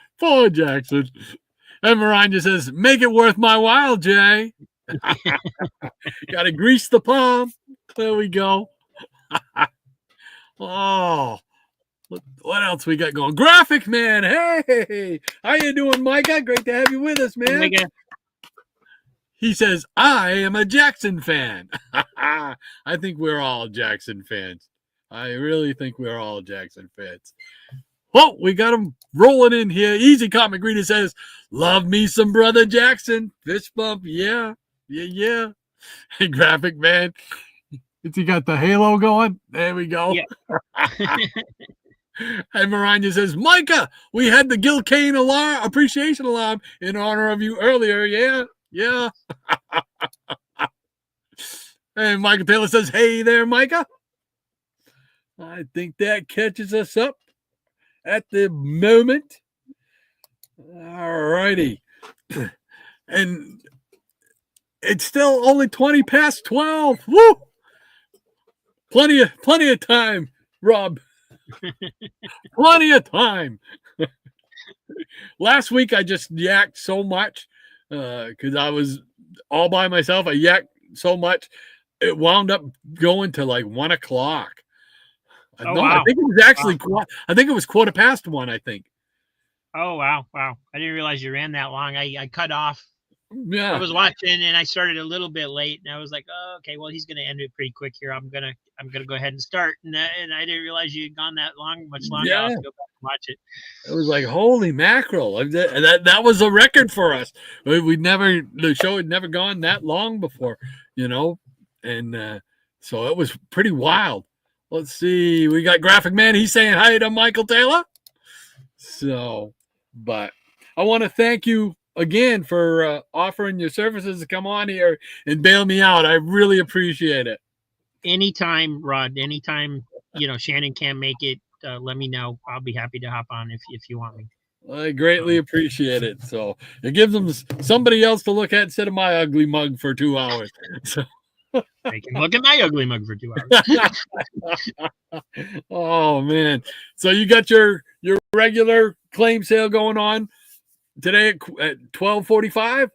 And Maranya says, make it worth my while, Jay. Got to grease the palm. There we go. Oh, what else we got going? Graphic Man. Hey, how you doing, Micah? Great to have you with us, man. Micah. He says, I am a Jackson fan. I think we're all Jackson fans. I really think we're all Jackson fans. Well, we got him rolling in here. Easy Comic Reader says, love me some Brother Jackson. Fist bump. Yeah. Hey, Graphic Man. Has he got the halo going? There we go. Yeah. And Maranya says, Micah, we had the Gil Kane appreciation alarm in honor of you earlier. Yeah. And Michael Taylor says, hey there, Micah. I think that catches us up at the moment. All righty. And it's still only 20 past 12. Woo! Plenty of time, Rob. Plenty of time. Last week I just yacked so much because I was all by myself. I yacked so much it wound up going to like 1 o'clock. Oh, no, wow. I think it was actually I think it was 1:15. I think. Oh wow! I didn't realize you ran that long. I cut off. Yeah. I was watching and I started a little bit late, and I was like, oh, okay, well he's gonna end it pretty quick here. I'm gonna go ahead and start, and I didn't realize you had gone much longer. Yeah. I'll have to go back and watch it. It was like, holy mackerel. That was a record for us. The show had never gone that long before, and so it was pretty wild. Let's see. We got Graphic Man. He's saying hi to Michael Taylor. So, but I want to thank you again for offering your services to come on here and bail me out. I really appreciate it. Anytime, Rod. Anytime, Shannon can't make it, let me know. I'll be happy to hop on if you want me. I greatly appreciate it. So it gives them somebody else to look at instead of my ugly mug for 2 hours. So. They can look at my ugly mug for 2 hours. Oh man! So you got your regular claim sale going on today at 12:45?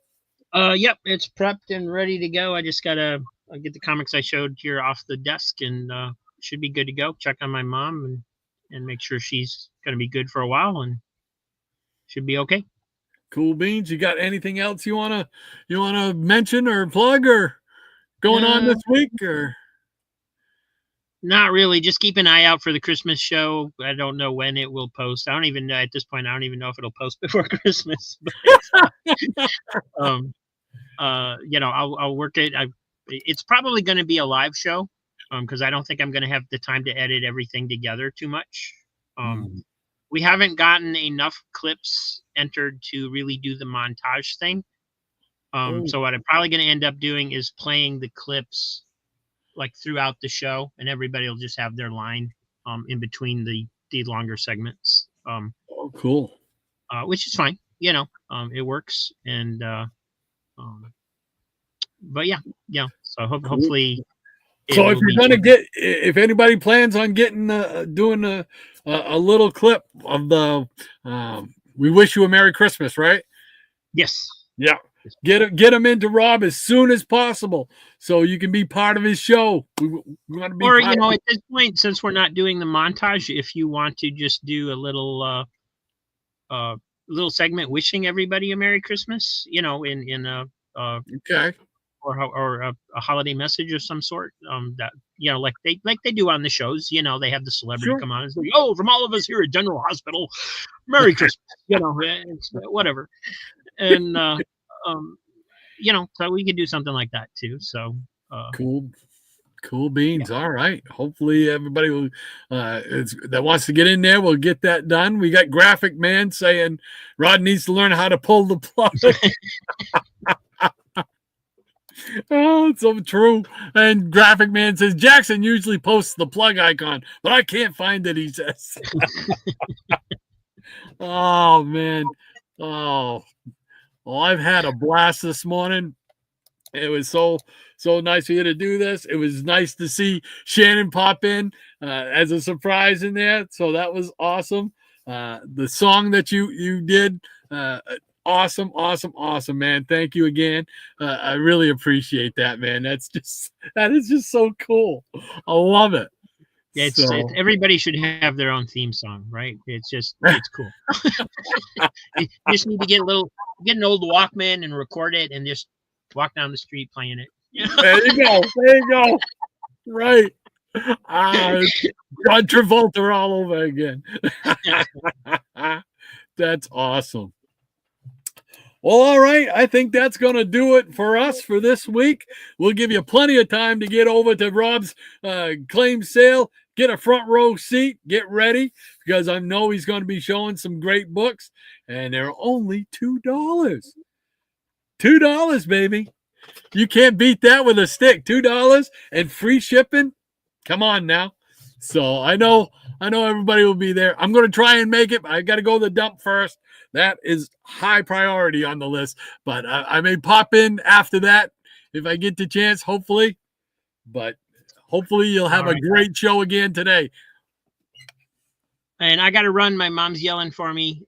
Yep, it's prepped and ready to go. I just gotta get the comics I showed here off the desk, and should be good to go. Check on my mom and make sure she's gonna be good for a while, and should be okay. Cool beans. You got anything else you wanna mention or plug or going on this week? Or Not really. Just keep an eye out for the Christmas show. I don't know when it will post. I don't even know at this point. I don't even know if it'll post before Christmas. But, I'll work it. It's probably going to be a live show because I don't think I'm going to have the time to edit everything together too much. We haven't gotten enough clips entered to really do the montage thing. So what I'm probably going to end up doing is playing the clips like throughout the show, and everybody will just have their line in between the longer segments. Cool. Which is fine. It works. And but yeah. So hopefully. So if anybody plans on getting doing a little clip of the "We Wish You a Merry Christmas," right? Yes. Yeah. Get them into Rob as soon as possible so you can be part of his show. We want to be at this point, since we're not doing the montage, if you want to just do a little segment wishing everybody a Merry Christmas, in a okay. Or a holiday message of some sort, that like they do on the shows. They have the celebrity come on and say, "Oh, from all of us here at General Hospital, Merry Christmas." It's whatever, and so we could do something like that too. So cool beans. Yeah. All right. Hopefully everybody will that wants to get in there will get that done. We got Graphic Man saying Rod needs to learn how to pull the plug. Oh, it's so true. And Graphic Man says Jackson usually posts the plug icon, but I can't find it, he says. Oh man. Oh. Well, I've had a blast this morning. It was so nice for you to do this. It was nice to see Shannon pop in as a surprise in there. So that was awesome. The song that you did, awesome, man. Thank you again. I really appreciate that, man. That is just so cool. I love it. It's everybody should have their own theme song, right? It's cool. You just need to get an old Walkman and record it and just walk down the street playing it. There you go. Right. John Travolta all over again. That's awesome. Well, all right. I think that's going to do it for us for this week. We'll give you plenty of time to get over to Rob's claim sale. Get a front row seat. Get ready because I know he's going to be showing some great books, and they're only $2. $2, baby. You can't beat that with a stick. $2 and free shipping. Come on now. So I know everybody will be there. I'm going to try and make it. I got to go to the dump first. That is high priority on the list, but I may pop in after that if I get the chance, hopefully. But hopefully you'll have a great show again today. And I got to run. My mom's yelling for me.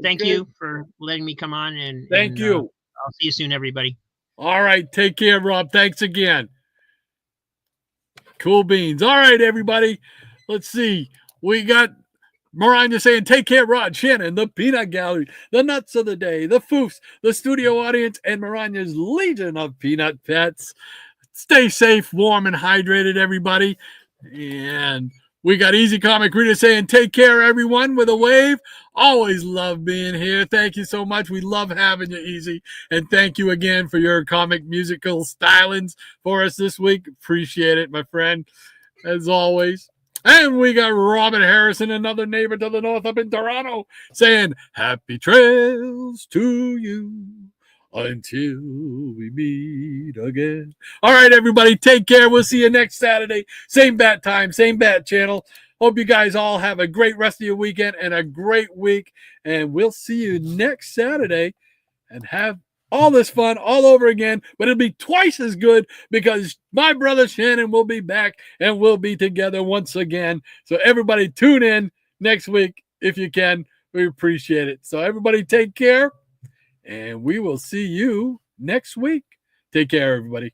Thank you for letting me come on. And thank you. I'll see you soon, everybody. All right. Take care, Rob. Thanks again. Cool beans. All right, everybody. Let's see. We got Mariah saying, take care, Rod, Shannon, the Peanut Gallery, the Nuts of the Day, the Foofs, the studio audience, and Mariah's legion of peanut pets. Stay safe, warm, and hydrated, everybody. And we got Easy Comic Reader saying, take care, everyone, with a wave. Always love being here. Thank you so much. We love having you, Easy. And thank you again for your comic musical stylings for us this week. Appreciate it, my friend, as always. And we got Robin Harrison, another neighbor to the north up in Toronto, saying, happy trails to you until we meet again. All right, everybody, take care. We'll see you next Saturday. Same bat time, same bat channel. Hope you guys all have a great rest of your weekend and a great week. And we'll see you next Saturday and have all this fun all over again, but it'll be twice as good because my brother Shannon will be back and we'll be together once again. So everybody tune in next week if you can. We appreciate it. So everybody take care and we will see you next week. Take care, everybody.